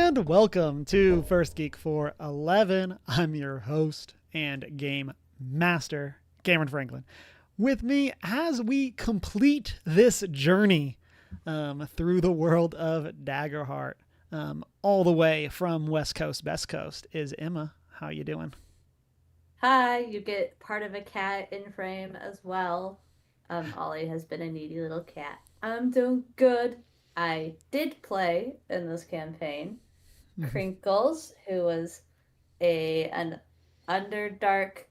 And welcome to First Geek for 11. I'm your host and game master, Cameron Franklin. With me as we complete this journey through the world of Daggerheart, all the way from West Coast, Best Coast, is Emma. How you doing? Hi, you get part of a cat in frame as well. Ollie has been a needy little cat. I'm doing good. I did play in this campaign. Crinkles, who was an underdark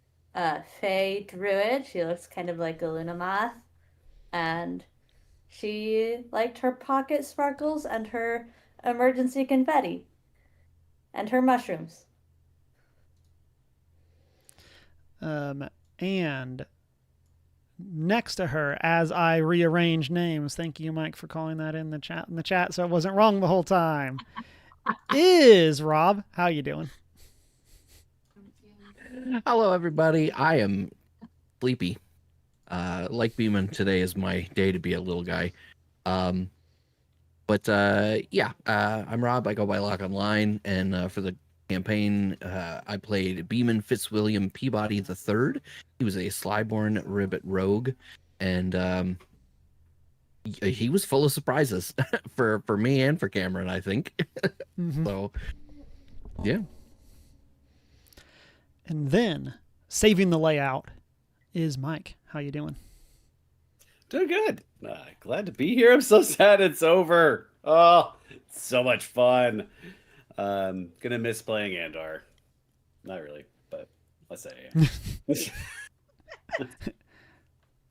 fey druid. She looks kind of like a Lunamoth. And she liked her pocket sparkles and her emergency confetti. And her mushrooms. And next to her, as I rearrange names, thank you, Mike, for calling that in the chat, so it wasn't wrong the whole time, is Rob. How you doing? Hello, everybody. I am sleepy. Like Beeman, today is my day to be a little guy. I'm Rob. I go by Lock Online, and for the campaign, I played Beeman Fitzwilliam Peabody III. He was a Slyborn Ribbit rogue, and he was full of surprises for me and for Cameron, I think. So, yeah. And then, saving the layout, is Mike. How you doing? Doing good. Glad to be here. I'm so sad it's over. Oh, it's so much fun. Gonna miss playing Andar. Not really, but let's say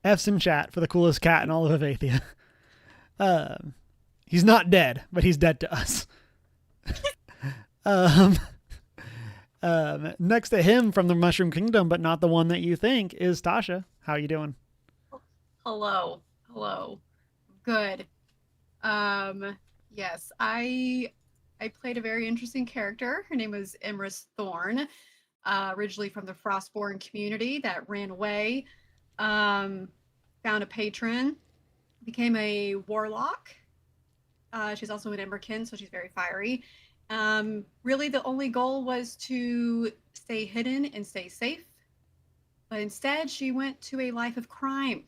F's in chat for the coolest cat in all of Avathia. He's not dead, but he's dead to us. Next to him from the Mushroom Kingdom, but not the one that you think, is Tasha. How you doing? Hello. Good. Yes, I played a very interesting character. Her name was Emrys Thorn, originally from the Frostborn community that ran away, found a patron, became a warlock. She's also an Emberkin, so she's very fiery. Really, the only goal was to stay hidden and stay safe. But instead, she went to a life of crime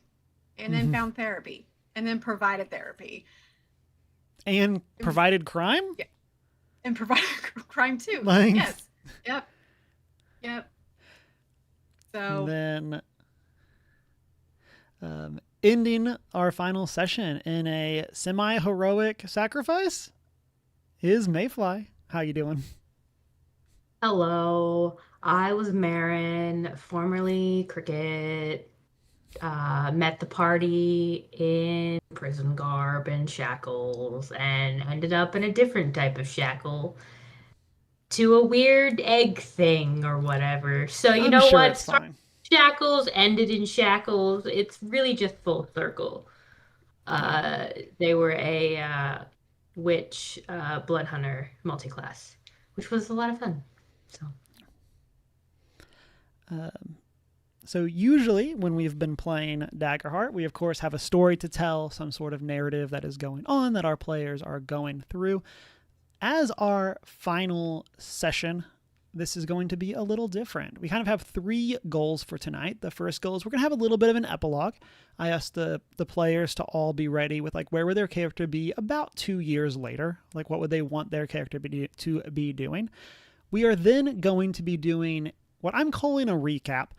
and then found therapy and then provided therapy. And provided crime? Yeah. And provided crime too. Like... Yes. Yep. So then ending our final session in a semi-heroic sacrifice is Mayfly. How you doing? Hello, I was Marin, formerly Cricket. Met the party in prison garb and shackles, and ended up in a different type of shackle to a weird egg thing or whatever. So you know sure what? Shackles ended in shackles. It's really just full circle. They were a witch blood hunter multi-class, which was a lot of fun. So usually when we've been playing Daggerheart, we of course have a story to tell, some sort of narrative that is going on that our players are going through. As our final session, this is going to be a little different. We kind of have 3 goals for tonight. The first goal is we're going to have a little bit of an epilogue. I asked the players to all be ready with like where would their character be about 2 years later? Like what would they want their character to be doing? We are then going to be doing what I'm calling a recap,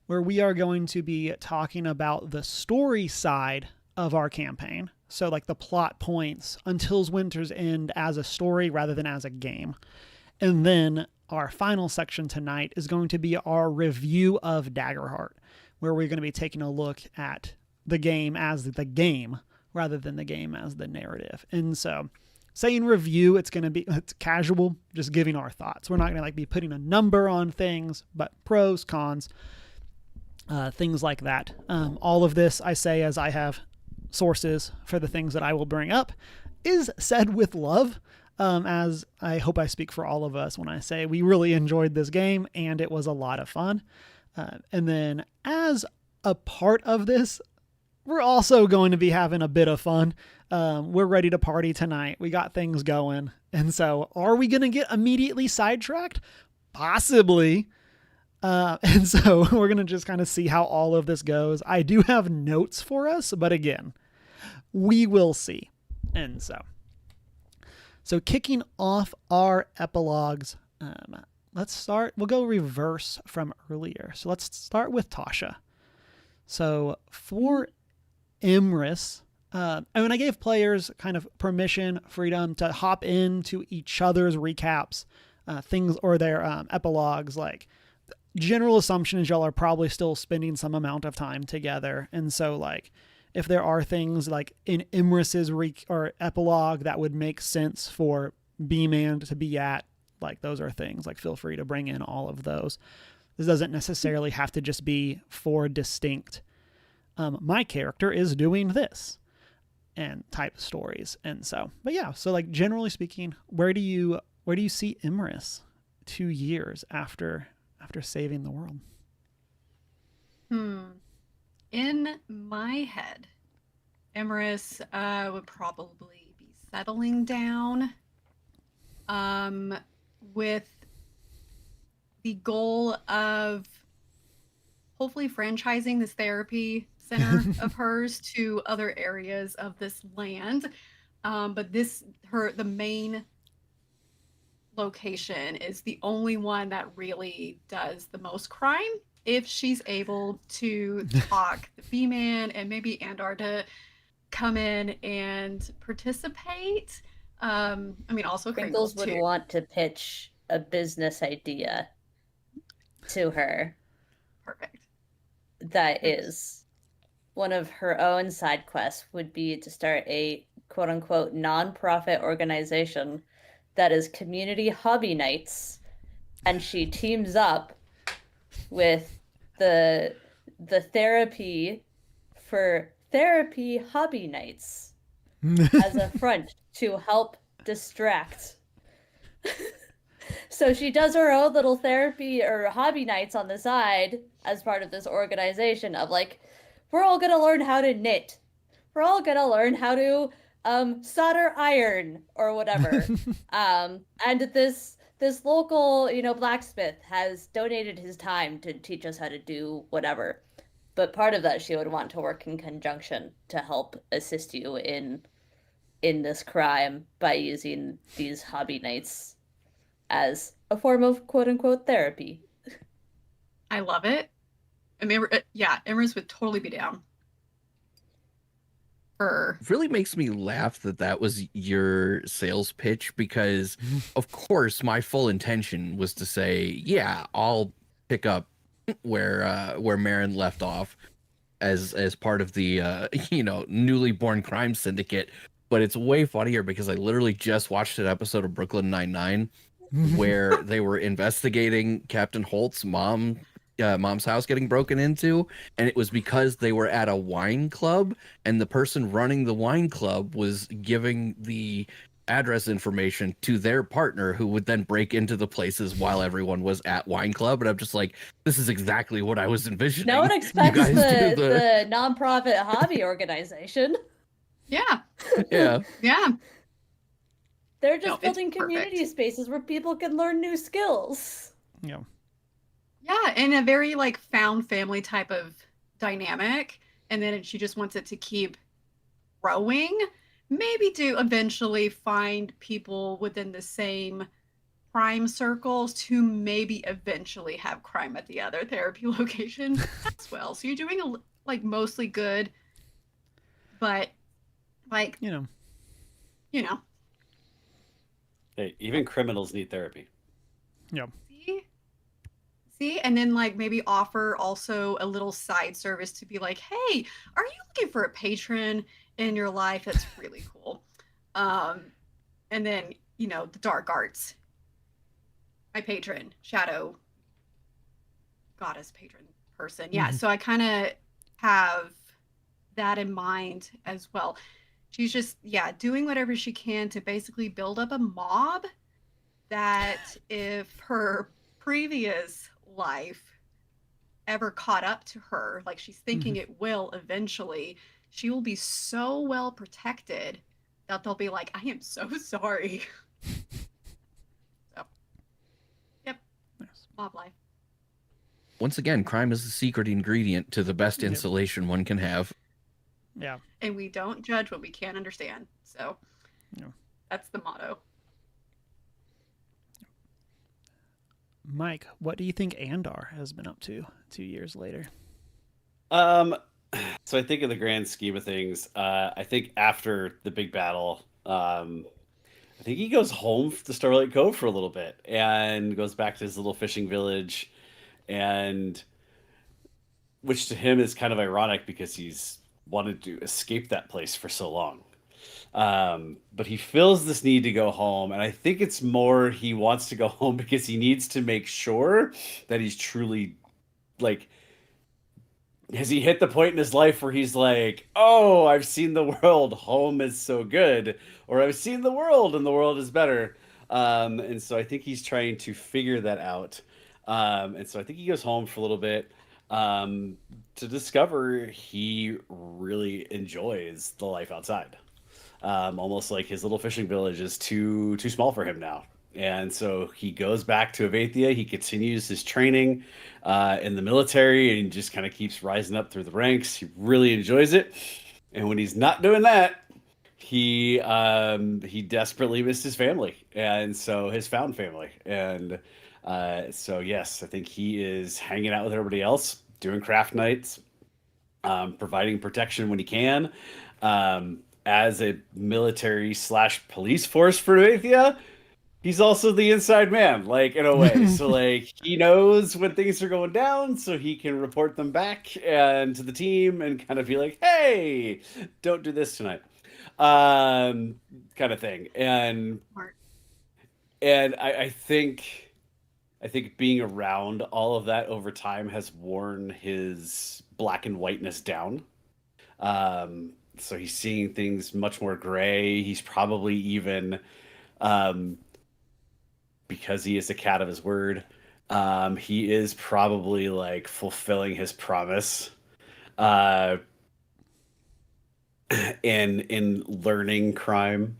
where we are going to be talking about the story side of our campaign. So like the plot points until Winter's End as a story rather than as a game. And then our final section tonight is going to be our review of Daggerheart, where we're going to be taking a look at the game as the game rather than the game as the narrative. And so saying review, it's casual, just giving our thoughts. We're not going to like be putting a number on things, but pros, cons, things like that. All of this I say as I have sources for the things that I will bring up is said with love, as I hope I speak for all of us when I say we really enjoyed this game and it was a lot of fun. And then as a part of this, we're also going to be having a bit of fun. We're ready to party tonight. We got things going. And so are we going to get immediately sidetracked? Possibly. And so we're going to just kind of see how all of this goes. I do have notes for us, but again, we will see. And so kicking off our epilogues, let's start. We'll go reverse from earlier. So let's start with Tasha. So for Imris, and I gave players kind of permission, freedom to hop into each other's recaps, things or their epilogues. Like, general assumption is y'all are probably still spending some amount of time together, and so like if there are things like in Imris's or epilogue that would make sense for B-Man to be at, like those are things like feel free to bring in all of those. This doesn't necessarily have to just be for distinct. My character is doing this and type stories, and so, but yeah. So like generally speaking, where do you see Imris 2 years after saving the world? In my head, Imris would probably be settling down with the goal of hopefully franchising this therapy center of hers to other areas of this land. But the main location is the only one that really does the most crime. If she's able to talk the B-Man and maybe Andar to come in and participate. I mean, also Crinkles would too. want to pitch a business idea to her. Perfect. That is one of her own side quests would be to start a quote unquote non-profit organization that is community hobby nights, and she teams up with the therapy for therapy hobby nights as a front to help distract. So she does her own little therapy or hobby nights on the side as part of this organization of like, we're all gonna learn how to knit. We're all gonna learn how to solder iron or whatever. And this local, blacksmith has donated his time to teach us how to do whatever. But part of that, she would want to work in conjunction to help assist you in this crime by using these hobby nights as a form of quote unquote therapy. I love it. I mean, yeah, Imris would totally be down. It really makes me laugh that was your sales pitch, because of course my full intention was to say, yeah, I'll pick up where Marin left off as part of the newly born crime syndicate. But it's way funnier because I literally just watched an episode of Brooklyn Nine-Nine where they were investigating Captain Holt's mom's house getting broken into, and it was because they were at a wine club, and the person running the wine club was giving the address information to their partner, who would then break into the places while everyone was at wine club. And I'm just like, this is exactly what I was envisioning. No one expects the nonprofit hobby organization. Yeah. Yeah. Yeah. They're just building community spaces where people can learn new skills. Yeah. Yeah, and a very like found family type of dynamic. And then she just wants it to keep growing. Maybe to eventually find people within the same crime circles to maybe eventually have crime at the other therapy location as well. So you're doing mostly good, but like, Hey, even criminals need therapy. Yeah. See, and then like maybe offer also a little side service to be like, hey, are you looking for a patron in your life? That's really cool. And then, the dark arts. My patron, shadow goddess patron person. Yeah, so I kind of have that in mind as well. She's just, doing whatever she can to basically build up a mob that if her previous life ever caught up to her, like she's thinking it will eventually, she will be so well protected that they'll be like, I am so sorry. So, yep. Nice. Mob life. Once again, crime is the secret ingredient to the best Yep. insulation one can have. Yeah. And we don't judge what we can't understand. So Yeah. that's the motto. Mike, what do you think Andar has been up to 2 years later? So I think in the grand scheme of things, I think after the big battle, I think he goes home to Starlight Cove for a little bit and goes back to his little fishing village, and which to him is kind of ironic because he's wanted to escape that place for so long. But he feels this need to go home, and I think it's more he wants to go home because he needs to make sure that he's truly like, has he hit the point in his life where he's like, oh, I've seen the world, home is so good, or I've seen the world and the world is better. And so I think he's trying to figure that out. And so I think he goes home for a little bit to discover he really enjoys the life outside. Almost like his little fishing village is too small for him now. And so he goes back to Avathia. He continues his training in the military and just kind of keeps rising up through the ranks. He really enjoys it. And when he's not doing that, he desperately missed his family, and so his found family. And so yes, I think he is hanging out with everybody else, doing craft nights, providing protection when he can. As a military / police force for Avathia, he's also the inside man, like, in a way. So like, he knows when things are going down, so he can report them back and to the team and kind of be like, hey, don't do this tonight, kind of thing. And Smart. I think being around all of that over time has worn his black and whiteness down. So he's seeing things much more gray. He's probably even because he is a cat of his word, he is probably like fulfilling his promise in learning crime.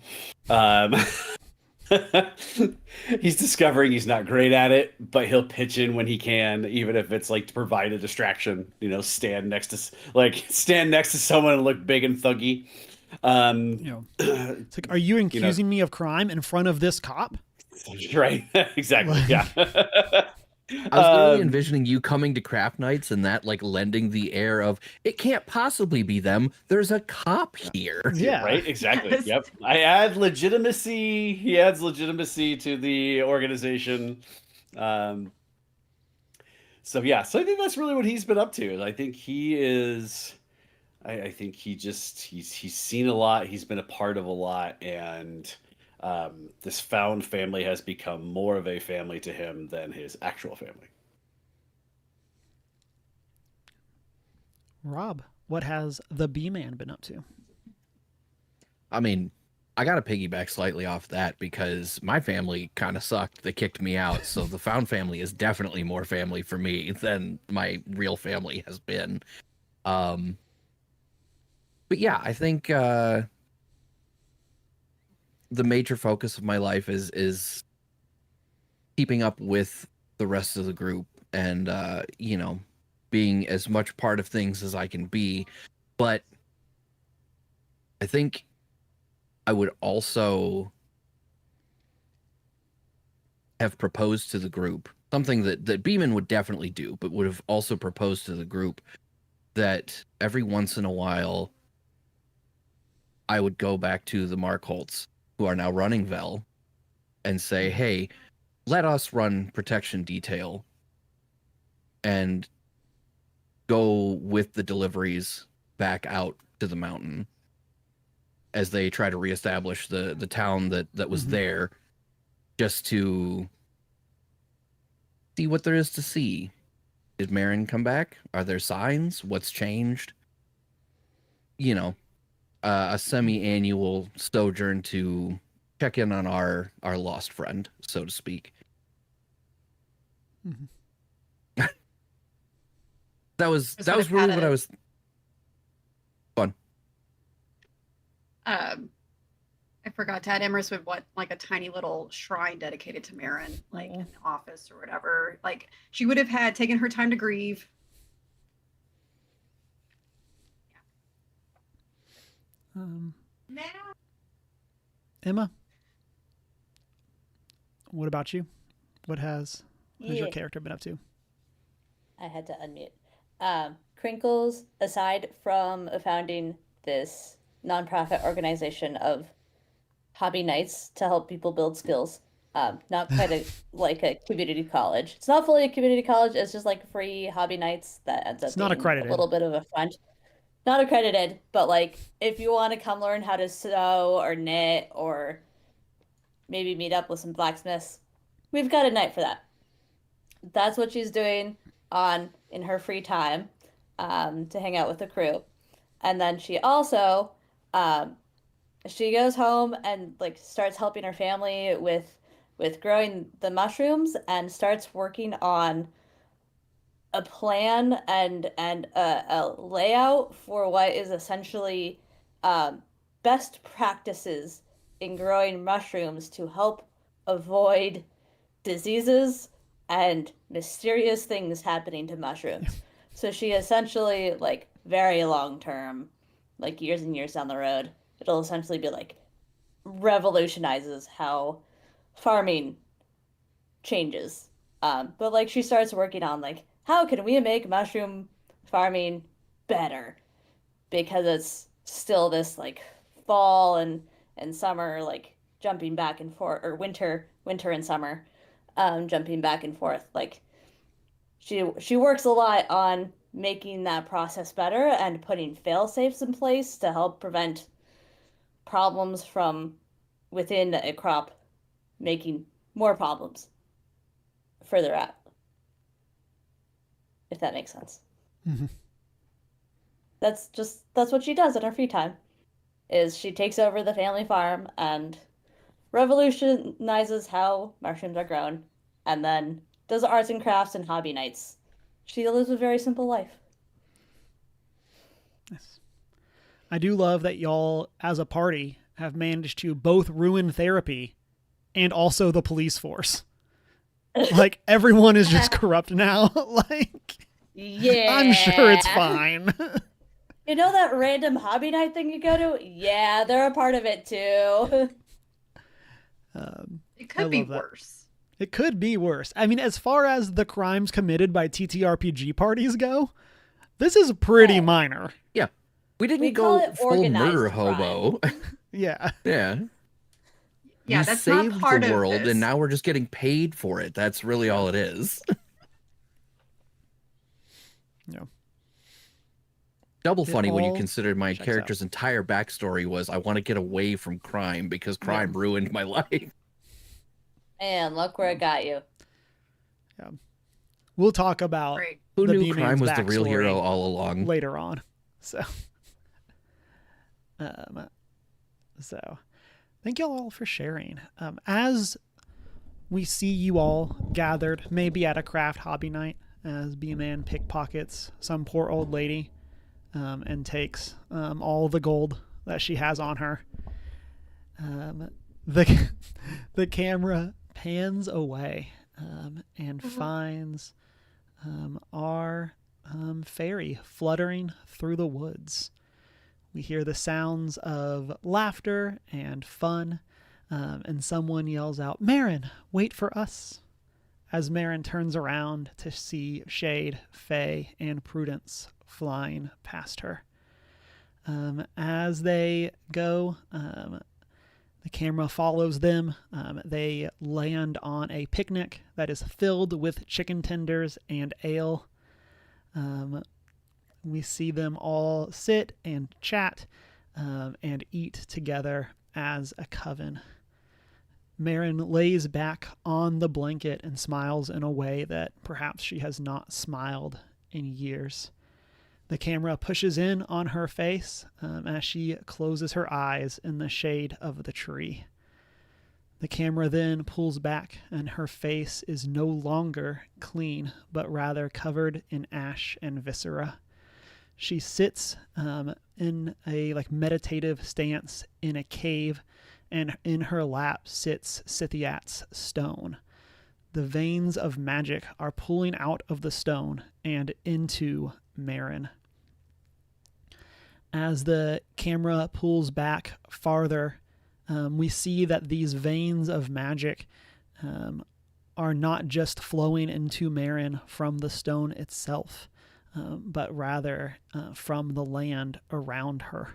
He's discovering he's not great at it, but he'll pitch in when he can, even if it's like to provide a distraction. You know, stand next to someone and look big and thuggy. It's like, are you accusing me of crime in front of this cop? Right. Exactly. Yeah. I was literally envisioning you coming to craft nights and that like lending the air of it can't possibly be them. There's a cop here. Yeah. Right. Exactly. Yes. Yep. I add legitimacy. He adds legitimacy to the organization. So yeah. So I think that's really what he's been up to. I think he is. I think he's seen a lot. He's been a part of a lot, and this found family has become more of a family to him than his actual family. Rob, what has the B-Man been up to? I mean, I got to piggyback slightly off that because my family kind of sucked. They kicked me out. So the found family is definitely more family for me than my real family has been. But yeah, I think the major focus of my life is keeping up with the rest of the group and, being as much part of things as I can be. But I think I would also have proposed to the group something that Beeman would definitely do, but would have also proposed to the group that every once in a while I would go back to the Markholts, who are now running Vel, and say, hey, let us run protection detail and go with the deliveries back out to the mountain as they try to reestablish the town that was there, just to see what there is to see. Did Marin come back? Are there signs? What's changed? A semi-annual sojourn to check in on our lost friend, so to speak. that was really what I was. Fun. I forgot to add Emrys would want like a tiny little shrine dedicated to Marin, like in the office or whatever. Like she would have had taken her time to grieve. Emma, what about you? What has your character been up to? I had to unmute. Crinkles, aside from founding this nonprofit organization of hobby nights to help people build skills, not quite like a community college. It's not fully a community college. It's just like free hobby nights that ends up It's not accredited. A little bit of a front. Not accredited, but like if you want to come learn how to sew or knit or maybe meet up with some blacksmiths, we've got a night for that. That's what she's doing in her free time, to hang out with the crew. And then she also she goes home and like starts helping her family with growing the mushrooms and starts working on a plan and a layout for what is essentially best practices in growing mushrooms to help avoid diseases and mysterious things happening to mushrooms. So she essentially, like, very long term, like years and years down the road, it'll essentially be like revolutionizes how farming changes. But like she starts working on like, how can we make mushroom farming better? Because it's still this like fall and summer, like jumping back and forth, or winter and summer, jumping back and forth. Like she works a lot on making that process better and putting fail safes in place to help prevent problems from within a crop making more problems further out. If that makes sense. Mm-hmm. That's what she does in her free time, is she takes over the family farm and revolutionizes how mushrooms are grown, and then does arts and crafts and hobby nights. She lives a very simple life. Yes. I do love that y'all, as a party, have managed to both ruin therapy and also the police force. Like, everyone is just corrupt now. Like, yeah, I'm sure it's fine. You know that random hobby night thing you go to? Yeah, they're a part of it too. It could be worse. It could be worse. I mean, as far as the crimes committed by TTRPG parties go, this is pretty minor. Yeah. We didn't go full murder hobo. Yeah. Yeah. Yeah, you that's saved not part the world, of this. and now we're just getting paid for it. That's really all it is. Yeah. Double funny when you consider my checks character's entire backstory was I want to get away from crime because crime ruined my life. And look where it got you. Yeah. We'll talk about Right. Who the knew B-Man's crime was the real backstory hero all along? later on. So thank you all for sharing. As we see you all gathered, maybe at a craft hobby night, as B-Man pickpockets some poor old lady and takes all the gold that she has on her. The camera pans away and finds our fairy fluttering through the woods. We hear the sounds of laughter and fun, and someone yells out, "Marin, wait for us," as Marin turns around to see Shade, Faye, and Prudence flying past her. As they go, the camera follows them. They land on a picnic that is filled with chicken tenders and ale. We see them all sit and chat and eat together as a coven. Marin lays back on the blanket and smiles in a way that perhaps she has not smiled in years. The camera pushes in on her face as she closes her eyes in the shade of the tree. The camera then pulls back and her face is no longer clean, but rather covered in ash and viscera. She sits in a like meditative stance in a cave, and in her lap sits Scythiat's stone. The veins of magic are pulling out of the stone and into Marin. As the camera pulls back farther, we see that these veins of magic are not just flowing into Marin from the stone itself, but rather from the land around her.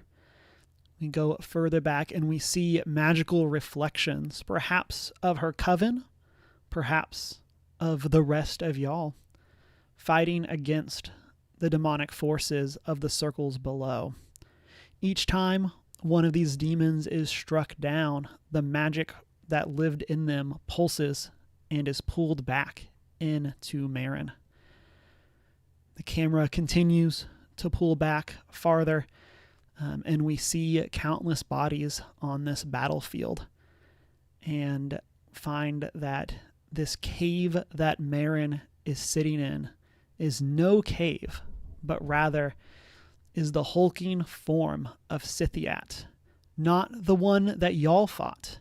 We go further back and we see magical reflections, perhaps of her coven, perhaps of the rest of y'all, fighting against the demonic forces of the circles below. Each time one of these demons is struck down, the magic that lived in them pulses and is pulled back into Marin. The camera continues to pull back farther, and we see countless bodies on this battlefield, and find that this cave that Marin is sitting in is no cave, but rather is the hulking form of Scythiat, not the one that y'all fought,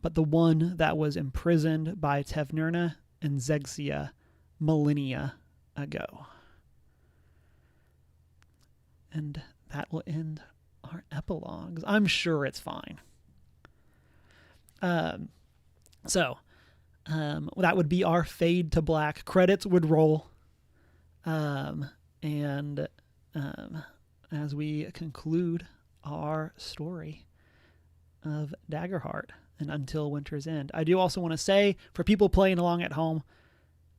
but the one that was imprisoned by Tevnirna and Zegsia millennia ago. And that will end our epilogues. I'm sure it's fine. So that would be our fade to black. Credits would roll. And as we conclude our story of Daggerheart and Until Winter's End, I do also want to say, for people playing along at home,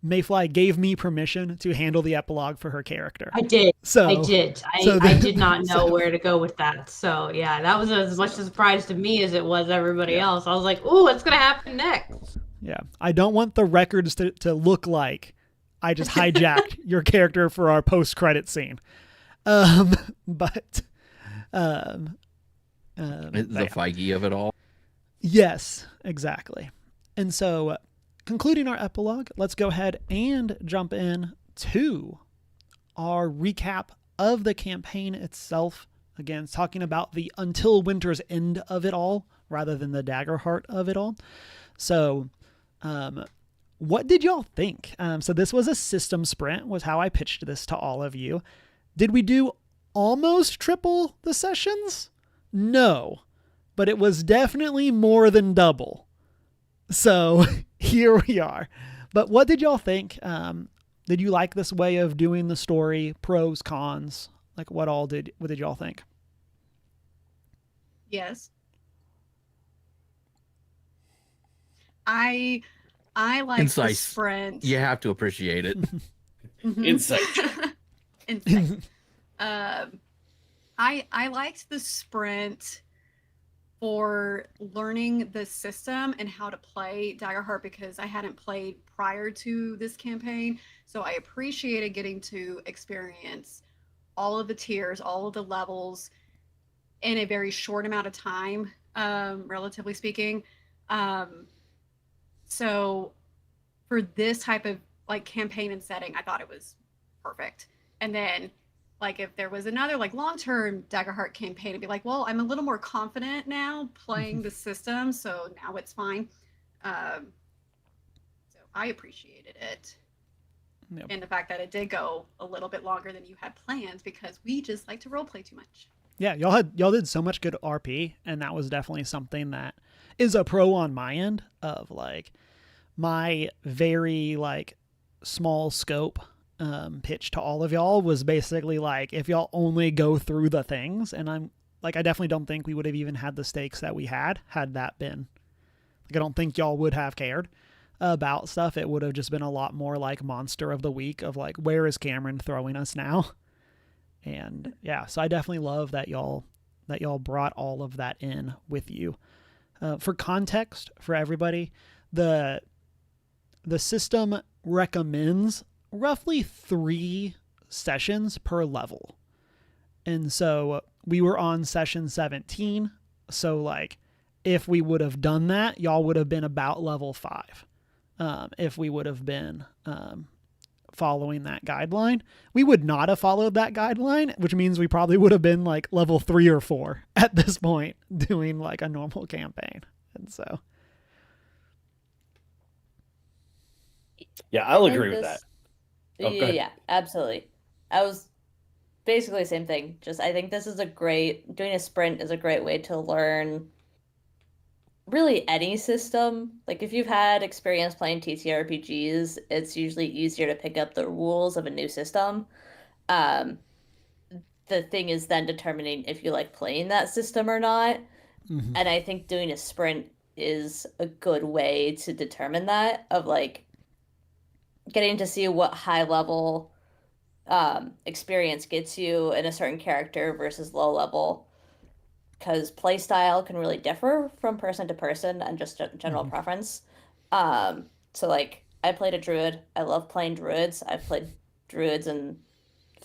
Mayfly gave me permission to handle the epilogue for her character. I did. So I did not know where to go with that. So yeah, that was as much a surprise to me as it was everybody else. I was like, ooh, what's going to happen next? Yeah. I don't want the records to look like I just hijacked your character for our post-credit scene. But The Feige of it all. Yes, exactly. And so, concluding our epilogue, let's go ahead and jump in to our recap of the campaign itself. Again, talking about the Until Winter's End of it all, rather than the Daggerheart of it all. So, what did y'all think? So this was a system sprint, was how I pitched this to all of you. Did we do almost triple the sessions? No, but it was definitely more than double. So here we are. But what did y'all think? Did you like this way of doing the story? Pros, cons? Like what did y'all think? Yes. I like the Concise. sprint. You have to appreciate it. Mhm. Insight. Insight. I liked the sprint for learning the system and how to play Daggerheart because I hadn't played prior to this campaign. So I appreciated getting to experience all of the tiers, all of the levels in a very short amount of time, relatively speaking. So for this type of like campaign and setting, I thought it was perfect. And then like if there was another like long-term Daggerheart campaign, it'd be like, well, I'm a little more confident now playing the system, so now it's fine. So I appreciated it. Yep. And the fact that it did go a little bit longer than you had planned because we just like to roleplay too much. Yeah, y'all did so much good RP, and that was definitely something that is a pro on my end of like my very like small scope pitch to all of y'all was basically like, if y'all only go through the things, and I'm like, I definitely don't think we would have even had the stakes that we had that been like, I don't think y'all would have cared about stuff. It would have just been a lot more like monster of the week of like, where is Cameron throwing us now? And yeah, so I definitely love that y'all brought all of that in with you. For context for everybody, the system recommends roughly 3 sessions per level. And so we were on session 17. So like if we would have done that, y'all would have been about level 5. If we would have been following that guideline. We would not have followed that guideline, which means we probably would have been like level 3 or 4 at this point doing like a normal campaign. And so Yeah, I'll I think agree with that. this- Oh, go ahead. Yeah, absolutely. I was basically the same thing. Just I think this is doing a sprint is a great way to learn really any system. Like if you've had experience playing TTRPGs, it's usually easier to pick up the rules of a new system. Um, the thing is then determining if you like playing that system or not. mhm. And I think doing a sprint is a good way to determine that, of like getting to see what high level experience gets you in a certain character versus low level, because play style can really differ from person to person and just general preference. So like I played a druid. I love playing druids. I've played druids in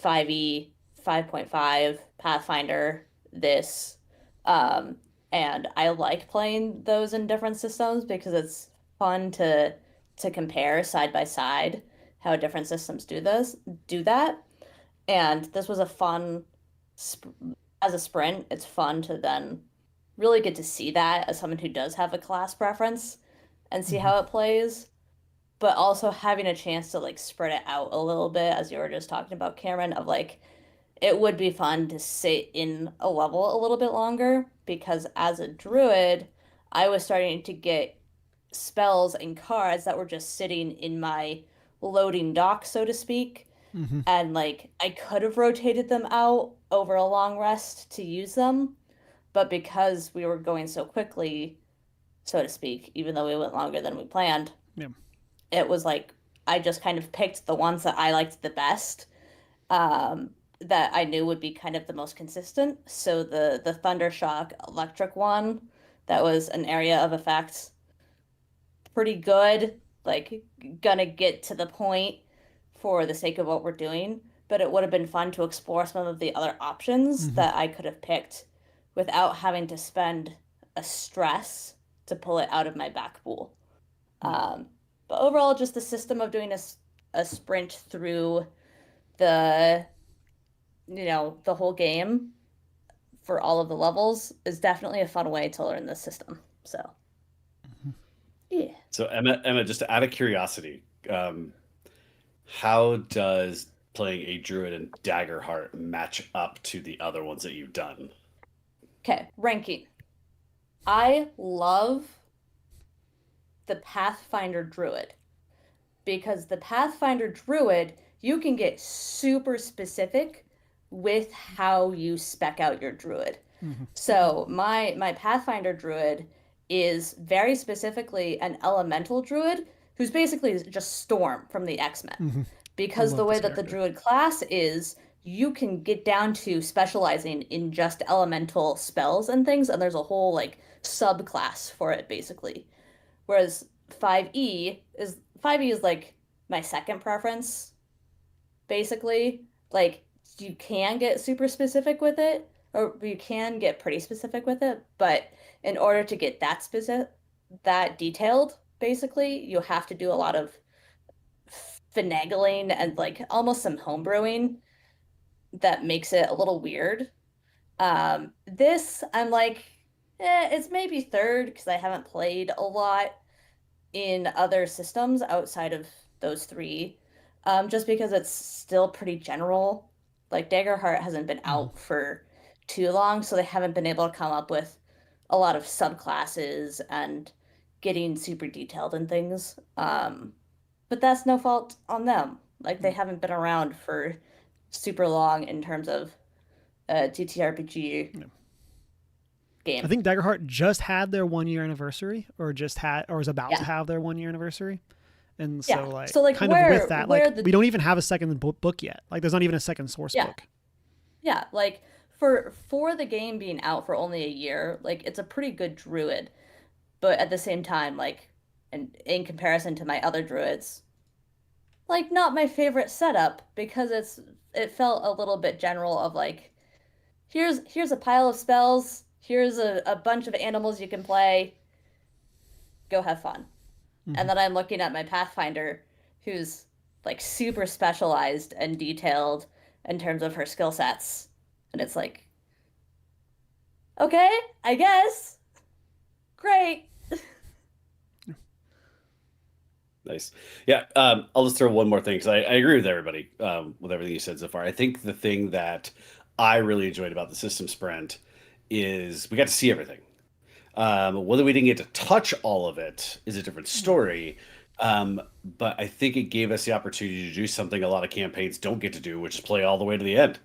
5e, 5.5, Pathfinder, this. And I like playing those in different systems because it's fun to compare side by side how different systems do that. And this was a fun as a sprint. It's fun to then really get to see that as someone who does have a class preference and see how it plays, but also having a chance to like spread it out a little bit, as you were just talking about, Cameron, of like it would be fun to sit in a level a little bit longer, because as a druid, I was starting to get spells and cards that were just sitting in my loading dock, so to speak. Mhm. And like I could have rotated them out over a long rest to use them, but because we were going so quickly, so to speak, even though we went longer than we planned, Yeah. it was like I just kind of picked the ones that I liked the best, that I knew would be kind of the most consistent. So the Thundershock electric one, that was an area of effect, pretty good, like gonna get to the point for the sake of what we're doing, but it would have been fun to explore some of the other options that I could have picked without having to spend a stress to pull it out of my back pool. But overall, just the system of doing a sprint through the the whole game for all of the levels is definitely a fun way to learn this system. So yeah. So Emma, just out of curiosity, how does playing a druid in Daggerheart match up to the other ones that you've done? Okay, ranking. I love the Pathfinder Druid, because the Pathfinder Druid, you can get super specific with how you spec out your Druid. So my Pathfinder Druid is very specifically an elemental Druid who's basically just Storm from the X-Men. Because love the way this that the character. Druid class is, you can get down to specializing in just elemental spells and things, and there's a whole like subclass for it basically. Whereas 5e is like my second preference, basically. Like you can get super specific with it, or you can get pretty specific with it, but in order to get that specific, that detailed, basically, you have to do a lot of finagling and like almost some homebrewing that makes it a little weird. This I'm like, it's maybe third because I haven't played a lot in other systems outside of those three. Just because it's still pretty general. Like Daggerheart hasn't been out for too long, so they haven't been able to come up with a lot of subclasses and getting super detailed in things. But that's no fault on them. Like they haven't been around for super long in terms of TTRPG game. I think Daggerheart just had their 1-year anniversary, or is about Yeah. to have their 1-year anniversary. And so, Yeah. like, So, like, kind where- of with that, where like, the- we don't even have a second book yet. Like, there's not even a second source Yeah. book. Yeah, like for the game being out for only a year, like it's a pretty good druid. But at the same time, like in comparison to my other druids, like not my favorite setup, because it felt a little bit general of like here's a pile of spells, here's a bunch of animals you can play, go have fun. And then I'm looking at my Pathfinder, who's like super specialized and detailed in terms of her skill sets. And it's like, okay, I guess. Great. Nice. Yeah, I'll just throw one more thing because I agree with everybody with everything you said so far. I think the thing that I really enjoyed about the system sprint is we got to see everything. Whether we didn't get to touch all of it is a different story. But I think it gave us the opportunity to do something a lot of campaigns don't get to do, which is play all the way to the end.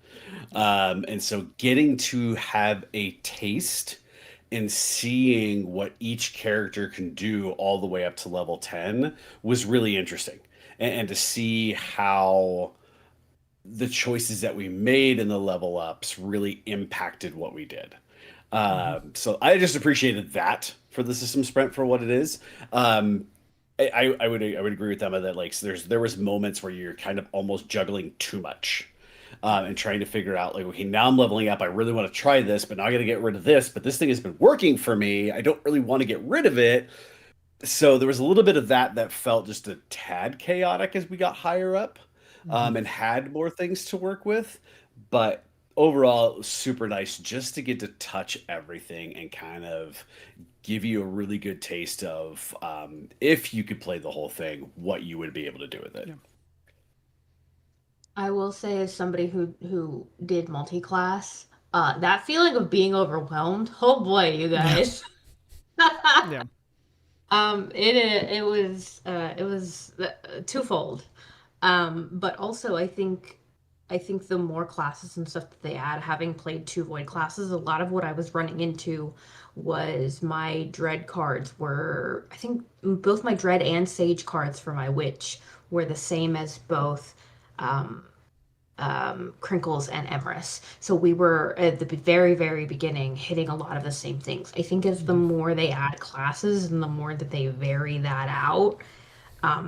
And so getting to have a taste and seeing what each character can do all the way up to level 10 was really interesting. And to see how the choices that we made in the level ups really impacted what we did. So I just appreciated that for the system sprint for what it is. I would agree with Emma that like there was moments where you're kind of almost juggling too much. And trying to figure out like, okay, now I'm leveling up. I really want to try this, but now I got to get rid of this. But this thing has been working for me. I don't really want to get rid of it. So there was a little bit of that felt just a tad chaotic as we got higher up, and had more things to work with. But overall, it was super nice just to get to touch everything and kind of give you a really good taste of if you could play the whole thing, what you would be able to do with it. Yeah. I will say, as somebody who did multi-class, that feeling of being overwhelmed. Oh boy, you guys. Yeah. It was twofold. But also I think the more classes and stuff that they add, having played 2 void classes, a lot of what I was running into was my dread cards were, I think both my dread and sage cards for my witch were the same as both Crinkles and Emrys. So we were at the very, very beginning hitting a lot of the same things. I think as the more they add classes and the more that they vary that out,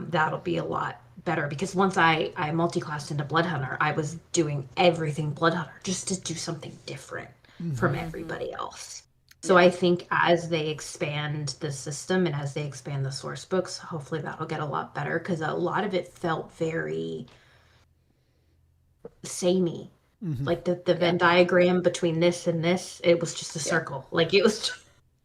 that'll be a lot better. Because once I multi-classed into Bloodhunter, I was doing everything Bloodhunter just to do something different from everybody else. So I think as they expand the system and as they expand the source books, hopefully that'll get a lot better, because a lot of it felt very samey. Like the Venn diagram between this and this, it was just a circle. Like it was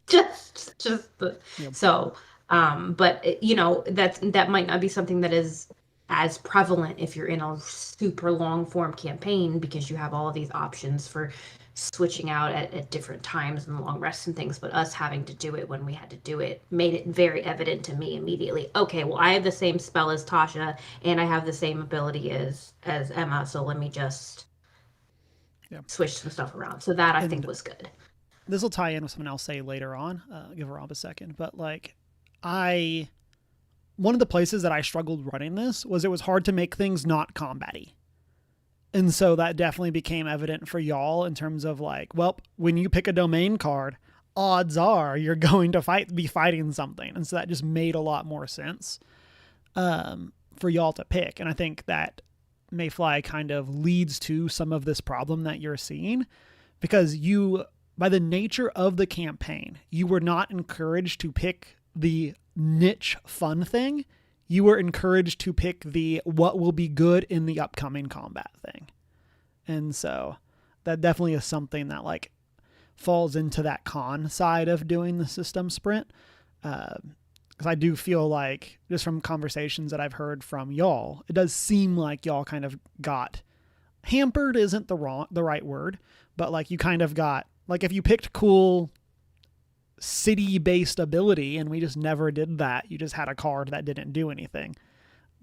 just the so but that might not be something that is as prevalent if you're in a super long form campaign, because you have all of these options for switching out at different times and long rests and things. But us having to do it when we had to do it made it very evident to me immediately. Okay, well, I have the same spell as Tasha and I have the same ability as Emma, so let me just switch some stuff around. So that I think was good. This will tie in with something I'll say later on. Give Rob a second. But like, one of the places that I struggled running this was it was hard to make things not combat-y. And so that definitely became evident for y'all in terms of like, well, when you pick a domain card, odds are you're going to be fighting something. And so that just made a lot more sense for y'all to pick. And I think that Mayfly kind of leads to some of this problem that you're seeing, because by the nature of the campaign, you were not encouraged to pick the niche fun thing. You were encouraged to pick the what will be good in the upcoming combat thing. And so that definitely is something that like falls into that con side of doing the system sprint. Because I do feel like, just from conversations that I've heard from y'all, it does seem like y'all kind of got hampered isn't the right word, but like you kind of got, like if you picked cool city-based ability and we just never did that, you just had a card that didn't do anything.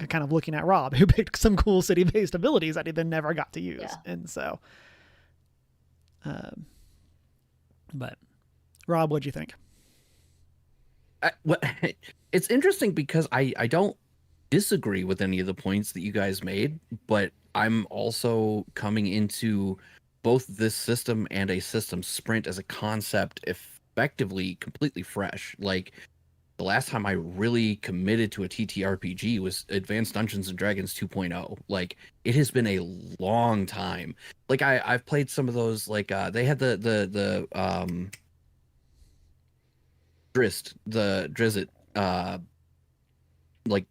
Kind of looking at Rob, who picked some cool city-based abilities that he then never got to use. And so but Rob, what'd you think? It's interesting because I don't disagree with any of the points that you guys made, but I'm also coming into both this system and a system sprint as a concept effectively completely fresh. Like the last time I really committed to a TTRPG was Advanced Dungeons and Dragons 2.0. Like it has been a long time. Like I've played some of those, like they had the Drizzt, like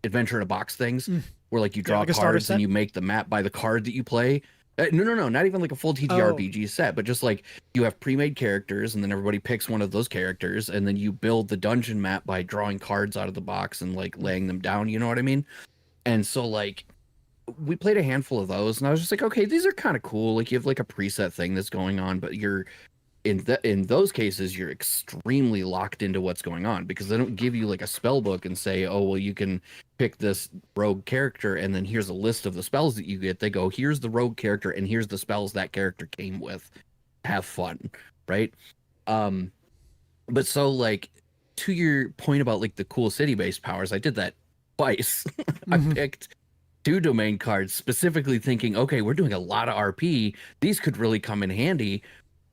adventure in a box things, where like you Yeah, draw like a starter cards set? and you make the map by the card that you play. No, not even like a full TTRPG set, but just like you have pre-made characters, and then everybody picks one of those characters, and then you build the dungeon map by drawing cards out of the box and like laying them down. You know what I mean? And so like we played a handful of those, and I was just like, okay, these are kind of cool. Like you have like a preset thing that's going on, but you're in those cases you're extremely locked into what's going on because they don't give you like a spell book and say, oh well, you can pick this rogue character and then here's a list of the spells that you get. They go, here's the rogue character and here's the spells that character came with. Have fun, right? But so like to your point about like the cool city based powers, I did that twice. I picked 2 domain cards specifically thinking, okay, we're doing a lot of RP, these could really come in handy.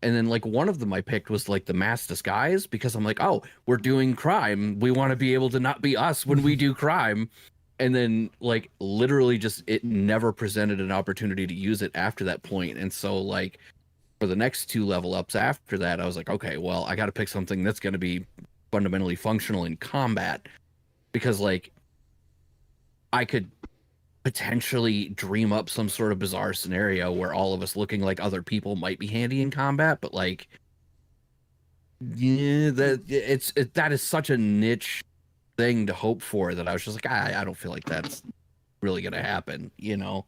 And then like one of them I picked was like the mass disguise because I'm like, oh, we're doing crime. We want to be able to not be us when we do crime. And then like literally just it never presented an opportunity to use it after that point. And so like for the next 2 level ups after that, I was like, okay, well, I got to pick something that's going to be fundamentally functional in combat because like I could potentially dream up some sort of bizarre scenario where all of us looking like other people might be handy in combat, but like yeah, that is such a niche thing to hope for that I was just like I don't feel like that's really gonna happen, you know.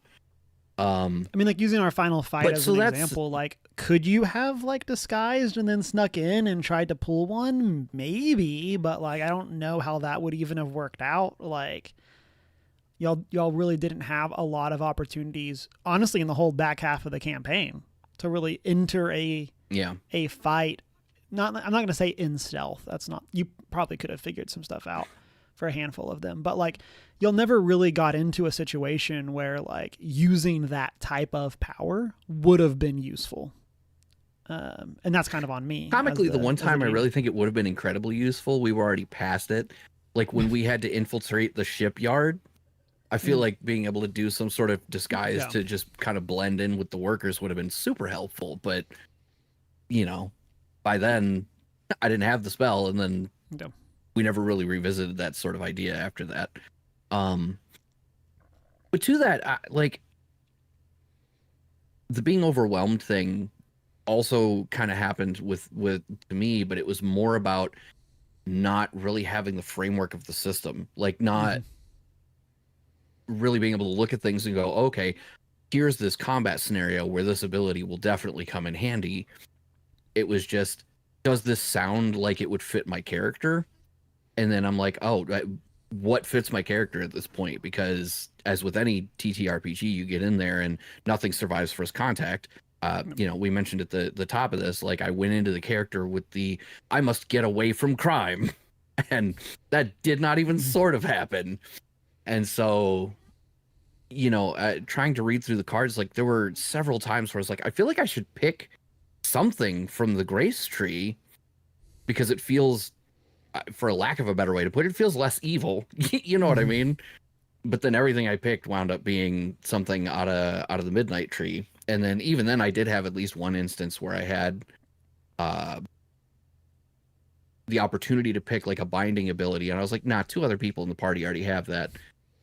I mean, like using our final fight as an example, like could you have like disguised and then snuck in and tried to pull one? Maybe, but like I don't know how that would even have worked out. Like y'all really didn't have a lot of opportunities, honestly, in the whole back half of the campaign to really enter a fight. I'm not going to say in stealth. That's not. You probably could have figured some stuff out for a handful of them, but like you'll never really got into a situation where like using that type of power would have been useful. And that's kind of on me. Comically, the one time I really think it would have been incredibly useful, we were already past it. Like when we had to infiltrate the shipyard. I feel like being able to do some sort of disguise to just kind of blend in with the workers would have been super helpful. But, you know, by then I didn't have the spell, and then we never really revisited that sort of idea after that. But to that, like the being overwhelmed thing also kind of happened with to me, but it was more about not really having the framework of the system, like not really being able to look at things and go, okay, here's this combat scenario where this ability will definitely come in handy. It was just, does this sound like it would fit my character? And then I'm like, oh, what fits my character at this point? Because as with any TTRPG, you get in there and nothing survives first contact. You know, we mentioned at the top of this, like I went into the character with the, I must get away from crime. And that did not even sort of happen. And so, you know, trying to read through the cards, like there were several times where I was like, I feel like I should pick something from the Grace Tree because it feels, for a lack of a better way to put it, it feels less evil. You know what I mean? But then everything I picked wound up being something out of the Midnight Tree. And then even then I did have at least one instance where I had the opportunity to pick like a binding ability. And I was like, nah, 2 other people in the party already have that.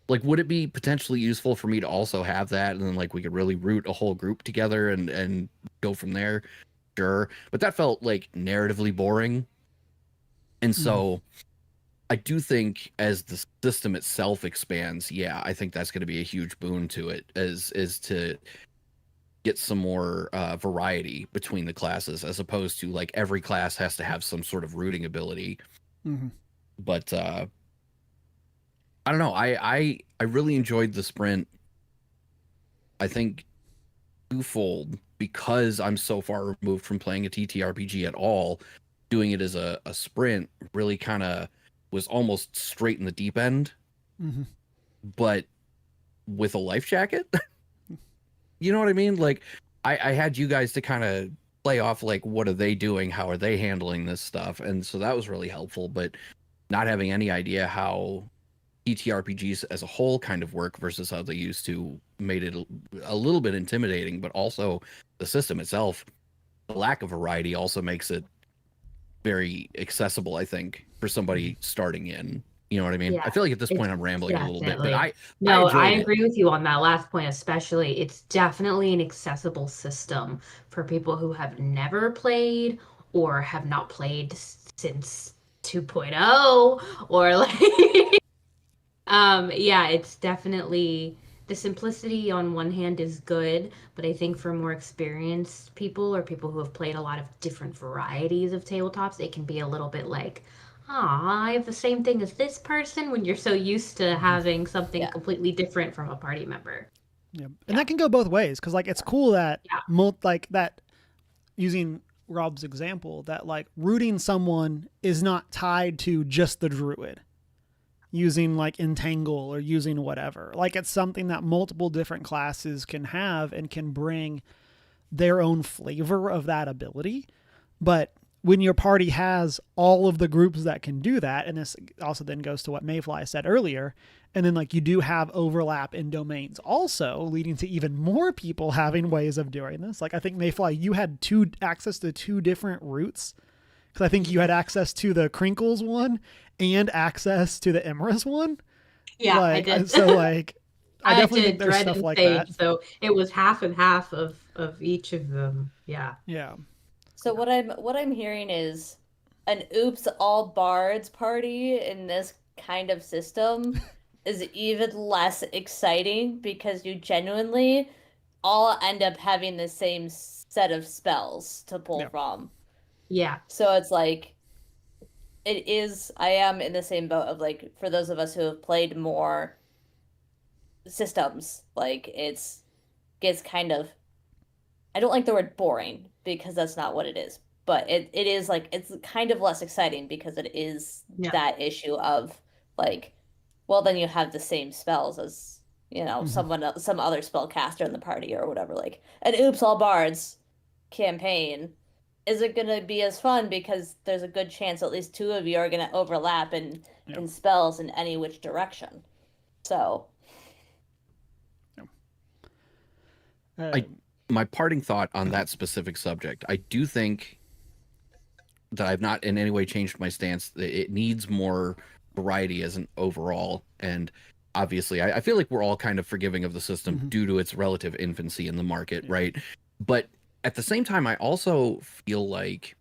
Like, would it be potentially useful for me to also have that? And then like we could really root a whole group together and go from there. Sure. But that felt like narratively boring. And so I do think as the system itself expands, yeah, I think that's going to be a huge boon to it is to get some more variety between the classes, as opposed to like every class has to have some sort of rooting ability. But I don't know. I really enjoyed the sprint. I think twofold because I'm so far removed from playing a TTRPG at all. Doing it as a sprint really kind of was almost straight in the deep end, but with a life jacket. You know what I mean? Like I had you guys to kind of play off like, what are they doing? How are they handling this stuff? And so that was really helpful, but not having any idea how TTRPGs as a whole kind of work versus how they used to made it a little bit intimidating, but also the system itself, the lack of variety also makes it very accessible, I think, for somebody starting in. You know what I mean? Yeah, I feel like at this point it's I'm rambling a little bit, but definitely. I No, I enjoyed it. agree with you on that last point, especially. It's definitely an accessible system for people who have never played or have not played since 2.0 or like yeah, it's definitely the simplicity on one hand is good, but I think for more experienced people or people who have played a lot of different varieties of tabletops, it can be a little bit like, ah, I have the same thing as this person when you're so used to having something Yeah. completely different from a party member. Yeah. And that can go both ways because like it's cool that Yeah. like that using Rob's example that like rooting someone is not tied to just the druid using like entangle or using whatever. Like it's something that multiple different classes can have and can bring their own flavor of that ability. But when your party has all of the groups that can do that, and this also then goes to what Mayfly said earlier, and then like you do have overlap in domains also, leading to even more people having ways of doing this. Like I think Mayfly, you had access to two different routes, because I think you had access to the Crinkles one and access to the Emrys one. Yeah, like, I did. So like, I definitely did think there's Dread stuff and like Sage, that. so it was half and half of each of them. Yeah. Yeah. So what I'm hearing is an oops all bards party in this kind of system is even less exciting because you genuinely all end up having the same set of spells to pull from. Yeah. So it's like I am in the same boat of like for those of us who have played more systems, like gets kind of, I don't like the word boring because that's not what it is, but it is like it's kind of less exciting because it is that issue of like, well then you have the same spells as some other spellcaster in the party or whatever. Like an oops all bards campaign isn't going to be as fun because there's a good chance at least two of you are going to overlap in spells in any which direction. So my parting thought on that specific subject, I do think that I've not in any way changed my stance. It needs more variety as an overall. And obviously, I feel like we're all kind of forgiving of the system due to its relative infancy in the market, right? But at the same time, I also feel like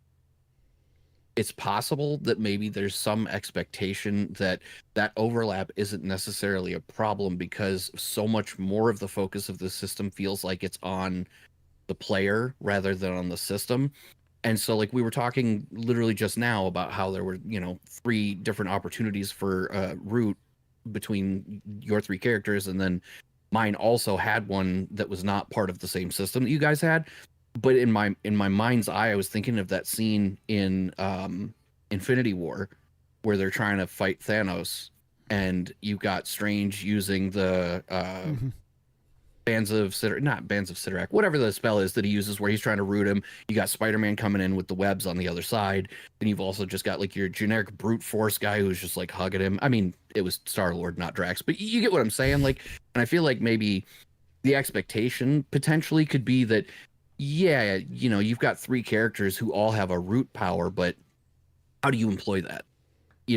it's possible that maybe there's some expectation that overlap isn't necessarily a problem because so much more of the focus of the system feels like it's on the player rather than on the system. And so like we were talking literally just now about how there were, 3 different opportunities for route between your 3 characters, and then mine also had one that was not part of the same system that you guys had. But in my mind's eye, I was thinking of that scene in Infinity War where they're trying to fight Thanos, and you got Strange using the Bands of Sidorak, whatever the spell is that he uses where he's trying to root him. You got Spider-Man coming in with the webs on the other side. Then you've also just got like your generic brute force guy who's just like hugging him. I mean, it was Star-Lord, not Drax, but you get what I'm saying. Like, and I feel like maybe the expectation potentially could be that, yeah, you've got 3 characters who all have a root power, but how do you employ that?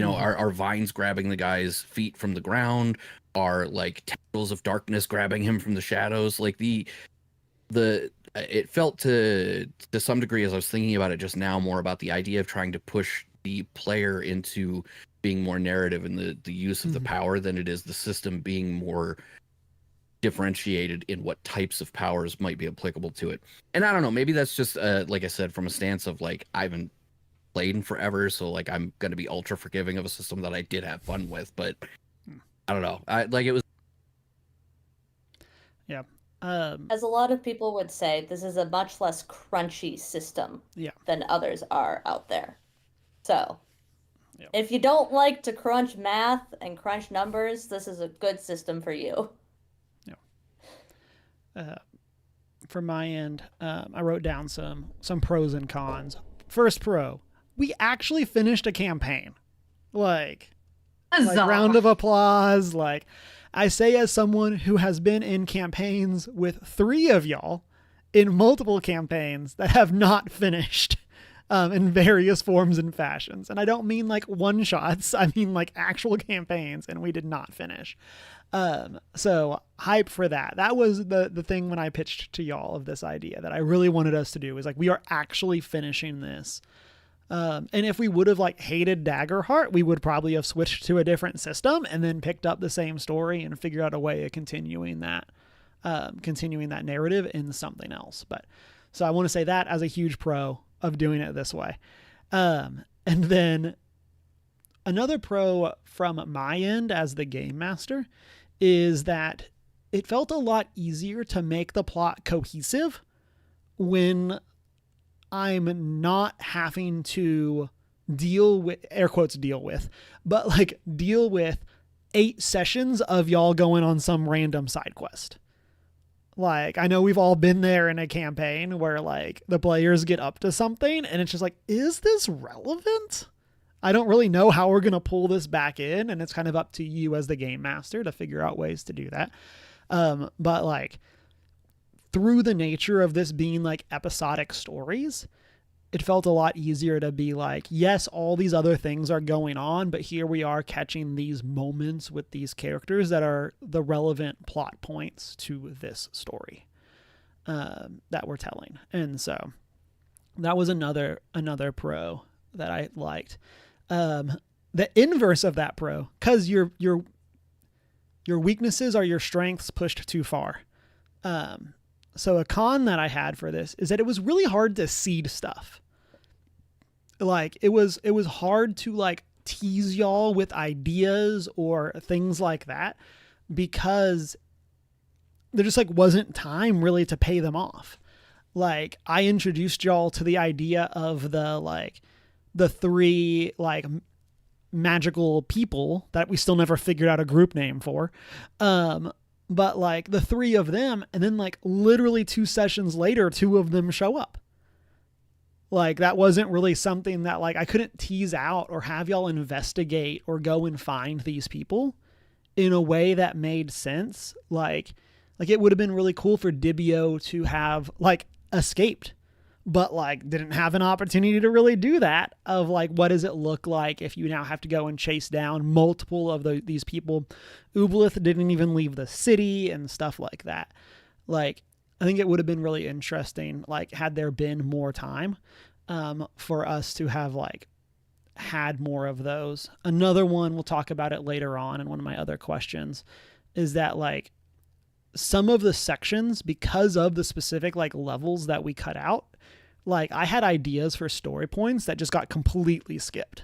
Are vines grabbing the guy's feet from the ground? Are like tendrils of darkness grabbing him from the shadows? Like it felt to some degree, as I was thinking about it just now, more about the idea of trying to push the player into being more narrative in the use of the power than it is the system being more differentiated in what types of powers might be applicable to it. And I don't know, maybe that's just like I said, from a stance of like I haven't played in forever, so like I'm gonna be ultra forgiving of a system that I did have fun with, but I don't know. It was as a lot of people would say, this is a much less crunchy system than others are out there. So if you don't like to crunch math and crunch numbers, this is a good system for you. From my end, I wrote down some pros and cons. First pro, we actually finished a campaign. Like round of applause. Like I say, as someone who has been in campaigns with 3 of y'all in multiple campaigns that have not finished. in various forms and fashions. And I don't mean like one shots, I mean like actual campaigns, and we did not finish. So hype for that. That was the thing when I pitched to y'all of this idea that I really wanted us to do, is like, we are actually finishing this. And if we would have like hated Daggerheart, we would probably have switched to a different system and then picked up the same story and figured out a way of continuing that narrative in something else. But so I want to say that as a huge pro of doing it this way. And then another pro from my end as the game master is that it felt a lot easier to make the plot cohesive when I'm not having to deal with, air quotes, deal with 8 sessions of y'all going on some random side quest. Like, I know we've all been there in a campaign where like the players get up to something and it's just like, is this relevant? I don't really know how we're going to pull this back in. And it's kind of up to you as the game master to figure out ways to do that. But like, through the nature of this being like episodic stories, it felt a lot easier to be like, yes, all these other things are going on, but here we are catching these moments with these characters that are the relevant plot points to this story that we're telling. And so that was another pro that I liked. The inverse of that pro, because your weaknesses are your strengths pushed too far. So a con that I had for this is that it was really hard to seed stuff. Like it was hard to like tease y'all with ideas or things like that, because there just like wasn't time really to pay them off. Like I introduced y'all to the idea of the 3 like magical people that we still never figured out a group name for. But like the 3 of them, and then like literally 2 sessions later, 2 of them show up. Like that wasn't really something that like I couldn't tease out or have y'all investigate or go and find these people in a way that made sense. Like it would have been really cool for Dibio to have like escaped, but like didn't have an opportunity to really do that. Of like, what does it look like if you now have to go and chase down multiple of these people? Ublith didn't even leave the city and stuff like that. Like, I think it would have been really interesting, like had there been more time, for us to have like had more of those. Another one, we'll talk about it later on in one of my other questions, is that like some of the sections, because of the specific like levels that we cut out, like I had ideas for story points that just got completely skipped.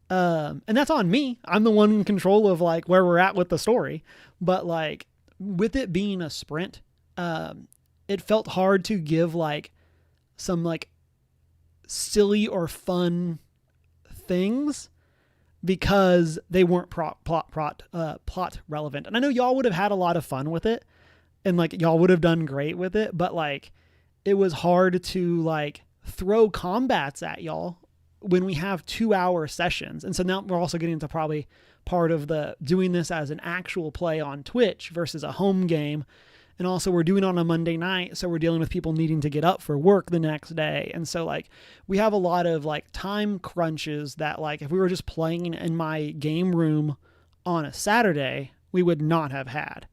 And that's on me. I'm the one in control of like where we're at with the story. But like with it being a sprint, it felt hard to give like some like silly or fun things because they weren't plot relevant. And I know y'all would have had a lot of fun with it and like y'all would have done great with it, but like it was hard to like throw combats at y'all when we have 2-hour sessions. And so now we're also getting into probably part of the doing this as an actual play on Twitch versus a home game. And also we're doing it on a Monday night, so we're dealing with people needing to get up for work the next day. And so like we have a lot of like time crunches that like if we were just playing in my game room on a Saturday, we would not have had.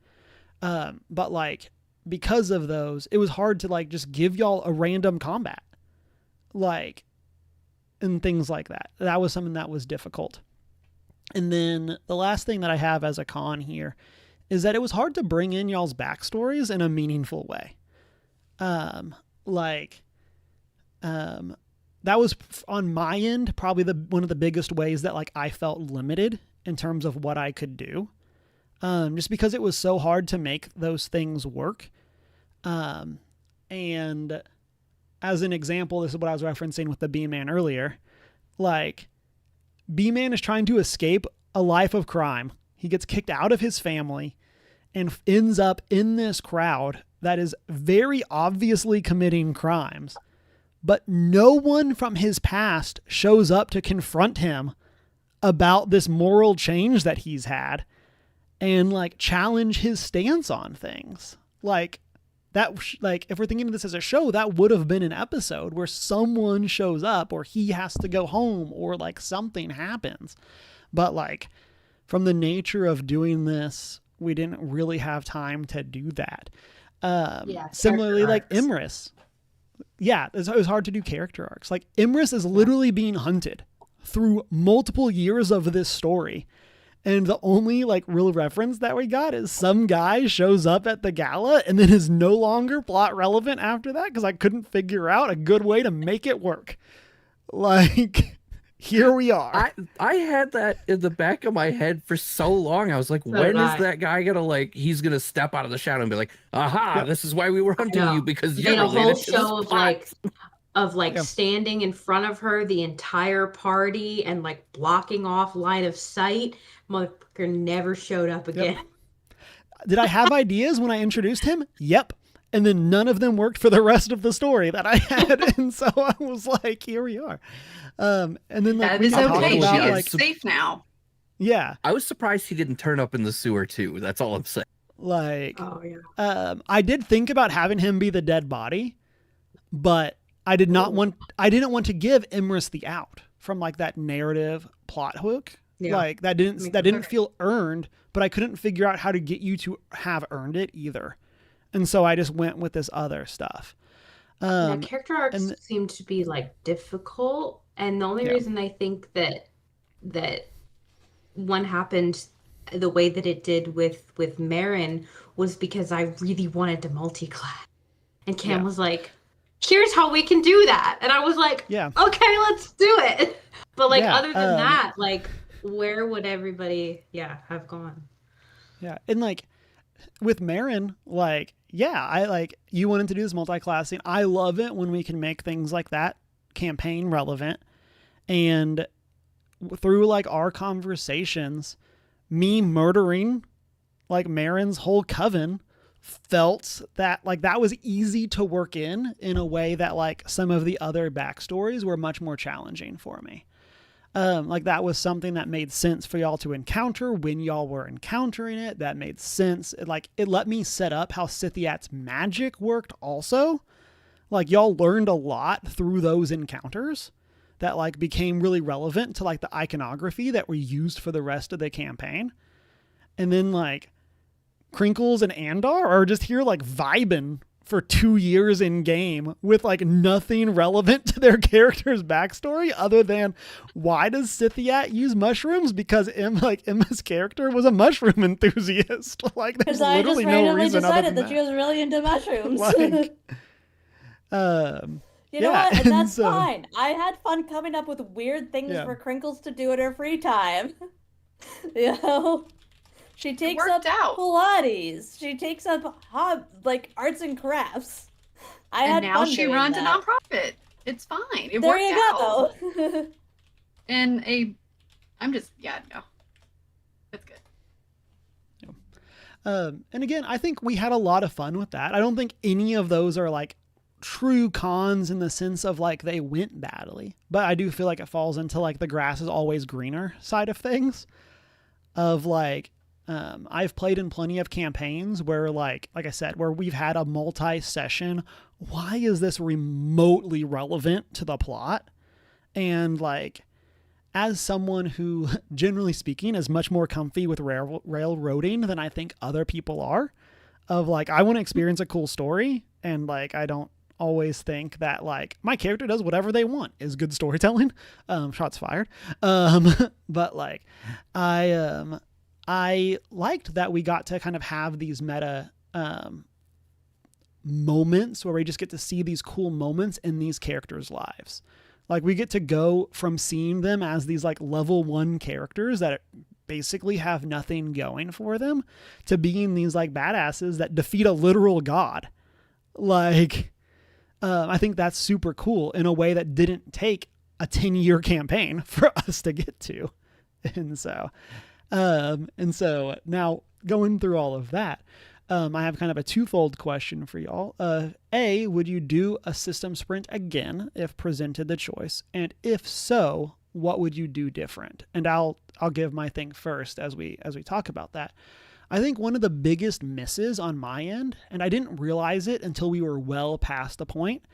But like because of those, it was hard to like just give y'all a random combat. Like and things like that. That was something that was difficult. And then the last thing that I have as a con here is that it was hard to bring in y'all's backstories in a meaningful way. That was on my end, probably one of the biggest ways that like I felt limited in terms of what I could do. Just because it was so hard to make those things work. And as an example, this is what I was referencing with the B-Man earlier. Like, B-Man is trying to escape a life of crime. He gets kicked out of his family and ends up in this crowd that is very obviously committing crimes. But no one from his past shows up to confront him about this moral change that he's had and like challenge his stance on things. Like, like, if we're thinking of this as a show, that would have been an episode where someone shows up or he has to go home or like something happens. But like, from the nature of doing this, we didn't really have time to do that. Similarly, like Imris. Yeah, it was hard to do character arcs. Like, Imris is literally being hunted through multiple years of this story. And the only like real reference that we got is some guy shows up at the gala and then is no longer plot relevant after that, because I couldn't figure out a good way to make it work. Like, here we are. I had that in the back of my head for so long. I was like, when is that guy gonna like, he's gonna step out of the shadow and be like, aha, this is why we were hunting you, because you're a whole related to show of plot." standing in front of her, the entire party, and like blocking off line of sight. Motherfucker never showed up again. Yep. Did I have ideas when I introduced him? Yep. And then none of them worked for the rest of the story that I had. And so I was like, here we are. And then like, That we is talked okay. about, She is like, safe now. yeah, I was surprised he didn't turn up in the sewer too. That's all I'm saying. like, Oh yeah. I did think about having him be the dead body, but I didn't want to give Imris the out from like that narrative plot hook. Yeah. Like that didn't feel earned, but I couldn't figure out how to get you to have earned it either. And so I just went with this other stuff. Character arcs seem to be like difficult, and the only reason I think that one happened the way that it did with Marin was because I really wanted to multi-class, and Cam was like, "Here's how we can do that," and I was like, "Okay, let's do it." But like, other than that, like, where would everybody have gone? Yeah, and like with Marin, like, I like, you wanted to do this multi-classing. I love it when we can make things like that campaign relevant. And through like our conversations, me murdering like Marin's whole coven felt that like that was easy to work in a way that like some of the other backstories were much more challenging for me. Like that was something that made sense for y'all to encounter when y'all were encountering it. That made sense. It let me set up how Scythiat's magic worked also. Like y'all learned a lot through those encounters that like became really relevant to like the iconography that we used for the rest of the campaign. And then like Crinkles and Andar are just here like vibing for 2 years in game with like nothing relevant to their character's backstory other than why does Scythiat use mushrooms? Because Emma's character was a mushroom enthusiast. Like there's literally no reason decided that she was really into mushrooms. Like, you know what? And that's fine. I had fun coming up with weird things for Crinkles to do in her free time. You know? She takes up Pilates. She takes up like arts and crafts. And now she runs a nonprofit. It's fine. It worked out. There you go. And it's good. And again, I think we had a lot of fun with that. I don't think any of those are like true cons in the sense of like they went badly, but I do feel like it falls into like the grass is always greener side of things. Of like, I've played in plenty of campaigns where like I said, where we've had a multi-session. Why is this remotely relevant to the plot? And as someone who, generally speaking, is much more comfy with railroading than I think other people are, of I want to experience a cool story, and I don't always think that my character does whatever they want is good storytelling. Shots fired. But I liked that we got to kind of have these meta moments where we just get to see these cool moments in these characters' lives. We get to go from seeing them as these level 1 characters that basically have nothing going for them to being these badasses that defeat a literal god. I think that's super cool in a way that didn't take a 10-year campaign for us to get to. And so now going through all of that, I have kind of a twofold question for y'all. A, would you do a system sprint again if presented the choice? And if so, what would you do different? And I'll give my thing first as we talk about that. I think one of the biggest misses on my end, and I didn't realize it until we were well past the point,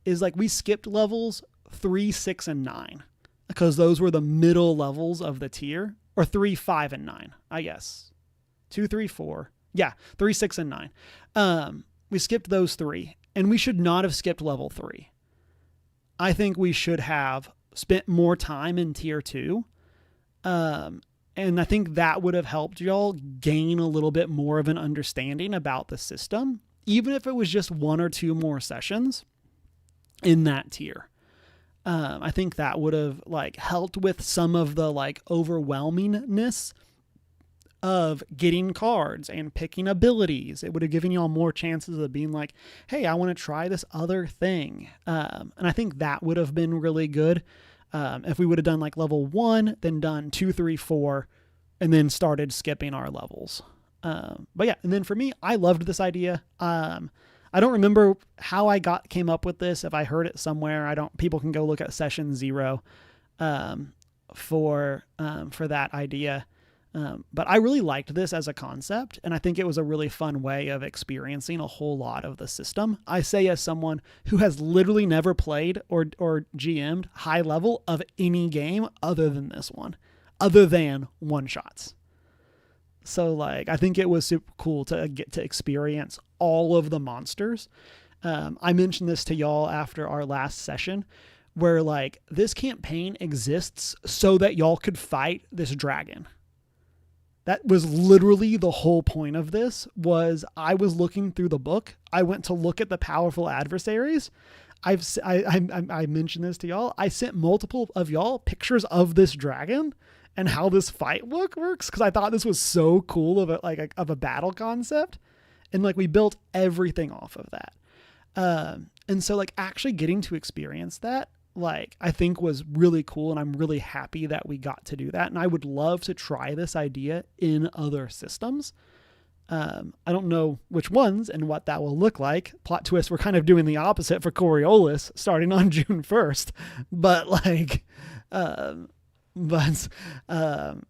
is like we skipped levels 3, 6, and 9 because those were the middle levels of the tier, or 3, 5, and 9, I guess. 2, 3, 4. Yeah, 3, 6, and 9. We skipped those 3, and we should not have skipped level 3. I think we should have spent more time in tier 2. And I think that would have helped y'all gain a little bit more of an understanding about the system, even if it was just 1 or 2 more sessions in that tier. I think that would have like helped with some of the like overwhelmingness of getting cards and picking abilities. It would have given y'all more chances of being like, hey, I want to try this other thing. And I think that would have been really good. If we would have done like level 1, then done 2, 3, 4, and then started skipping our levels. But yeah, and then for me, I loved this idea. I don't remember how I came up with this. If I heard it somewhere, people can go look at session 0 for that idea. But I really liked this as a concept, and I think it was a really fun way of experiencing a whole lot of the system. I say as someone who has literally never played or GM'd high level of any game other than this one, other than one-shots. So like, I think it was super cool to get to experience all of the monsters. I mentioned this to y'all after our last session, where like this campaign exists so that y'all could fight this dragon. That was literally the whole point of this. Was I was looking through the book. I went to look at the powerful adversaries. I mentioned this to y'all. I sent multiple of y'all pictures of this dragon and how this fight works, because I thought this was so cool of a battle concept, and like we built everything off of that. And so like actually getting to experience that, like, I think was really cool, and I'm really happy that we got to do that. And I would love to try this idea in other systems. I don't know which ones and what that will look like. Plot twist, we're kind of doing the opposite for Coriolis starting on June 1st. But like,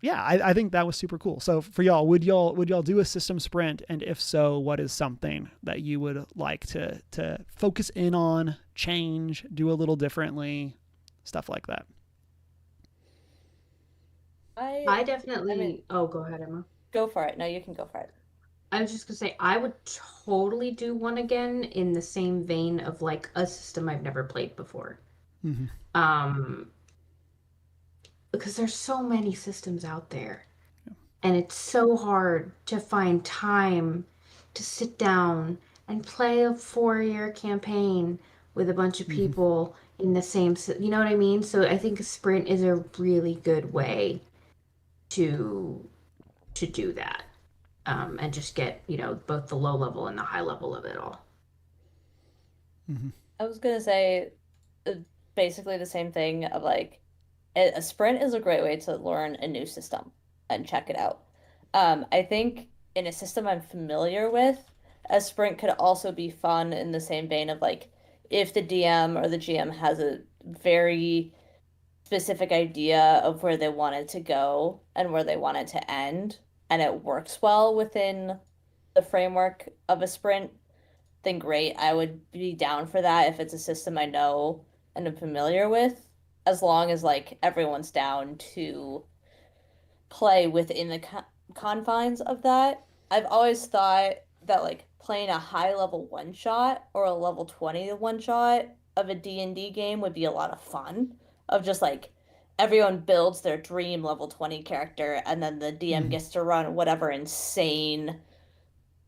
yeah, I think that was super cool. So for y'all, would y'all do a system sprint? And if so, what is something that you would like to focus in on, change, do a little differently, stuff like that? I definitely. Oh, go ahead, Emma. Go for it. No, you can go for it. I was just gonna say I would totally do one again in the same vein of like a system I've never played before. Mm-hmm. Because there's so many systems out there, and it's so hard to find time to sit down and play a 4-year campaign with a bunch of people in the same, you know what I mean? So I think a sprint is a really good way to do that, and just get, both the low level and the high level of it all. Mm-hmm. I was gonna say basically the same thing of like, a sprint is a great way to learn a new system and check it out. I think in a system I'm familiar with, a sprint could also be fun in the same vein of like, if the DM or the GM has a very specific idea of where they want it to go and where they want it to end, and it works well within the framework of a sprint, then great. I would be down for that if it's a system I know and am familiar with, as long as like everyone's down to play within the confines of that. I've always thought that like playing a high level one shot or a level 20 one shot of a D&D game would be a lot of fun, of just like everyone builds their dream level 20 character, and then the DM gets to run whatever insane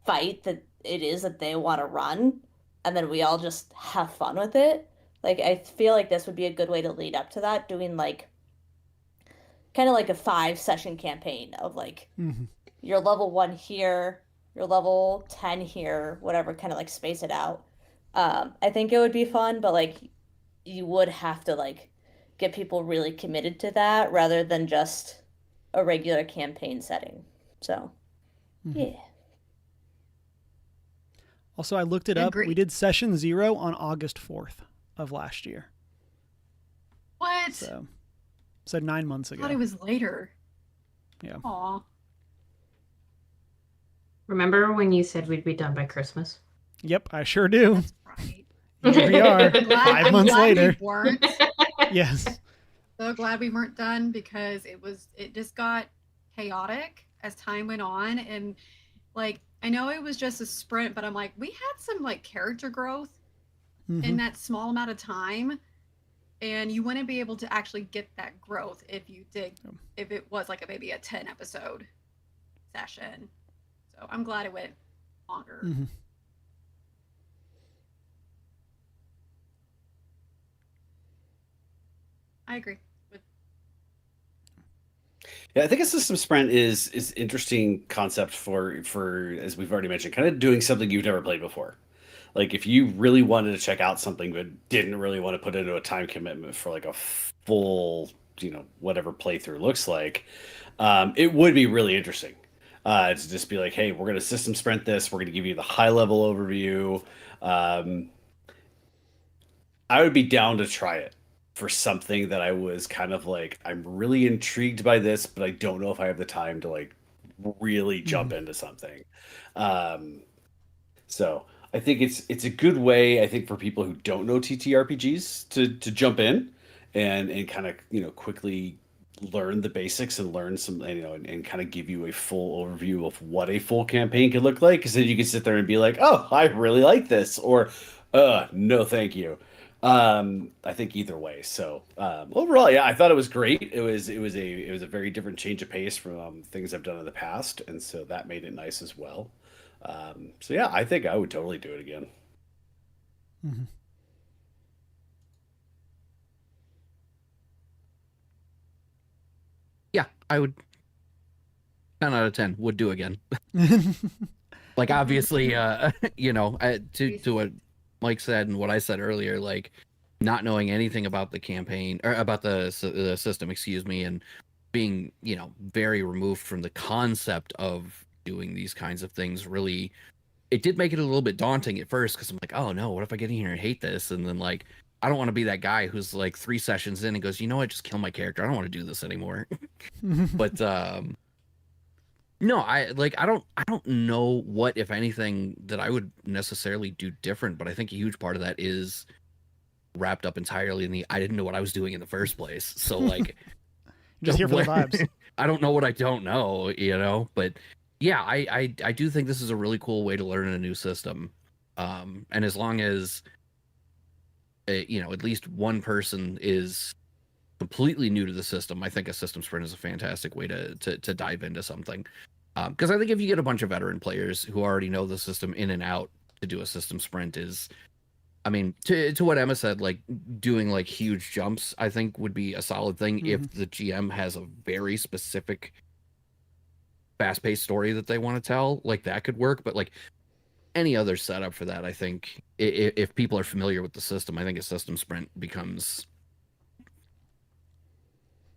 fight that it is that they want to run, and then we all just have fun with it. Like, I feel like this would be a good way to lead up to that, doing like kind of like a 5-session campaign of like your level 1 here, your level 10 here, whatever, kind of like space it out. I think it would be fun, but like you would have to like get people really committed to that rather than just a regular campaign setting. So, yeah. Also, I looked it up. Agreed. We did session 0 on August 4th of last year. What? So 9 months I ago. thought it was later. Yeah. Aw. Remember when you said we'd be done by Christmas? Yep, I sure do. That's right. Here we are, I'm 5 months glad later. We weren't. Yes. So glad we weren't done because it just got chaotic as time went on, and like I know it was just a sprint, but I'm like, we had some like character growth in that small amount of time, and you wouldn't be able to actually get that growth if it was like maybe a 10 episode session. So I'm glad it went longer. I agree. Yeah, I think a system sprint is interesting concept for as we've already mentioned, kind of doing something you've never played before. Like if you really wanted to check out something but didn't really want to put into a time commitment for like a full, whatever playthrough looks like, it would be really interesting to just be like, hey, we're going to system sprint this. We're going to give you the high level overview. I would be down to try it for something that I was kind of like, I'm really intrigued by this, but I don't know if I have the time to like really jump into something. So I think it's a good way, I think, for people who don't know TTRPGs to jump in and kind of, quickly learn the basics and learn some, and kind of give you a full overview of what a full campaign could look like. Because then you can sit there and be like, oh, I really like this, or no, thank you. I think either way. So overall, yeah, I thought it was great. It was a very different change of pace from things I've done in the past, and so that made it nice as well. So yeah, I think I would totally do it again. Yeah, I would. 10 out of 10 would do again. Like obviously, to what Mike said and what I said earlier, like not knowing anything about the campaign or about the system, excuse me, and being, very removed from the concept of doing these kinds of things, really, it did make it a little bit daunting at first because I'm like, oh no, what if I get in here and hate this? And then like, I don't want to be that guy who's like 3 sessions in and goes, what, just kill my character. I don't want to do this anymore. But no, I don't know what, if anything, that I would necessarily do different, but I think a huge part of that is wrapped up entirely in the I didn't know what I was doing in the first place. So like just here for the vibes. I don't know what I don't know, but yeah, I do think this is a really cool way to learn a new system. And as long as at least one person is completely new to the system, I think a system sprint is a fantastic way to dive into something. Because I think if you get a bunch of veteran players who already know the system in and out to do a system sprint is, I mean, to what Emma said, like doing like huge jumps, I think would be a solid thing if the GM has a very specific fast-paced story that they want to tell. Like that could work, but like any other setup for that, I think if people are familiar with the system, I think a system sprint becomes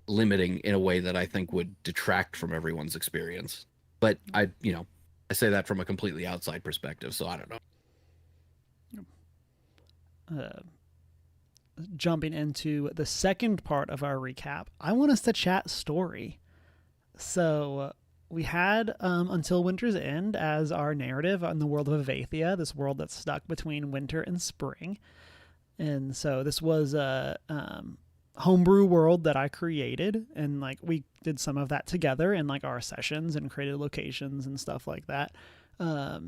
limiting in a way that I think would detract from everyone's experience. But I say that from a completely outside perspective, so I don't know. Jumping into the second part of our recap, I want us to chat story. So we had Until Winter's End as our narrative on the world of Avathia, this world that's stuck between winter and spring. And so this was a homebrew world that I created, and like we did some of that together in like our sessions and created locations and stuff like that. A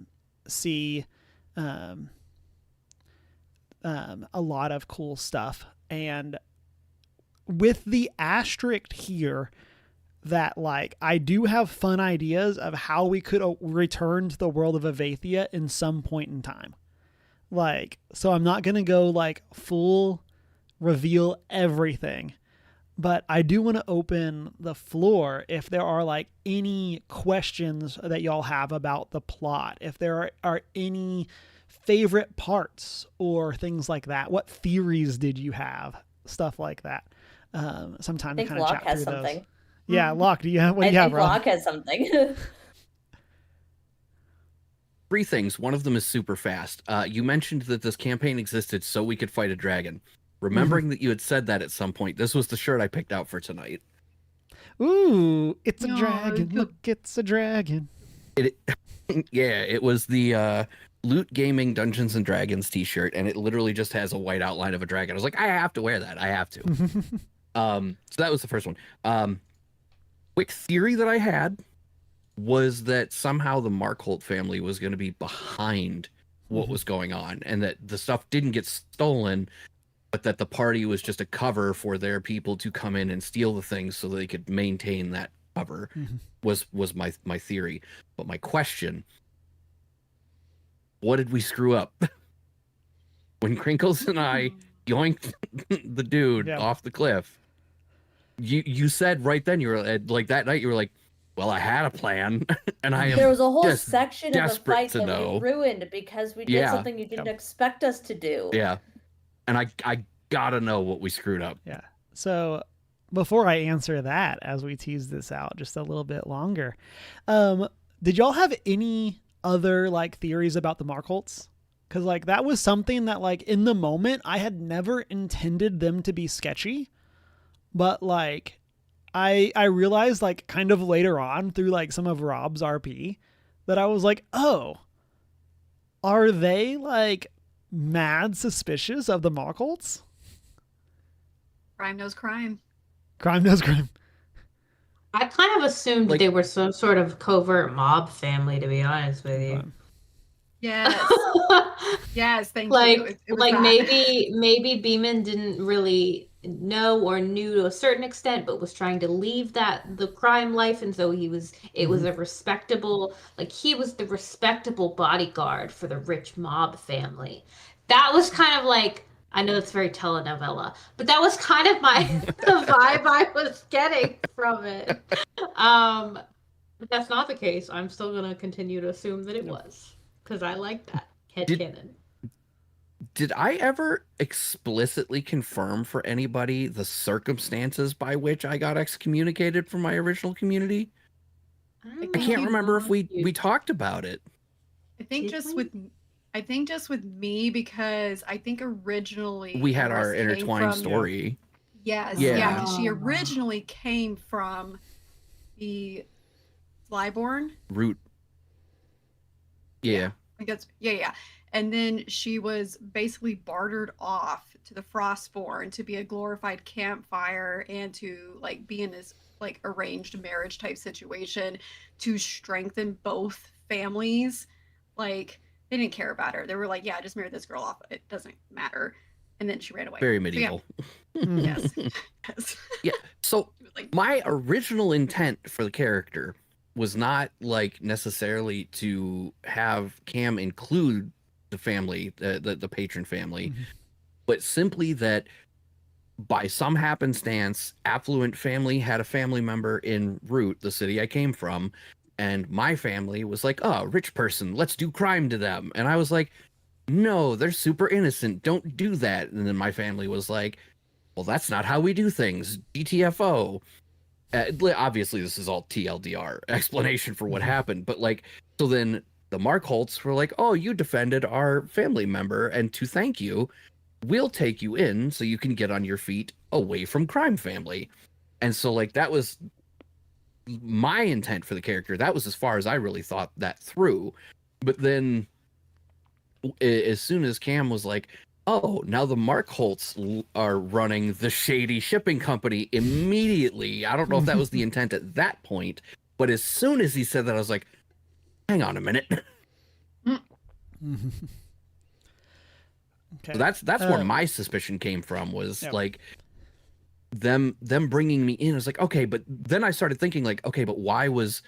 lot of cool stuff, and with the asterisk here that like I do have fun ideas of how we could return to the world of Avathia in some point in time. Like, so I'm not gonna go like full reveal everything, but I do want to open the floor if there are like any questions that y'all have about the plot, if there are any favorite parts or things like that. What theories did you have? Stuff like that. Sometime to kind of chat through those. Yeah, Locke, do you have? What do you have, Rob? Locke has something. 3 things. One of them is super fast. You mentioned that this campaign existed so we could fight a dragon. Remembering that you had said that at some point, this was the shirt I picked out for tonight. Ooh, it's a dragon. Look, it's a dragon. It yeah, it was the Loot Gaming Dungeons and Dragons t-shirt, and it literally just has a white outline of a dragon. I was like, I have to wear that. I have to. So that was the first one. Quick theory that I had was that somehow the Markholt family was going to be behind what was going on, and that the stuff didn't get stolen, but that the party was just a cover for their people to come in and steal the things so they could maintain that cover. Was my theory. But my question, what did we screw up? When Crinkles and I yoinked the dude off the cliff, you said right then, you were like, that night you were like, well, I had a plan, and I am There was a whole just section of the desperate fight to that know. we ruined because we did something you didn't expect us to do. Yeah. And I gotta know what we screwed up. Yeah. So before I answer that, as we tease this out just a little bit longer, did y'all have any other like theories about the Markholts? Because like that was something that like in the moment I had never intended them to be sketchy, but like I realized like kind of later on through like some of Rob's RP that I was like, oh, are they like mad suspicious of the Markholts? Crime knows crime. Crime knows crime. I kind of assumed they were some sort of covert mob family, to be honest with you. Yes. Yes, thank you. It was like that. maybe Beeman didn't really know or knew to a certain extent, but was trying to leave the crime life, and so it was a respectable, like he was the respectable bodyguard for the rich mob family. That was kind of like, I know it's very telenovela, but that was kind of the vibe I was getting from it. But that's not the case. I'm still gonna continue to assume that it was, because I like that headcanon. Did I ever explicitly confirm for anybody the circumstances by which I got excommunicated from my original community? I can't remember if we talked about it. I think just with me, because I think originally we had our intertwined story. Yes, yeah, because she originally came from the Flyborn root. Yeah. I guess yeah. And then she was basically bartered off to the Frostborn to be a glorified campfire and to like be in this like arranged marriage type situation to strengthen both families. Like they didn't care about her. They were like, yeah, just marry this girl off. It doesn't matter. And then she ran away. Very medieval. So, yeah. Yes. Yeah. So my original intent for the character was not like necessarily to have Cam include the family, the patron family, but simply that by some happenstance, affluent family had a family member in Root, the city I came from, and my family was like, oh, rich person, let's do crime to them. And I was like, no, they're super innocent, don't do that. And then my family was like, well, that's not how we do things, GTFO. Obviously, this is all TLDR explanation for what happened, but like, so then the Markholts were like, oh, you defended our family member, and to thank you, we'll take you in so you can get on your feet away from crime family. And so like that was my intent for the character. That was as far as I really thought that through. But then as soon as Cam was like, oh, now the Markholts are running the shady shipping company, immediately, I don't know if that was the intent at that point, but as soon as he said that, I was like, hang on a minute. Okay. So that's where my suspicion came from, was like them bringing me in. I was like, okay, but then I started thinking like, okay, but why was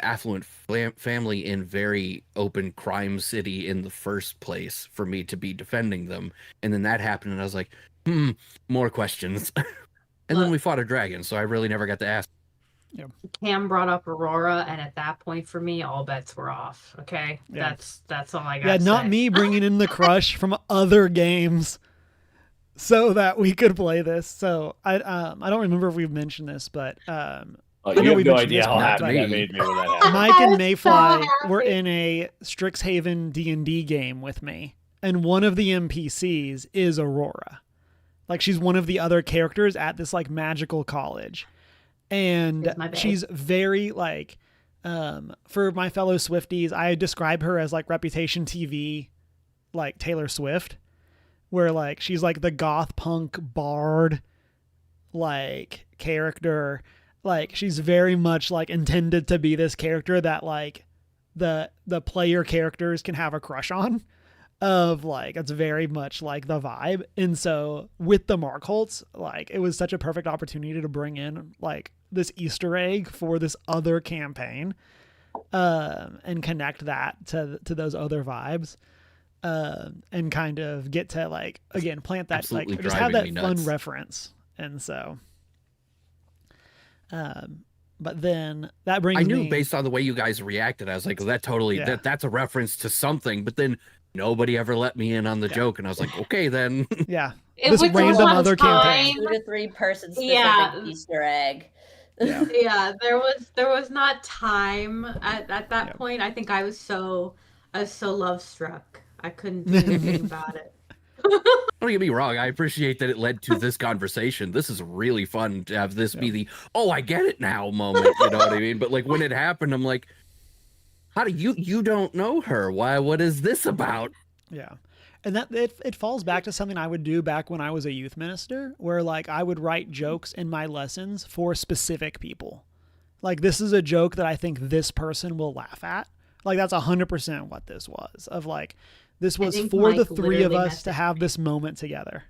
affluent family in very open crime city in the first place for me to be defending them? And then that happened, and I was like, more questions. And then we fought a dragon, so I really never got to ask. Yeah. Cam brought up Aurora, and at that point for me, all bets were off. Okay, that's all I got. Yeah, not me bringing in the crush from other games so that we could play this. So I don't remember if we've mentioned this, but you have no idea how happy that made me when that happened. Mike and Mayfly were in a Strixhaven D&D game with me, and one of the NPCs is Aurora. Like she's one of the other characters at this like magical college. And she's very like For my fellow Swifties, I describe her as like Reputation TV, like Taylor Swift, where like she's like the goth punk bard like character. Like she's very much like intended to be this character that like the player characters can have a crush on. Of like, it's very much like the vibe. And so with the Markholts, like it was such a perfect opportunity to bring in like this Easter egg for this other campaign, and connect that to those other vibes, and kind of get to like, again, plant that, Absolutely like just have that driving me fun nuts. reference. And so, but then that brings I knew me, based on the way you guys reacted, I was like, that totally, Yeah. that's a reference to something. But then nobody ever let me in on the joke. And I was like, okay, then. yeah, It this was random one other campaign. time- 2 to 3 person specific Yeah. Easter egg. Yeah. Yeah, there was not time at that Yeah. point. I think I was so love struck. I couldn't do anything about it. Don't get me wrong. I appreciate that it led to this conversation. This is really fun to have this be the, oh, I get it now moment. You know what I mean? But like when it happened, I'm like, how do you don't know her? Why? What is this about? Yeah. And that it falls back to something I would do back when I was a youth minister, where like I would write jokes in my lessons for specific people. Like, this is a joke that I think this person will laugh at. Like, that's 100% what this was. Of like, this was think for the Mike three of literally us to messaged have me. this moment together.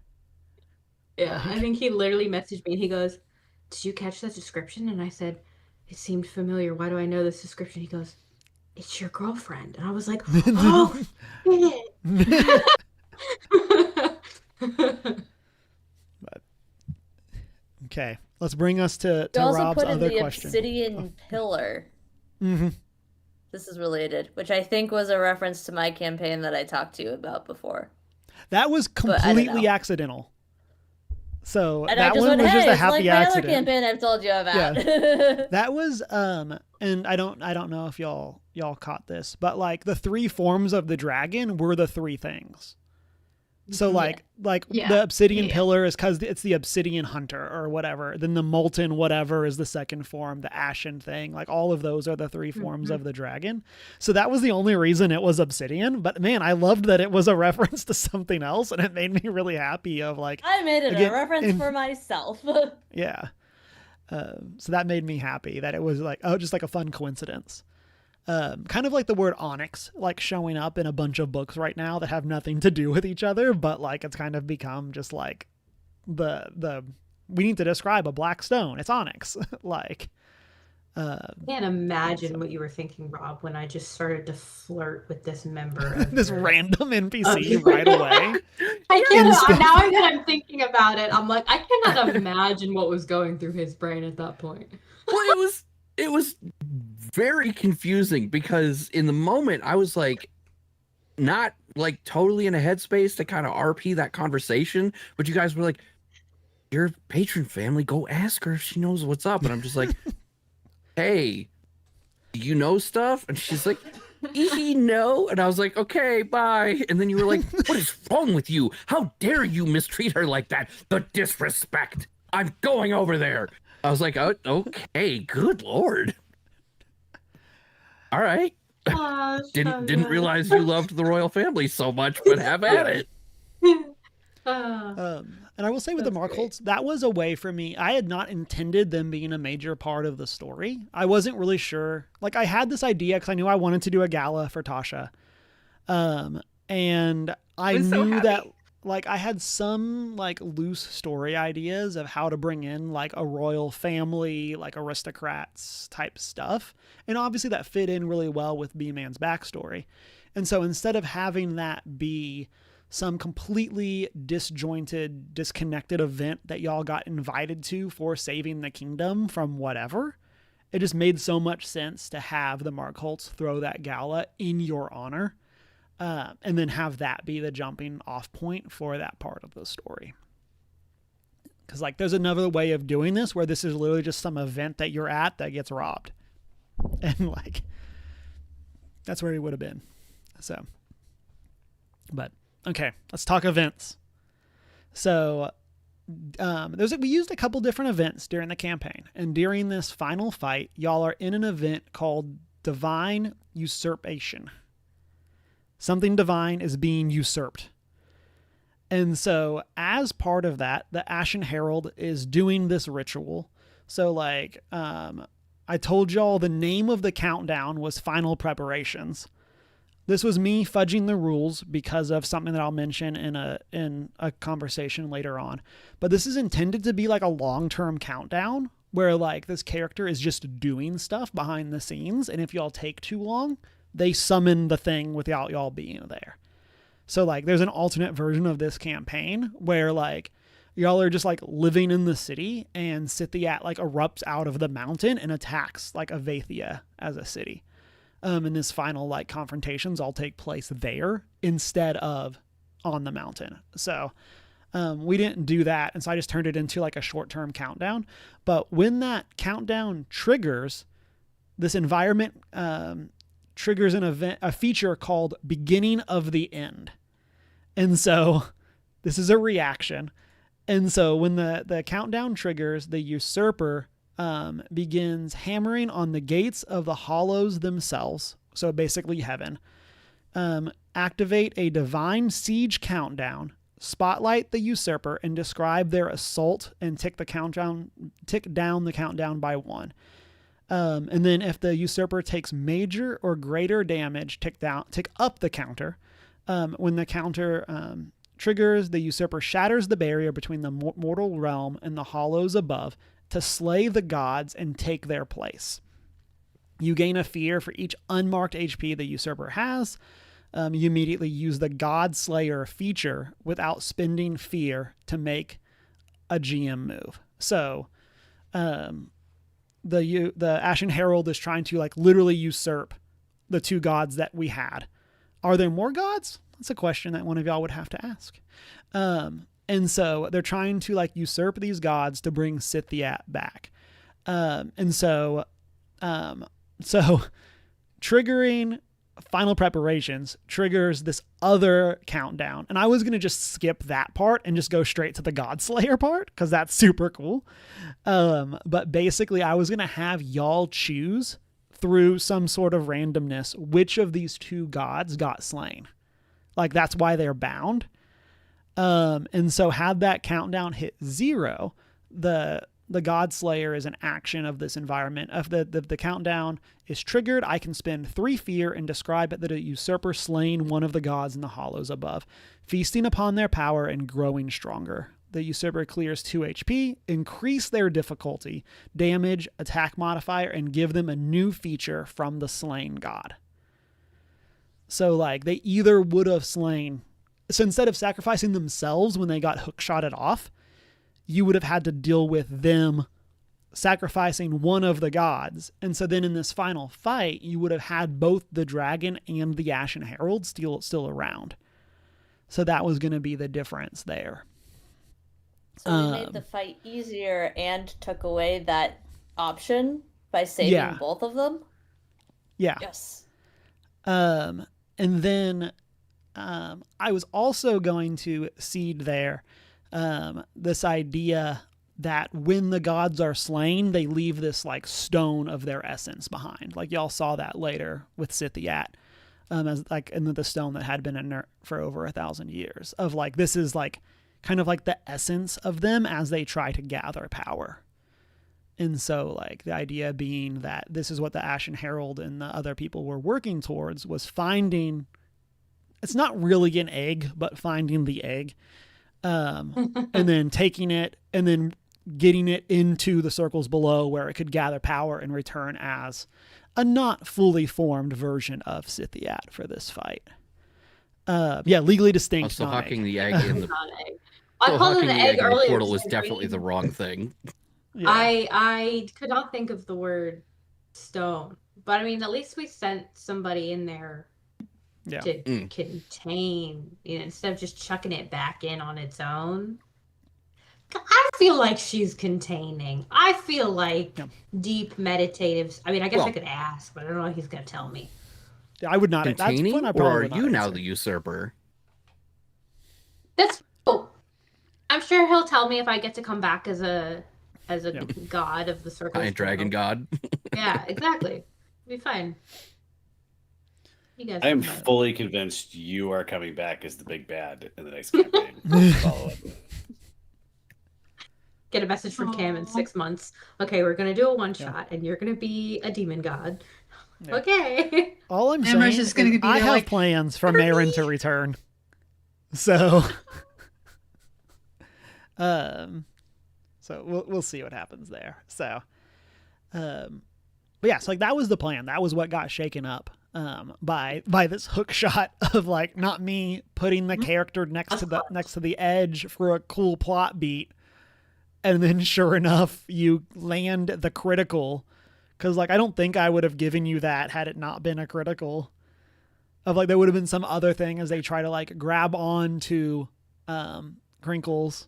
Yeah, I think he literally messaged me and he goes, "Did you catch that description?" And I said, "It seemed familiar. Why do I know this description?" He goes, "It's your girlfriend." And I was like, "Oh, shit." Okay. Let's bring us to You also Rob's put in other the question. obsidian pillar. Mm-hmm. This is related, which I think was a reference to my campaign that I talked to you about before. That was I don't completely know. accidental. So And I that just one went, was hey, just a it's happy like my accident. other campaign I've told you about. That was and I don't know if y'all caught this, but like the 3 forms of the dragon were the 3 things. So like Yeah. the obsidian Yeah. pillar is because it's the obsidian hunter or whatever. Then the molten whatever is the second form, the ashen thing. Like all of those are the 3 forms of the dragon. So that was the only reason it was obsidian. But man, I loved that it was a reference to something else, and it made me really happy. Of like, I made it Again, a reference in- for myself. yeah. So that made me happy that it was like, oh, just like a fun coincidence. Kind of like the word onyx, like showing up in a bunch of books right now that have nothing to do with each other, but like it's kind of become just like the we need to describe a black stone. It's onyx. Like, I can't imagine what you were thinking, Rob, when I just started to flirt with this member of this your- random NPC of- right away. I can't. Instant. Now that I'm thinking about it, I'm like, I cannot imagine what was going through his brain at that point. Well, it was very confusing because in the moment I was like not like totally in a headspace to kind of RP that conversation, but you guys were like, your patron family, go ask her if she knows what's up. And I'm just like, hey, do you know stuff? And she's like, no. And I was like, okay, bye. And then you were like, what is wrong with you? How dare you mistreat her like that? The disrespect. I'm going over there. I was like, oh, okay, good Lord. All right. Oh, Didn't realize you loved the royal family so much, but have at it. And I will say with the That's great. Markholts, that was a way for me. I had not intended them being a major part of the story. I wasn't really sure. Like, I had this idea because I knew I wanted to do a gala for Tasha. And I was so knew happy. that, like, I had some, like, loose story ideas of how to bring in, like, a royal family, like, aristocrats type stuff. And obviously that fit in really well with B-Man's backstory. And so instead of having that be some completely disjointed, disconnected event that y'all got invited to for saving the kingdom from whatever, it just made so much sense to have the Markholts throw that gala in your honor, and then have that be the jumping off point for that part of the story. Because, like, there's another way of doing this where this is literally just some event that you're at that gets robbed. And, like, that's where he would have been. So, but... okay, let's talk events. So we used a couple different events during the campaign, and during this final fight, y'all are in an event called Divine Usurpation. Something divine is being usurped. And so as part of that, the Ashen Herald is doing this ritual. So like, I told y'all the name of the countdown was Final Preparations. This was me fudging the rules because of something that I'll mention in a conversation later on. But this is intended to be like a long-term countdown where like this character is just doing stuff behind the scenes. And if y'all take too long, they summon the thing without y'all being there. So like there's an alternate version of this campaign where like y'all are just like living in the city and Scythiat like erupts out of the mountain and attacks like Avathia as a city. And this final like confrontations all take place there instead of on the mountain. So we didn't do that. And so I just turned it into like a short-term countdown. But when that countdown triggers, this environment triggers an event, a feature called Beginning of the End. And so this is a reaction. And so when the countdown triggers, the usurper begins hammering on the gates of the hollows themselves. So basically heaven. Activate a divine siege countdown, spotlight the usurper, and describe their assault and tick down the countdown by 1. And then if the usurper takes major or greater damage, tick up the counter. When the counter triggers, the usurper shatters the barrier between the mortal realm and the hollows above to slay the gods and take their place. You gain a fear for each unmarked HP the usurper has. You immediately use the God Slayer feature without spending fear to make a GM move. So the Ashen Herald is trying to like literally usurp the 2 gods that we had. Are there more gods? That's a question that one of y'all would have to ask. And so they're trying to like usurp these gods to bring Scythiat back. So triggering Final Preparations triggers this other countdown. And I was going to just skip that part and just go straight to the Godslayer part because that's super cool. But basically I was going to have y'all choose through some sort of randomness which of these 2 gods got slain. Like that's why they're bound. And so had that countdown hit 0, the Godslayer is an action of this environment. If the countdown is triggered, I can spend 3 fear and describe it that a usurper slain one of the gods in the hollows above, feasting upon their power and growing stronger. The usurper clears 2 HP, increase their difficulty, damage, attack modifier, and give them a new feature from the slain god. So like they either would have slain, so instead of sacrificing themselves when they got hookshotted off, you would have had to deal with them sacrificing one of the gods. And so then in this final fight, you would have had both the dragon and the Ashen Herald still around. So that was going to be the difference there. So we made the fight easier and took away that option by saving both of them? Yeah. Yes. And then I was also going to seed there this idea that when the gods are slain, they leave this like stone of their essence behind. Like y'all saw that later with Scythiat, as like in the stone that had been inert for over 1,000 years. Of like this is like kind of like the essence of them as they try to gather power. And so like the idea being that this is what the Ashen Herald and the other people were working towards was finding, it's not really an egg, but finding the egg, and then taking it and then getting it into the circles below where it could gather power and return as a not fully formed version of Scythiat for this fight. Legally distinct. Also, non-egg. hawking the egg in the I called it hawking an the egg egg in the earlier. portal was Sandra. definitely the wrong thing. Yeah. I could not think of the word stone, but I mean, at least we sent somebody in there to contain, instead of just chucking it back in on its own. I feel like she's containing. I feel like deep meditative. I mean, I guess I could ask, but I don't know if he's going to tell me. I would not. Containing, that's or are would not you now answer. the usurper? That's. Oh, I I'm sure he'll tell me if I get to come back as a Yeah. god of the circle. Giant dragon god. Yeah, exactly. Be fine. You guys. I am can- fully convinced you are coming back as the big bad in the next campaign. Follow up. Get a message from Cam in Aw. 6 months. Okay, we're gonna do a one shot, and you're gonna be a demon god. Yeah. Okay. All I'm Emma's saying just is gonna be I there have like, plans for Marin to return. So, so we'll see what happens there. So, but yeah, so like that was the plan. That was what got shaken up by this hook shot of like not me putting the character next to the edge for a cool plot beat, and then sure enough you land the critical. Because, like, I don't think I would have given you that had it not been a critical. Of, like, there would have been some other thing as they try to, like, grab on to Crinkles.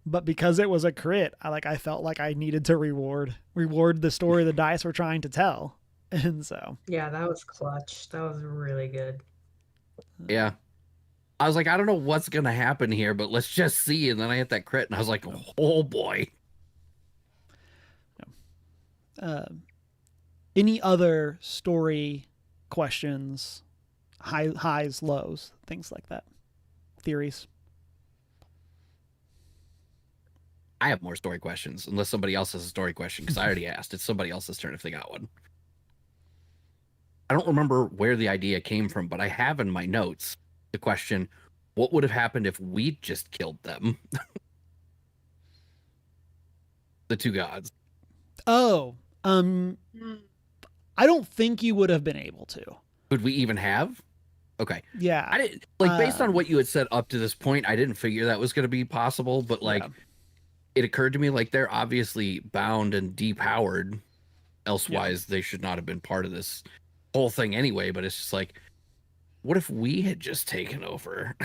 But because it was a crit, I felt like I needed to reward the story the dice were trying to tell. And so. Yeah, that was clutch. That was really good. Yeah. I was like, I don't know what's going to happen here, but let's just see. And then I hit that crit, and I was like, oh, boy. Any other story questions, highs, lows, things like that, theories? I have more story questions, unless somebody else has a story question, because I already asked. It's somebody else's turn if they got one. I don't remember where the idea came from, but I have in my notes the question, what would have happened if we just killed them? The two gods. Oh, Mm. I don't think you would have been able to. Could we even have? Okay. Yeah. I didn't based on what you had said up to this point, I didn't figure that was going to be possible, but it occurred to me like they're obviously bound and depowered. Elsewise, they should not have been part of this whole thing anyway, but it's just like, what if we had just taken over?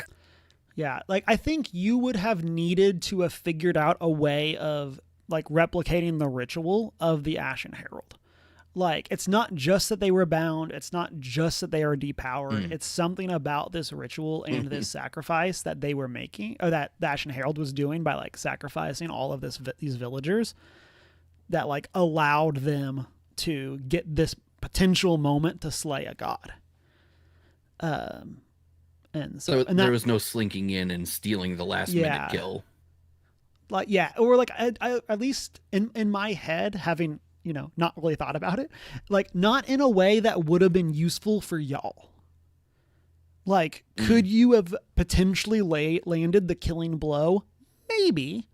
Yeah, like I think you would have needed to have figured out a way of like replicating the ritual of the Ashen Herald. Like, it's not just that they were bound, it's not just that they are depowered, it's something about this ritual and this sacrifice that they were making, or that the Ashen Herald was doing by like sacrificing all of these villagers that like allowed them to get this potential moment to slay a god. And so and there was no slinking in and stealing the last minute kill. Like, yeah, or like I at least in my head, having, you know, not really thought about it, like not in a way that would have been useful for y'all. Like, could you have potentially landed the killing blow? Maybe.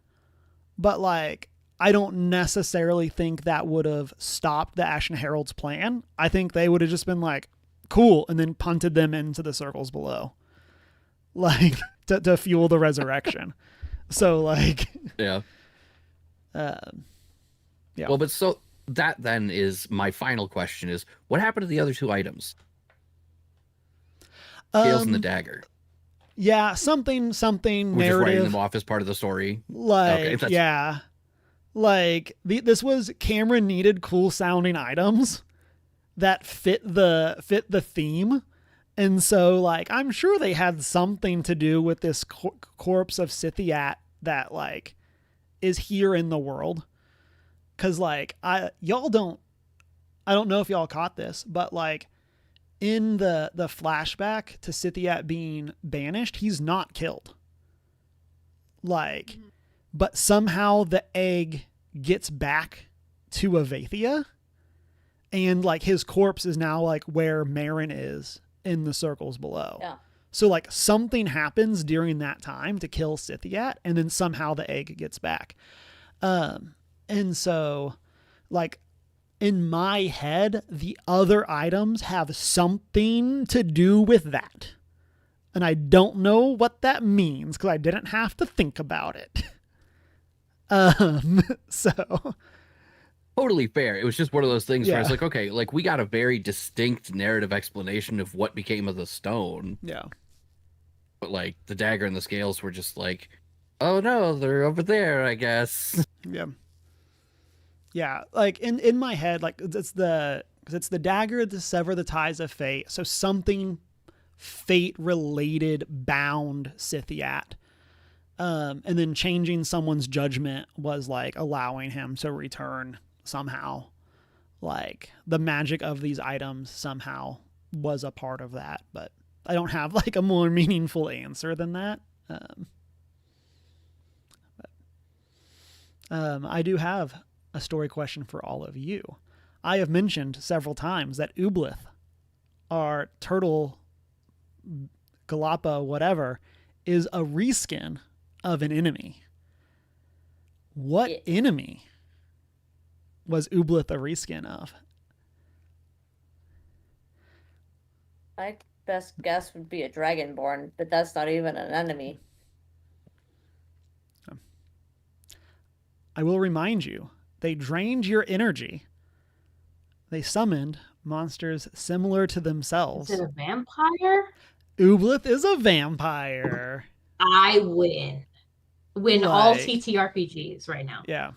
But like, I don't necessarily think that would have stopped the Ashen Herald's plan. I think they would have just been like, cool, and then punted them into the circles below. Like, to fuel the resurrection. So like, yeah. Yeah. Well, but so that then is my final question is, what happened to the other two items? Scales and the dagger. Yeah, something We're just writing narrative. them off as part of the story. Like, Okay, yeah. Like, this was Cameron needed cool sounding items that fit the theme. And so, like, I'm sure they had something to do with this corpse of Scythiat that, like, is here in the world. Because, like, I don't know if y'all caught this, but, like, in the flashback to Scythiat being banished, he's not killed. Like, but somehow the egg gets back to Avathia, and, like, his corpse is now, like, where Marin is in the circles below. Yeah. So like something happens during that time to kill Scythiat, and then somehow the egg gets back. And so like in my head, the other items have something to do with that. And I don't know what that means because I didn't have to think about it. So Totally fair. It was just one of those things where I was Yeah. like, okay, like we got a very distinct narrative explanation of what became of the stone. yeah. But like the dagger and the scales were just like, oh no, they're over there, I guess. Yeah. Yeah, like in my head, like it's the dagger to sever the ties of fate. So something fate related bound Scythiat. And then changing someone's judgment was like allowing him to return somehow. Like the magic of these items somehow was a part of that, but I don't have like a more meaningful answer than that. I do have a story question for all of you. I have mentioned several times that Ublith, our turtle, Galapa, whatever, is a reskin of an enemy. What enemy was Ublith a reskin of? My best guess would be a dragonborn, but that's not even an enemy. I will remind you, they drained your energy. They summoned monsters similar to themselves. Is it a vampire? Ublith is a vampire. I win all Like- TTRPGs right now. Yeah.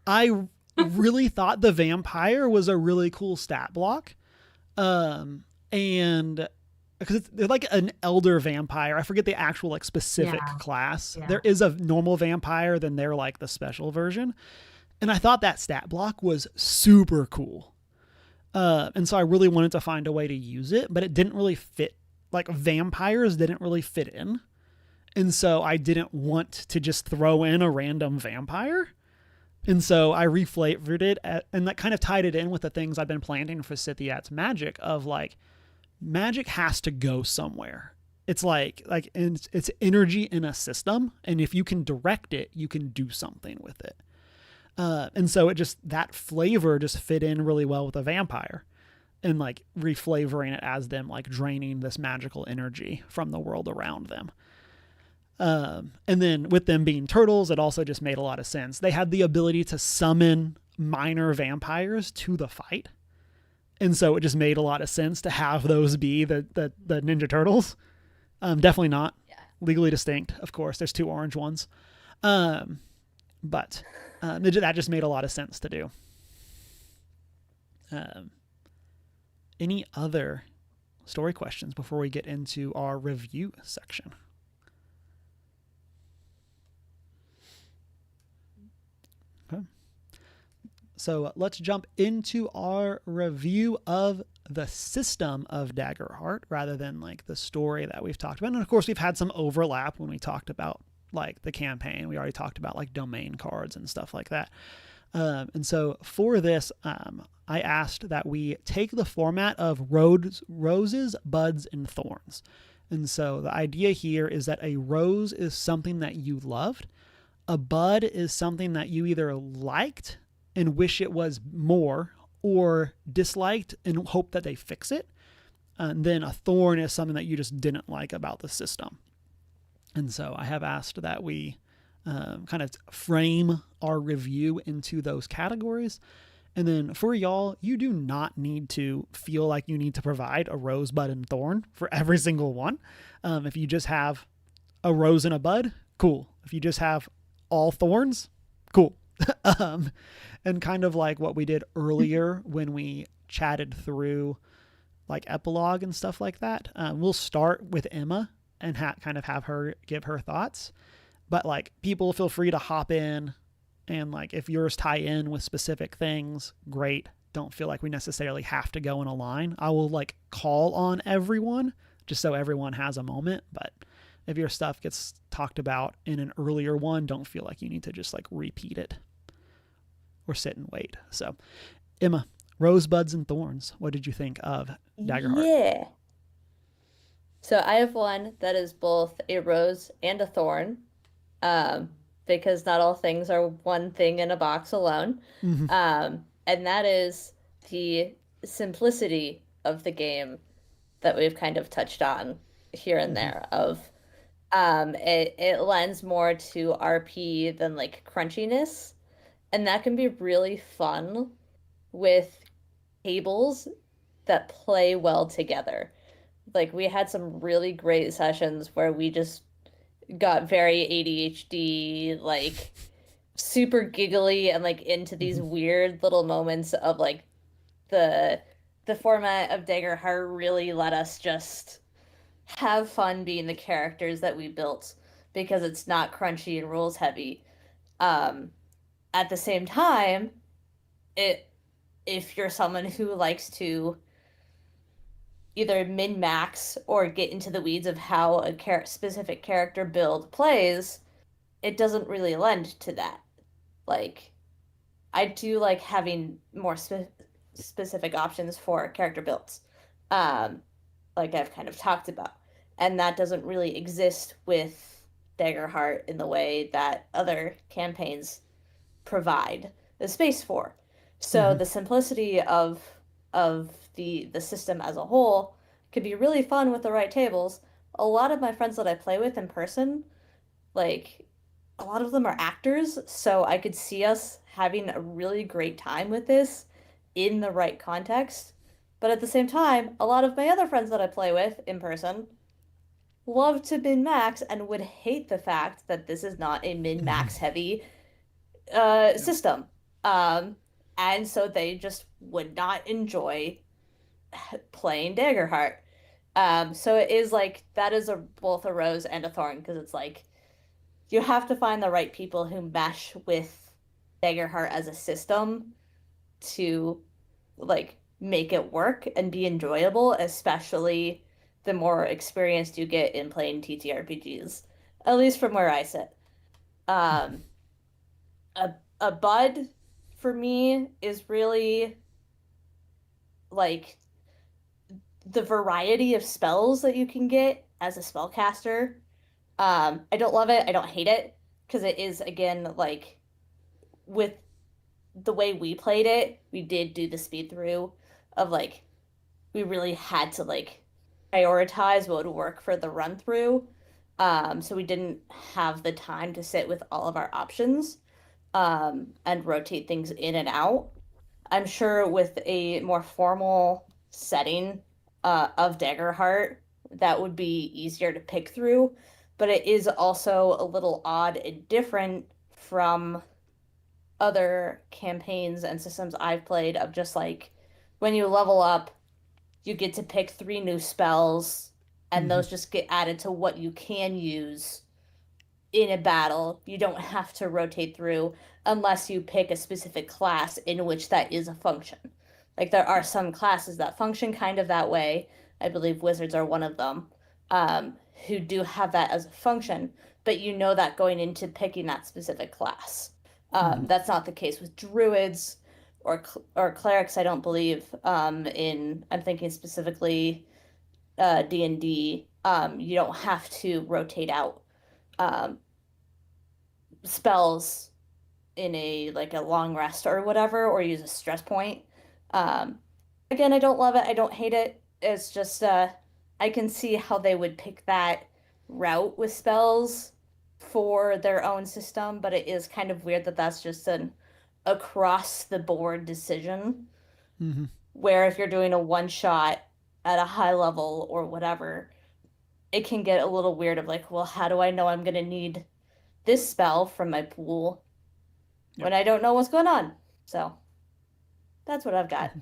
I really thought the vampire was a really cool stat block. And because they're like an elder vampire. I forget the actual like specific class. Yeah. There is a normal vampire, then they're like the special version. And I thought that stat block was super cool. And so I really wanted to find a way to use it, but it didn't really fit. Like vampires didn't really fit in. And so I didn't want to just throw in a random vampire. And so I reflavored it, and that kind of tied it in with the things I've been planning for Scythiat's magic of like, magic has to go somewhere. It's like it's energy in a system, and if you can direct it, you can do something with it. And so that flavor just fit in really well with a vampire, and like reflavoring it as them like draining this magical energy from the world around them. And then with them being turtles, it also just made a lot of sense. They had the ability to summon minor vampires to the fight. And so it just made a lot of sense to have those be the Ninja Turtles. Definitely not legally distinct, of course. There's 2 orange ones. But that just made a lot of sense to do. Any other story questions before we get into our review section? Okay. So let's jump into our review of the system of Daggerheart rather than like the story that we've talked about. And of course, we've had some overlap when we talked about like the campaign. We already talked about like domain cards and stuff like that. And so for this, I asked that we take the format of roses, buds, and thorns. And so the idea here is that a rose is something that you loved. A bud is something that you either liked and wish it was more, or disliked and hope that they fix it. And then a thorn is something that you just didn't like about the system. And so I have asked that we kind of frame our review into those categories. And then for y'all, you do not need to feel like you need to provide a rose, bud, and thorn for every single one. If you just have a rose and a bud, cool. If you just have all thorns, cool. And kind of like what we did earlier when we chatted through like Epilogue and stuff like that. We'll start with Emma and kind of have her give her thoughts. But like people feel free to hop in, and like if yours tie in with specific things, great. Don't feel like we necessarily have to go in a line. I will like call on everyone just so everyone has a moment. But if your stuff gets talked about in an earlier one, don't feel like you need to just like repeat it or sit and wait. So Emma, rosebuds and thorns. What did you think of Daggerheart? Yeah. So I have one that is both a rose and a thorn, because not all things are one thing in a box alone. Mm-hmm. And that is the simplicity of the game that we've kind of touched on here and there of it lends more to RP than like crunchiness. And that can be really fun with tables that play well together. Like we had some really great sessions where we just got very ADHD, like super giggly and like into these weird little moments of like the format of Daggerheart really let us just have fun being the characters that we built. because it's not crunchy and rules heavy. At the same time, if you're someone who likes to either min-max or get into the weeds of how a specific character build plays, it doesn't really lend to that. Like, I do like having more specific options for character builds, um, like I've kind of talked about. And that doesn't really exist with Daggerheart in the way that other campaigns provide the space for. So the simplicity of the system as a whole could be really fun with the right tables. A lot of my friends that I play with in person, like a lot of them are actors, so I could see us having a really great time with this in the right context. But at the same time, a lot of my other friends that I play with in person love to min max and would hate the fact that this is not a min max heavy system. And so they just would not enjoy playing Daggerheart. So it is like that is both a rose and a thorn because it's like you have to find the right people who mesh with Daggerheart as a system to like make it work and be enjoyable, especially the more experienced you get in playing TTRPGs. At least from where I sit. A bud for me is really like the variety of spells that you can get as a spellcaster. I don't love it. I don't hate it because it is again like with the way we played it, we did do the speed through of like we really had to like prioritize what would work for the run through. So we didn't have the time to sit with all of our options and rotate things in and out. I'm sure with a more formal setting of Daggerheart, that would be easier to pick through, but it is also a little odd and different from other campaigns and systems I've played of just like when you level up, you get to pick 3 new spells, and those just get added to what you can use in a battle. You don't have to rotate through unless you pick a specific class in which that is a function. Like there are some classes that function kind of that way. I believe wizards are one of them, who do have that as a function, but you know that going into picking that specific class. That's not the case with druids or clerics. I don't believe. I'm thinking specifically D&D. You don't have to rotate out spells in a long rest or whatever, or use a stress point. Again, I don't love it. I don't hate it. It's just I can see how they would pick that route with spells for their own system, but it is kind of weird that that's just an across the board decision. Where if you're doing a one shot at a high level or whatever, it can get a little weird of like, well, how do I know I'm going to need this spell from my pool when I don't know what's going on? So that's what I've got.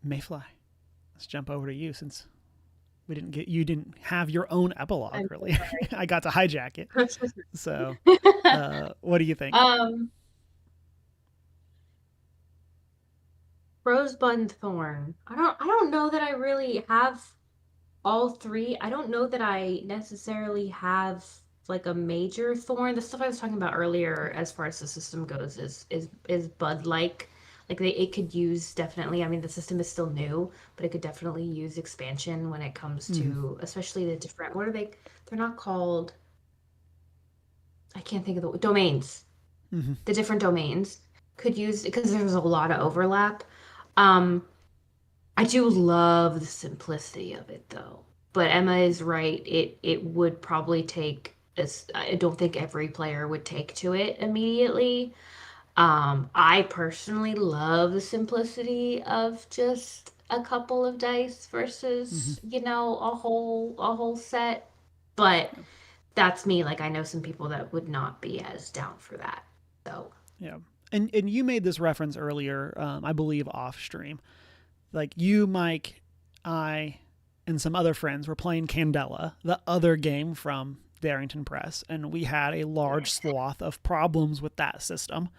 Mayfly, let's jump over to you since you didn't have your own epilogue earlier. I got to hijack it. So what do you think? Rosebud and Thorn. I don't know that I really have all 3. I don't know that I necessarily have like a major thorn. The stuff I was talking about earlier as far as the system goes is Bud like it could use definitely. I mean, the system is still new, but it could definitely use expansion when it comes to especially the different, what are they? They're not called, I can't think of the domains. The different domains could use, because there's a lot of overlap. I do love the simplicity of it though. But Emma is right. It would probably take, I don't think every player would take to it immediately. I personally love the simplicity of just a couple of dice versus, a whole set. But that's me. Like, I know some people that would not be as down for that. So yeah. And you made this reference earlier, I believe off stream. Like you, Mike, I, and some other friends were playing Candela, the other game from Darrington Press, and we had a large swath of problems with that system.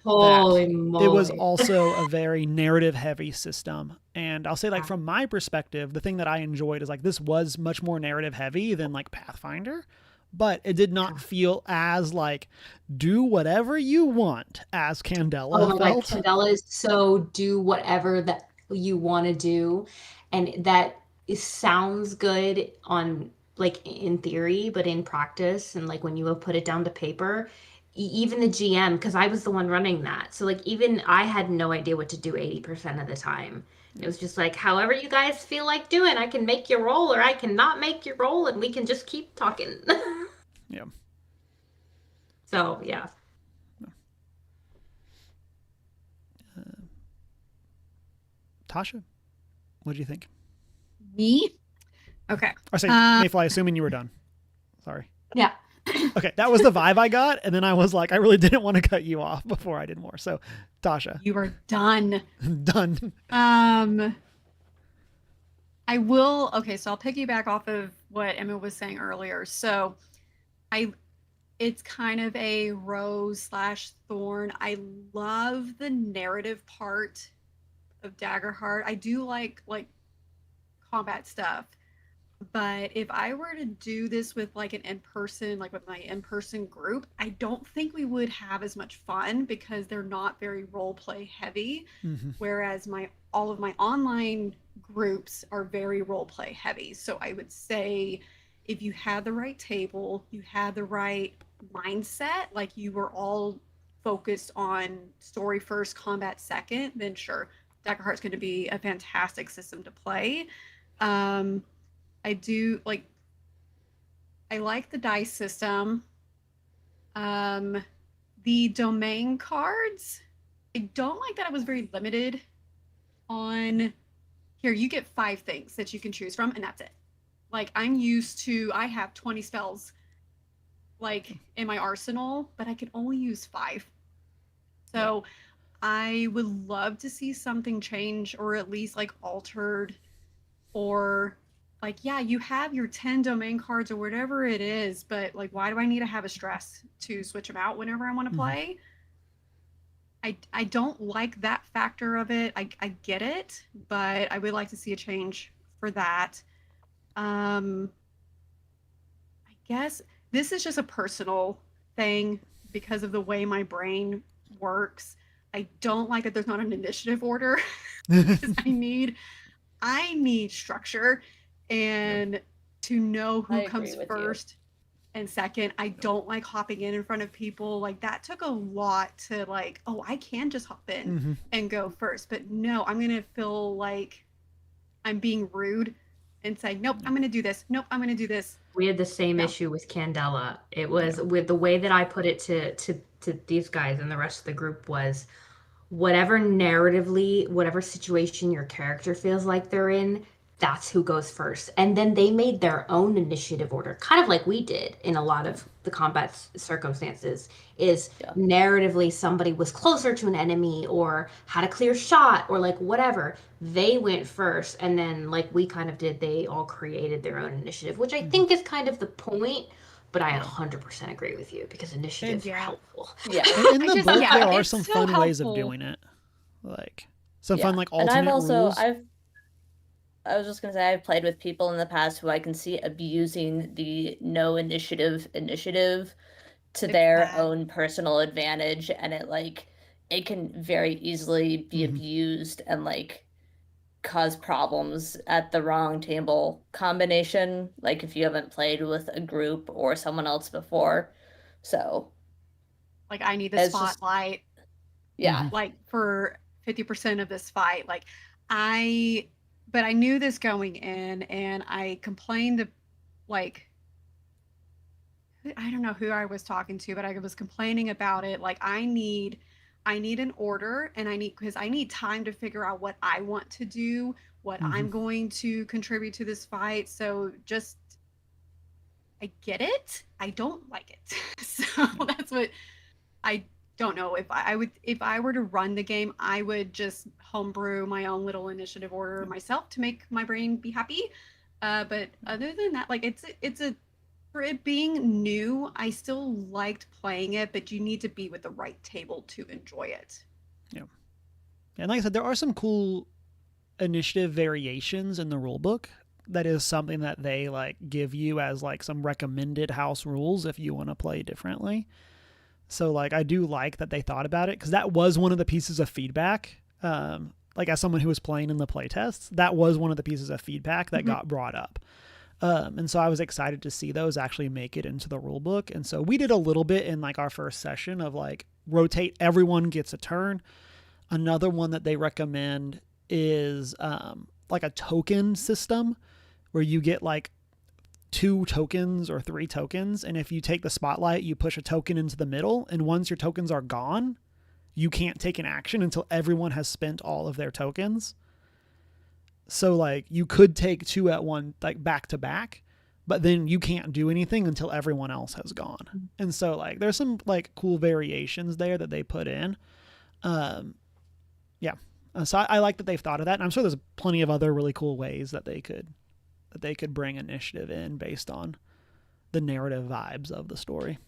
Holy It moly. was also a very narrative heavy system. And I'll say, like, from my perspective, the thing that I enjoyed is like this was much more narrative heavy than like Pathfinder, but it did not feel as like do whatever you want as Candela Oh my God, felt. Candela is so do whatever that you want to do. And that sounds good on like in theory, but in practice and like when you put it down to paper, even the GM, because I was the one running that. So like even I had no idea what to do 80% of the time. It was just like, however you guys feel like doing, I can make you roll or I can not make you roll and we can just keep talking. Yeah. So yeah. Tasha, what do you think? Me? Okay. Or say, Mayfly, assuming you were done. Sorry. Yeah. Okay, that was the vibe I got, and then I was like, I really didn't want to cut you off before I did more. So, Tasha, You are done. done. I will. Okay, so I'll piggyback off of what Emma was saying earlier. So, it's kind of a rose / thorn. I love the narrative part of Daggerheart. I do like combat stuff. But if I were to do this with like an in-person, like with my in-person group, I don't think we would have as much fun because they're not very role play heavy. Mm-hmm. Whereas all of my online groups are very role play heavy. So I would say if you had the right table, you had the right mindset, like you were all focused on story first, combat second, then sure, Daggerheart's going to be a fantastic system to play. I do like the dice system. The domain cards, I don't like that it was very limited on here. You get 5 things that you can choose from, and that's it. Like I have 20 spells like in my arsenal, but I can only use 5. So I would love to see something change or at least like altered, or like, yeah, you have your 10 domain cards or whatever it is, but like, why do I need to have a stress to switch them out whenever I want to play? I don't like that factor of it. I get it, but I would like to see a change for that. I guess this is just a personal thing because of the way my brain works. I don't like that there's not an initiative order because I need structure and to know who comes first and second. I don't like hopping in front of people. Like that took a lot to like, oh, I can just hop in and go first. But no, I'm going to feel like I'm being rude and say, nope, I'm going to do this. Nope, I'm going to do this. We had the same issue with Candela. It was with the way that I put it to these guys and the rest of the group was whatever narratively, whatever situation your character feels like they're in, that's who goes first. And then they made their own initiative order, kind of like we did in a lot of the combat circumstances, is narratively somebody was closer to an enemy or had a clear shot or like whatever. They went first. And then like we kind of did, they all created their own initiative, which I think is kind of the point. But I 100% agree with you because initiatives are helpful. Yeah. In the book, there are some so fun ways of helpful. doing it. Like some fun like alternate and rules. I was just gonna say I've played with people in the past who I can see abusing the no initiative to their own personal advantage, and it can very easily be abused and like cause problems at the wrong table combination, like if you haven't played with a group or someone else before. So like I need the spotlight. Like for 50% of this fight. Like but I knew this going in and I complained to like, I don't know who I was talking to, but I was complaining about it. Like I need an order and because I need time to figure out what I want to do, what I'm going to contribute to this fight. So just, I get it. I don't like it. So that's what I don't know if I were to run the game, I would just homebrew my own little initiative order myself to make my brain be happy. But other than that, like it's a for it being new, I still liked playing it, but you need to be with the right table to enjoy it. Yeah. And like I said, there are some cool initiative variations in the rule book. That is something that they like give you as like some recommended house rules if you want to play differently. So like I do like that they thought about it, because that was one of the pieces of feedback. Like as someone who was playing in the playtests, that was one of the pieces of feedback that got brought up. And so I was excited to see those actually make it into the rule book. And so we did a little bit in like our first session of like rotate, everyone gets a turn. Another one that they recommend is like a token system where you get like 2 tokens or 3 tokens. And if you take the spotlight, you push a token into the middle. And once your tokens are gone, you can't take an action until everyone has spent all of their tokens. So like you could take 2 at one, like back to back, but then you can't do anything until everyone else has gone. And so like there's some like cool variations there that they put in. Yeah. So I like that they've thought of that. And I'm sure there's plenty of other really cool ways that they could bring initiative in based on the narrative vibes of the story.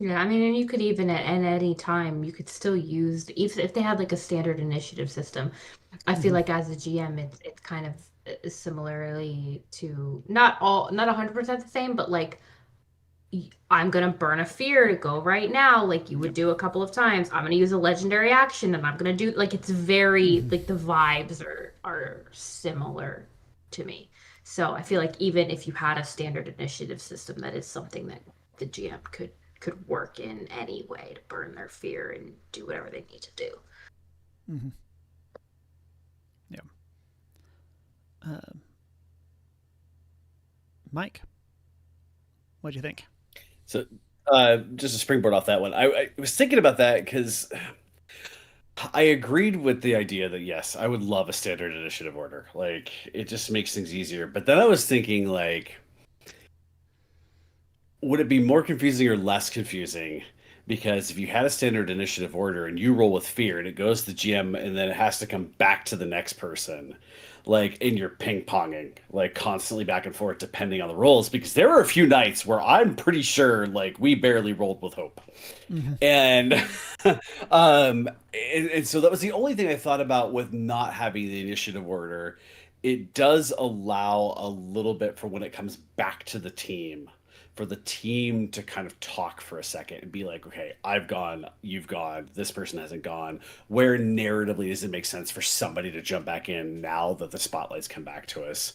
Yeah, I mean, and you could even at any time you could still use even if they had like a standard initiative system. I feel like as a GM, it's kind of similarly to not 100% the same, but like I'm gonna burn a fear to go right now, like you would do a couple of times. I'm gonna use a legendary action, and I'm gonna do like it's very like the vibes are similar to me. So I feel like even if you had a standard initiative system, that is something that the GM could work in any way to burn their fear and do whatever they need to do. Yeah. Mike, what do you think? So, just a springboard off that one. I was thinking about that because I agreed with the idea that yes, I would love a standard initiative order. Like it just makes things easier. But then I was thinking like, would it be more confusing or less confusing? Because if you had a standard initiative order and you roll with fear and it goes to the GM and then it has to come back to the next person, like and you're ping ponging like constantly back and forth depending on the rolls. Because there were a few nights where I'm pretty sure like we barely rolled with hope, and and so that was the only thing I thought about with not having the initiative order. It does allow a little bit for when it comes back to the team for the team to kind of talk for a second and be like, okay, I've gone, you've gone, this person hasn't gone. Where narratively does it make sense for somebody to jump back in now that the spotlights come back to us?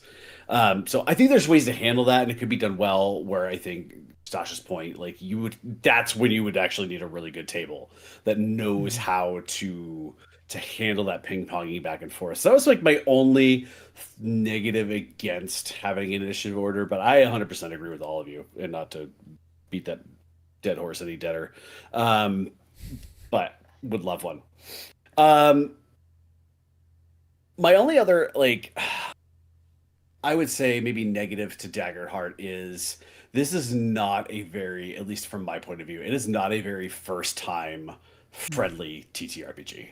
So I think there's ways to handle that, and it could be done well. Where I think Stasha's point, like that's when you would actually need a really good table that knows how to handle that ping ponging back and forth. So that was like my only negative against having an initiative order, but I 100% agree with all of you, and not to beat that dead horse any deader, but would love one. My only other like I would say maybe negative to Daggerheart is this is not a very, at least from my point of view, it is not a very first time friendly TTRPG.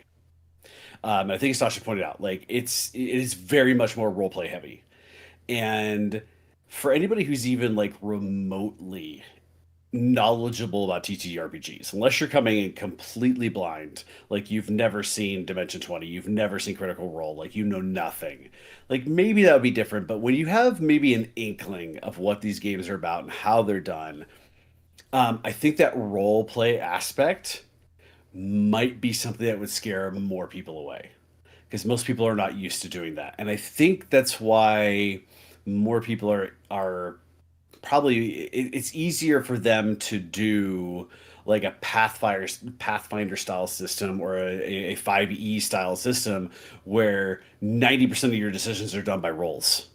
I think as Sasha pointed out, like it is very much more role play heavy, and for anybody who's even like remotely knowledgeable about TTRPGs, unless you're coming in completely blind, like you've never seen Dimension 20, you've never seen Critical Role, like you know nothing, like maybe that would be different. But when you have maybe an inkling of what these games are about and how they're done, I think that role play aspect might be something that would scare more people away, because most people are not used to doing that. And I think that's why more people are probably it's easier for them to do like a Pathfinder style system or a 5e style system where 90% of your decisions are done by rolls.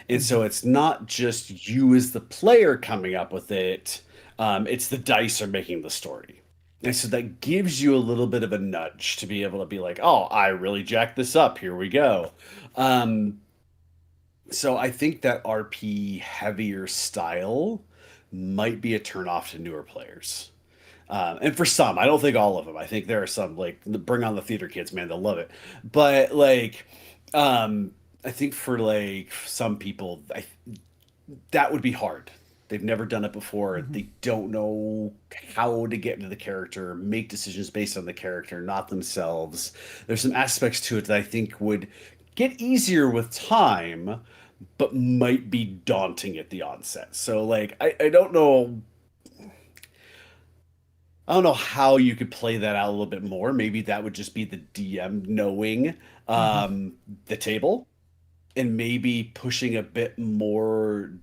And so it's not just you as the player coming up with it, it's the dice are making the story. And so that gives you a little bit of a nudge to be able to be like, oh, I really jacked this up. Here we go. So I think that RP heavier style might be a turnoff to newer players. And for some, I don't think all of them. I think there are some like bring on the theater kids, man, they'll love it. But like, I think for like some people, that would be hard. They've never done it before. Mhm. They don't know how to get into the character, make decisions based on the character, not themselves. There's some aspects to it that I think would get easier with time, but might be daunting at the onset. So like I don't know. I don't know how you could play that out a little bit more. Maybe that would just be the DM knowing Mhm. the table and maybe pushing a bit more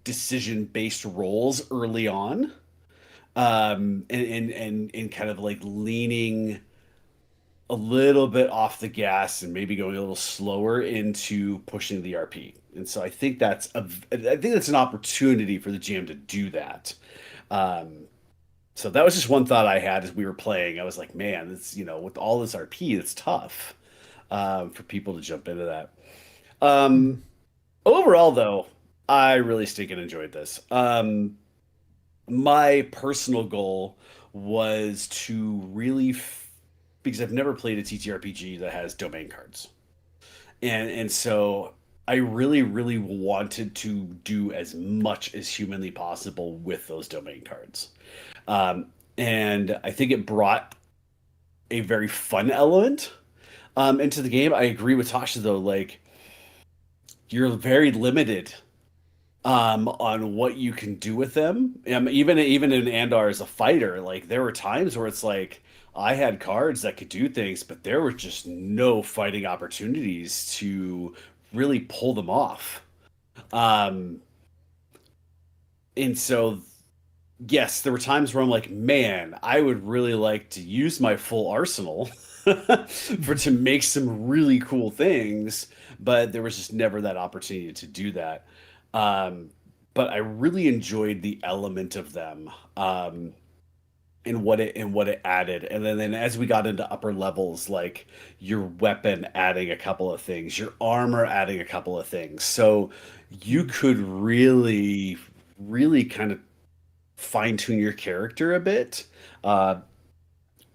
decision-based roles early on. And kind of like leaning a little bit off the gas and maybe going a little slower into pushing the RP. And so I think that's an opportunity for the GM to do that. Um, so that was just one thought I had as we were playing. I was like, man, it's with all this RP, it's tough for people to jump into that. Mhm. Overall, though, I really stinking enjoyed this. My personal goal was to really, because I've never played a TTRPG that has domain cards, and so I really, really wanted to do as much as humanly possible with those domain cards. Um, and I think it brought a very fun element into the game. I agree with Tasha though, like you're very limited on what you can do with them. Even in Andar as a fighter, like there were times where it's like I had cards that could do things, but there were just no fighting opportunities to really pull them off. Um, and so yes, there were times where I'm like, man, I would really like to use my full arsenal for to make some really cool things, but there was just never that opportunity to do that. Um, but I really enjoyed the element of them, and what it added. And then as we got into upper levels, like your weapon adding a couple of things, your armor adding a couple of things. So you could really, really kind of fine tune your character a bit uh,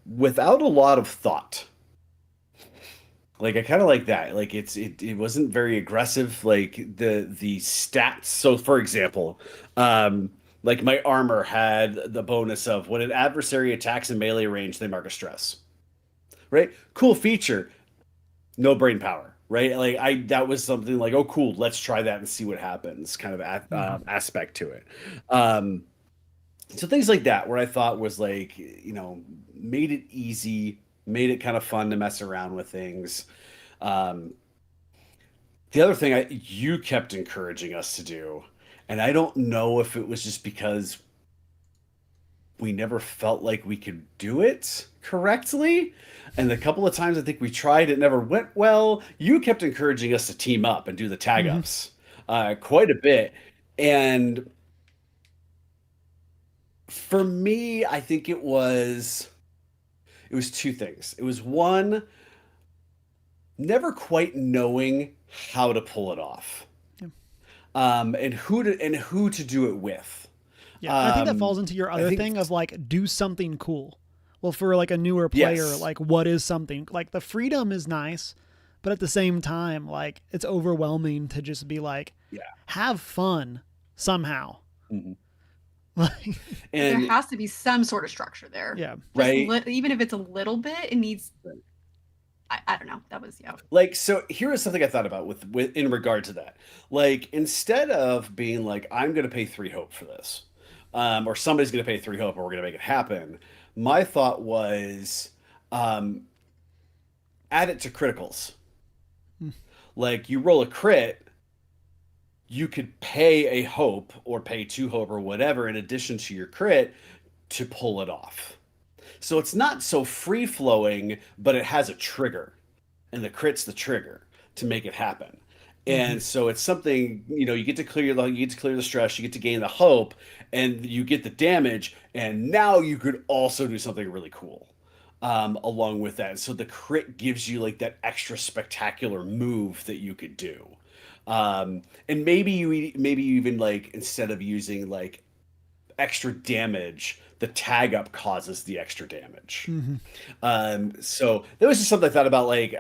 without a lot of thought. Like I kind of like that. Like it wasn't very aggressive. Like the stats. So for example, like my armor had the bonus of when an adversary attacks in melee range, they mark a stress. Right? Cool feature. No brain power. Right? Like I that was something like, oh cool, let's try that and see what happens. Kind of Mhm. aspect to it. Um, so things like that where I thought was like made it easy, made it kind of fun to mess around with things. um the other thing you kept encouraging us to do, and I don't know if it was just because we never felt like we could do it correctly, and the couple of times I think we tried, it never went well. You kept encouraging us to team up and do the tag Mhm. ups quite a bit. And for me, I think it was two things. It was one, never quite knowing how to pull it off, Yeah. and who to do it with. Yeah, and I think that Um, falls into your I other think thing of like do something cool. Well, for like a newer player, yes, like what is something like the freedom is nice, but at the same time, like it's overwhelming to just be like yeah, have fun somehow. mhm. Like There And has to be some sort of structure there. yeah. Just right, even if it's a little bit, it needs. I don't know. That was yeah. like so. Here is something I thought about with in regard to that. Like instead of being like, I'm going to pay 3 hope for this, or somebody's going to pay 3 hope, and we're going to make it happen. My thought was, um, add it to criticals. Mm. Like you roll a crit, you could pay a hope or pay 2 hope or whatever in addition to your crit to pull it off. So it's not so free flowing, but it has a trigger, and the crit's the trigger to make it happen. Mhm. And so it's something, you get to you get to clear the stress, you get to gain the hope, and you get the damage, and now you could also do something really cool along with that. So the crit gives you like that extra spectacular move that you could do. And maybe you even like instead of using like extra damage the tag up causes the extra damage. Mm-hmm. So that was just something I thought about. Like,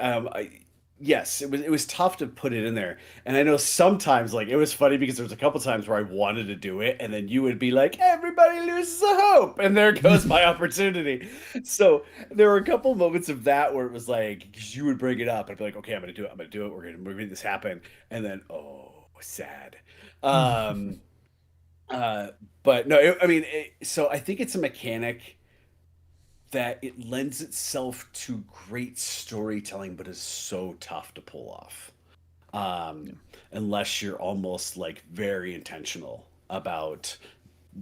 yes, it was tough to put it in there, and I know sometimes like it was funny because there was a couple times where I wanted to do it, and then you would be like, "Everybody loses a hope," and there goes my opportunity. So there were a couple moments of that where it was like 'cause you would bring it up, I'd be like, "Okay, I'm gonna do it. I'm gonna do it. We're gonna make this happen," and then sad. Um, uh, but no, I mean, so I think it's a mechanic that it lends itself to great storytelling, but is so tough to pull off. Unless you're almost like very intentional about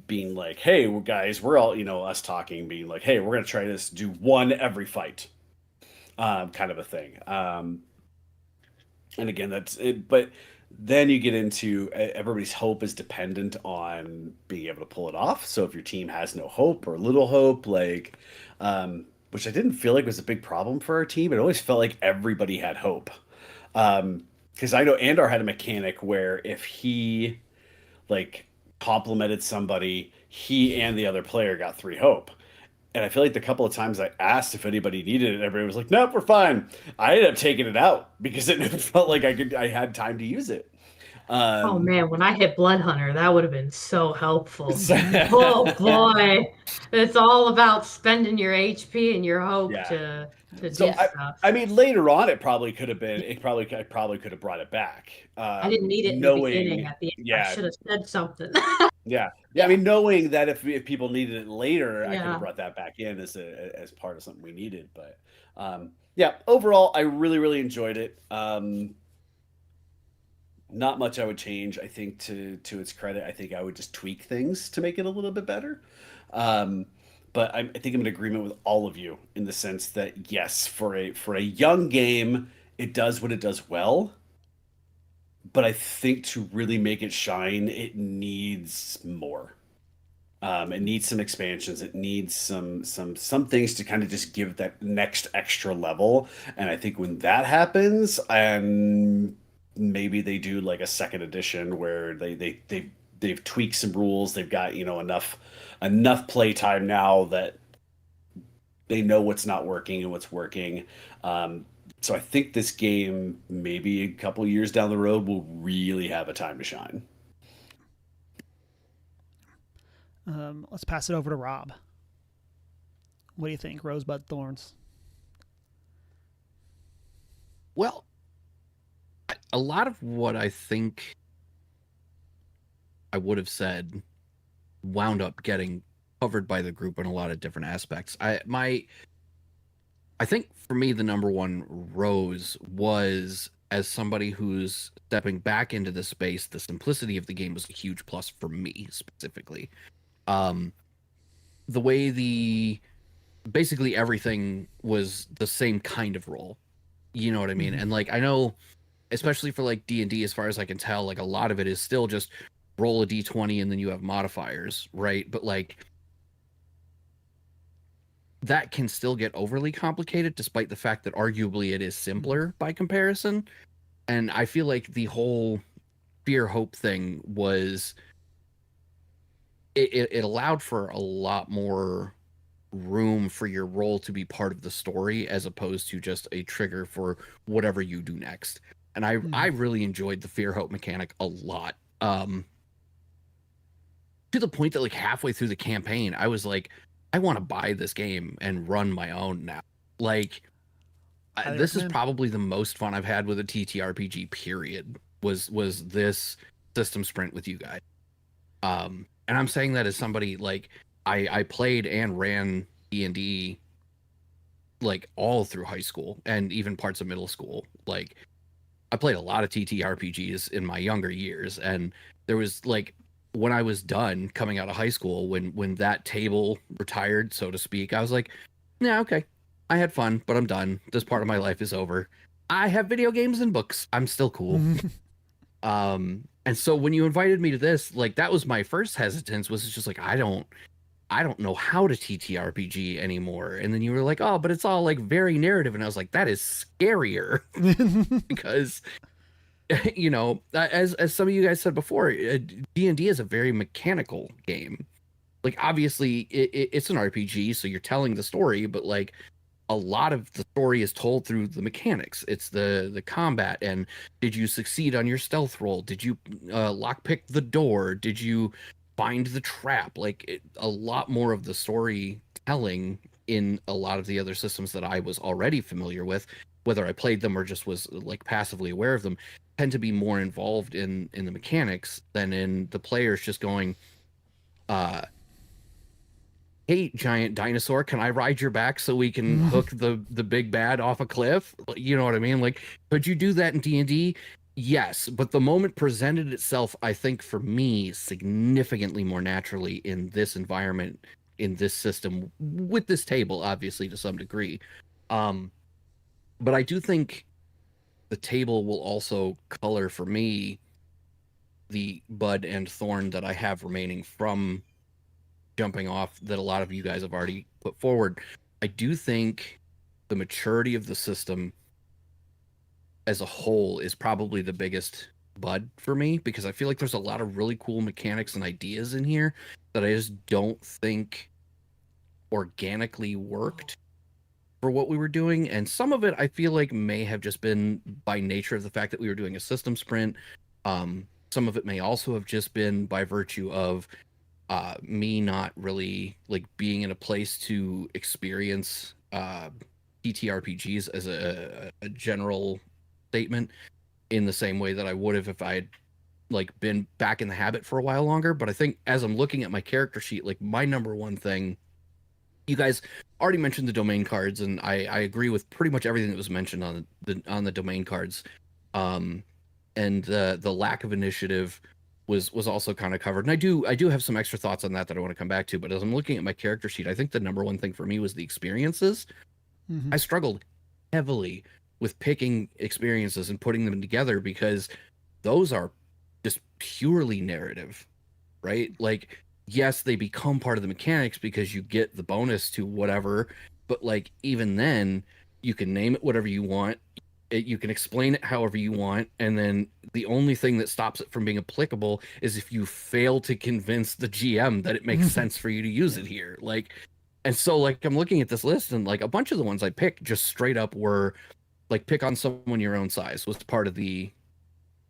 being like, hey, well, guys, we're all, us talking, being like, hey, we're going to try this, do one every fight, kind of a thing. And again, that's it. But then you get into everybody's hope is dependent on being able to pull it off. So if your team has no hope or little hope, like, which I didn't feel like was a big problem for our team, it always felt like everybody had hope. Because I know Andar had a mechanic where if he like complimented somebody, he and the other player got 3 hope. And I feel like the couple of times I asked if anybody needed it, everybody was like, "Nope, we're fine." I ended up taking it out because it never felt like I had time to use it. Oh man, when I hit Blood Hunter, that would have been so helpful. Oh boy, it's all about spending your HP and your hope Yeah. to do So stuff. I mean, later on, it probably could have been. I probably could have brought it back. I didn't need it in the beginning. At the end, I should have said something. Yeah. I mean, knowing that if people needed it later, I could Yeah. have brought that back in as part of something we needed. But yeah, overall, I really, really enjoyed it. Not much I would change. I think to its credit, I think I would just tweak things to make it a little bit better. But I think I'm in agreement with all of you in the sense that yes, for a young game, it does what it does well. But I think to really make it shine, it needs more. It needs some expansions. It needs some things to kind of just give that next extra level. And I think when that happens, and maybe they do like a second edition where they've tweaked some rules. They've got enough play time now that they know what's not working and what's working. So I think this game, maybe a couple years down the road, will really have a time to shine. Let's pass it over to Rob. What do you think, Rosebud Thorns? Well, a lot of what I think I would have said wound up getting covered by the group in a lot of different aspects. I think for me, the number one rose was, as somebody who's stepping back into the space, the simplicity of the game was a huge plus for me specifically. The way basically everything was the same kind of role, you know what I mean? And like, I know, especially for like D&D, as far as I can tell, like a lot of it is still just roll a D20 and then you have modifiers, right? But like, that can still get overly complicated, despite the fact that arguably it is simpler by comparison. And I feel like the whole fear hope thing was, it allowed for a lot more room for your role to be part of the story as opposed to just a trigger for whatever you do next. And I really enjoyed the fear hope mechanic a lot. To the point that like halfway through the campaign, I was like, I want to buy this game and run my own now. Like, this is probably the most fun I've had with a TTRPG, period, was this system sprint with you guys. And I'm saying that as somebody, like, I played and ran D&D like all through high school and even parts of middle school. Like, I played a lot of TTRPGs in my younger years, and there was like, when I was done coming out of high school, when that table retired, so to speak, I was like, yeah, okay, I had fun, but I'm done. This part of my life is over. I have video games and books. I'm still cool. And so when you invited me to this, like, that was my first hesitance, was just like, I don't know how to TTRPG anymore. And then you were like, oh, but it's all like very narrative. And I was like, that is scarier because, you know, as some of you guys said before, D&D is a very mechanical game. like obviously it's an RPG, so you're telling the story, but like a lot of the story is told through the mechanics. It's the combat, and did you succeed on your stealth roll? Did you lockpick the door? Did you find the trap? Like a lot more of the storytelling in a lot of the other systems that I was already familiar with, whether I played them or just was like passively aware of them, tend to be more involved in the mechanics than in the players just going, hey, giant dinosaur, can I ride your back so we can hook the big bad off a cliff? You know what I mean? Like, could you do that in D&D? Yes, but the moment presented itself, I think, for me, significantly more naturally in this environment, in this system, with this table, obviously, to some degree. But I do think the table will also color, for me, the bud and thorn that I have remaining from jumping off that a lot of you guys have already put forward. I do think the maturity of the system as a whole is probably the biggest bud for me, because I feel like there's a lot of really cool mechanics and ideas in here that I just don't think organically worked for what we were doing. And some of it I feel like may have just been by nature of the fact that we were doing a system sprint. Some of it may also have just been by virtue of me not really like being in a place to experience TTRPGs as a general statement in the same way that I would have if I had like been back in the habit for a while longer. But I think as I'm looking at my character sheet, like my number one thing, you guys already mentioned the domain cards, and I agree with pretty much everything that was mentioned on the domain cards. And the lack of initiative was also kind of covered. And I do have some extra thoughts on that I want to come back to. But as I'm looking at my character sheet, I think the number one thing for me was the experiences. I struggled heavily with picking experiences and putting them together because those are just purely narrative, right? Like, yes, they become part of the mechanics because you get the bonus to whatever, but like even then you can name it whatever you want. You can explain it however you want, and then the only thing that stops it from being applicable is if you fail to convince the GM that it makes sense for you to use it here. Like, and so like I'm looking at this list, and like a bunch of the ones I picked just straight up were like pick on someone your own size was part of the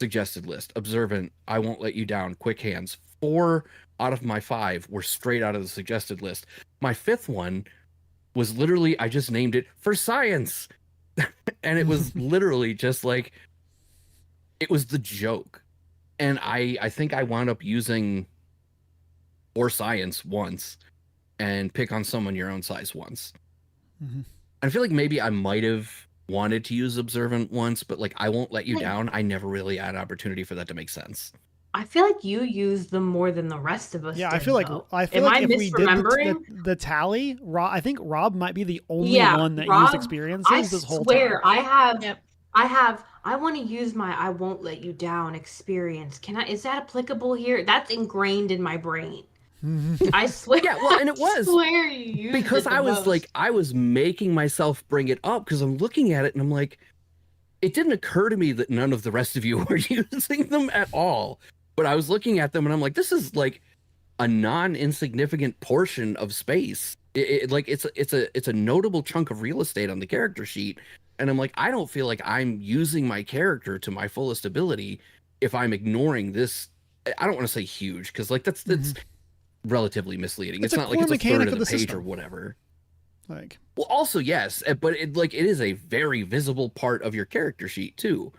suggested list. Observant, I won't let you down, quick hands. 4 out of my 5 were straight out of the suggested list. My 5th one was literally, I just named it for science. And it was literally just like, it was the joke. And I think I wound up using for science once and pick on someone your own size once. I feel like maybe I might have wanted to use observant once, but like I won't let you down, I never really had an opportunity for that to make sense. I feel like you use them more than the rest of us. Yeah, did, I feel like though. if we did the tally, I think Rob might be the only one that used experiences this whole time. I want to use my I won't let you down experience. Is that applicable here? That's ingrained in my brain. I swear. Yeah, well, and it was swear you used because it I was most. like, I was making myself bring it up because I'm looking at it and I'm like, it didn't occur to me that none of the rest of you were using them at all. But I was looking at them and I'm like, this is like a non-insignificant portion of space. It's a notable chunk of real estate on the character sheet. And I'm like, I don't feel like I'm using my character to my fullest ability if I'm ignoring this. I don't want to say huge because like that's relatively misleading. It's not like it's a third of the page system. Or whatever. Like, well, also yes, but it is a very visible part of your character sheet too.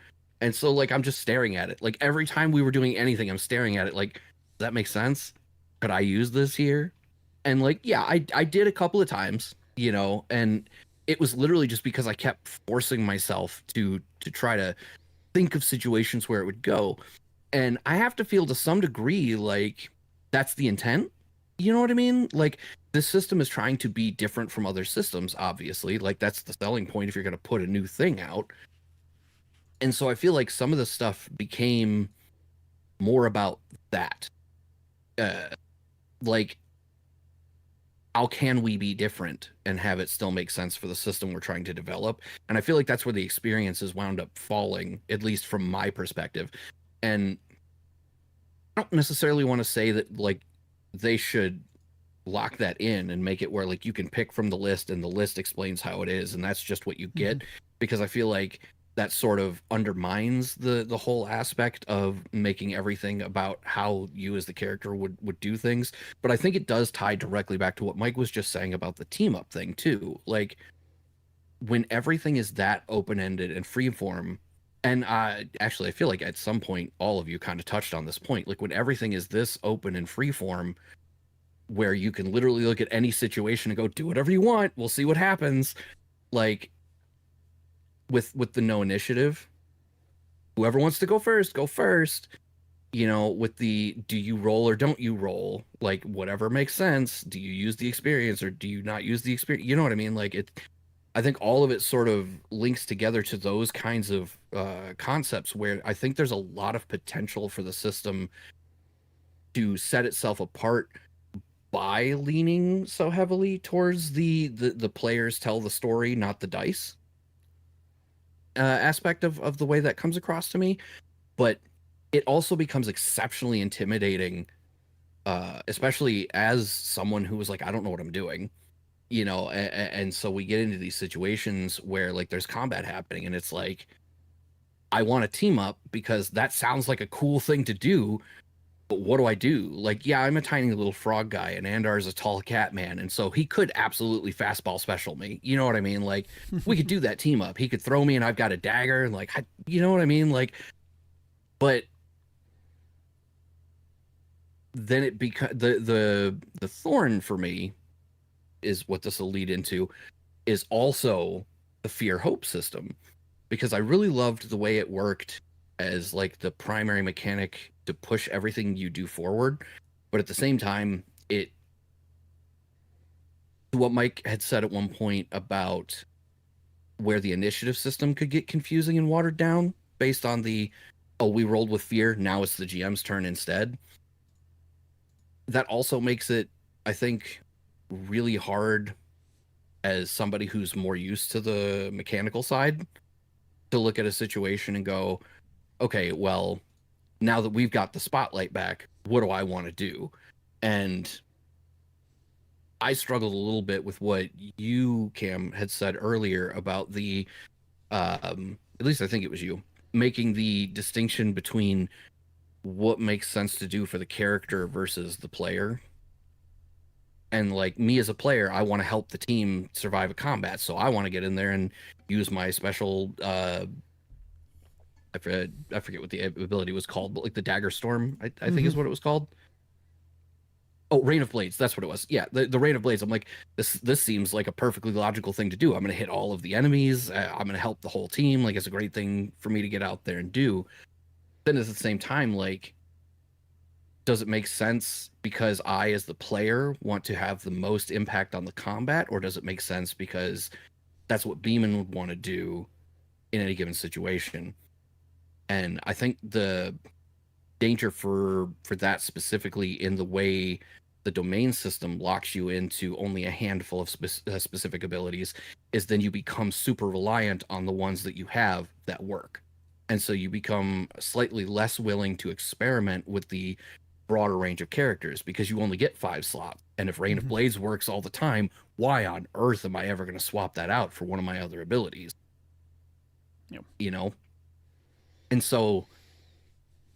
And so like I'm just staring at it. Like every time we were doing anything, I'm staring at it like, does that make sense? Could I use this here? And like, yeah, I did a couple of times, you know, and it was literally just because I kept forcing myself to try to think of situations where it would go. And I have to feel to some degree like that's the intent. You know what I mean? Like this system is trying to be different from other systems, obviously. Like that's the selling point if you're going to put a new thing out. And so I feel like some of the stuff became more about that. Like, how can we be different and have it still make sense for the system we're trying to develop? And I feel like that's where the experiences wound up falling, at least from my perspective. And I don't necessarily want to say that, like, they should lock that in and make it where like you can pick from the list and the list explains how it is, and that's just what you get. Because I feel like that sort of undermines the whole aspect of making everything about how you as the character would do things. But I think it does tie directly back to what Mike was just saying about the team up thing too. Like when everything is that open-ended and freeform, and actually I feel like at some point all of you kind of touched on this point, like when everything is this open and freeform where you can literally look at any situation and go do whatever you want, we'll see what happens. Like with the no initiative, whoever wants to go first, you know, with the do you roll or don't you roll, like whatever makes sense, do you use the experience or do you not use the experience, you know what I mean? Like I think all of it sort of links together to those kinds of concepts where I think there's a lot of potential for the system to set itself apart by leaning so heavily towards the players tell the story, not the dice aspect of the way that comes across to me. But it also becomes exceptionally intimidating, especially as someone who was like, I don't know what I'm doing, you know, and so we get into these situations where like there's combat happening and it's like, I want to team up because that sounds like a cool thing to do, but what do I do? Like, yeah, I'm a tiny little frog guy and Andar is a tall cat man, and so he could absolutely fastball special me, you know what I mean? Like we could do that team up, he could throw me and I've got a dagger, and like you know what I mean? Like, but then it becomes the thorn for me is what this will lead into is also the fear hope system, because I really loved the way it worked as like the primary mechanic to push everything you do forward. But at the same time, it, what Mike had said at one point about where the initiative system could get confusing and watered down based on the, oh, we rolled with fear, now it's the GM's turn instead. That also makes it, I think, really hard as somebody who's more used to the mechanical side to look at a situation and go, okay, well, now that we've got the spotlight back, what do I want to do? And I struggled a little bit with what you, Cam, had said earlier about the, at least I think it was you, making the distinction between what makes sense to do for the character versus the player. And like me as a player, I want to help the team survive a combat. So I want to get in there and use my special, I forget what the ability was called, but like the Dagger Storm, I think is what it was called. Oh, Rain of Blades, that's what it was. Yeah, the Rain of Blades. I'm like, this seems like a perfectly logical thing to do. I'm going to hit all of the enemies. I'm going to help the whole team. Like, it's a great thing for me to get out there and do. Then at the same time, like, does it make sense because I, as the player, want to have the most impact on the combat, or does it make sense because that's what Beeman would want to do in any given situation? And I think the danger for that specifically in the way the domain system locks you into only a handful of specific abilities is then you become super reliant on the ones that you have that work. And so you become slightly less willing to experiment with the broader range of characters because you only get 5 slots. And if Rain of Blades works all the time, why on earth am I ever going to swap that out for one of my other abilities? Yep. You know? And so,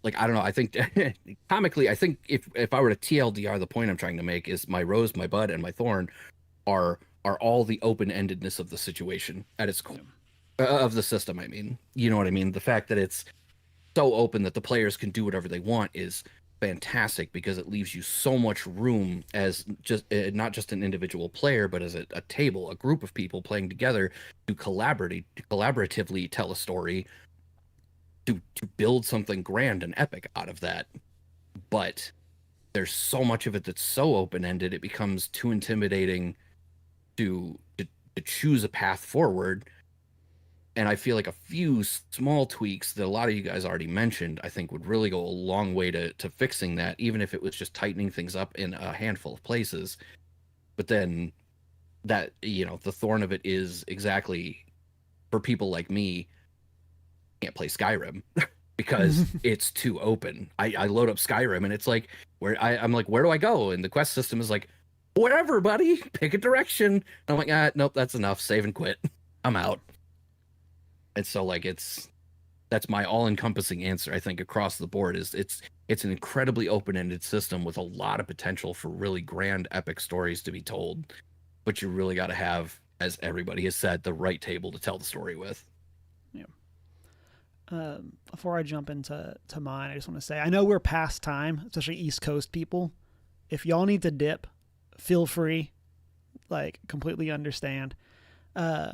like, I don't know, I think comically, I think if I were to TLDR, the point I'm trying to make is my Rose, my Bud, and my Thorn are all the open-endedness of the situation at its core, of the system, I mean. You know what I mean? The fact that it's so open that the players can do whatever they want is fantastic because it leaves you so much room as just not just an individual player, but as a table, a group of people playing together to collaboratively tell a story, to build something grand and epic out of that. But there's so much of it that's so open-ended, it becomes too intimidating to choose a path forward. And I feel like a few small tweaks that a lot of you guys already mentioned, I think would really go a long way to fixing that, even if it was just tightening things up in a handful of places. But then that, you know, the thorn of it is exactly for people like me, can't play Skyrim because it's too open. I load up Skyrim and it's like, I'm like, where do I go? And the quest system is like, wherever, buddy, pick a direction. And I'm like, nope, that's enough. Save and quit. I'm out. And so like that's my all-encompassing answer, I think, across the board. Is it's an incredibly open-ended system with a lot of potential for really grand epic stories to be told, but you really got to have, as everybody has said, the right table to tell the story with. Before I jump into mine, I just want to say, I know we're past time, especially East Coast people. If y'all need to dip, feel free. Like, completely understand. I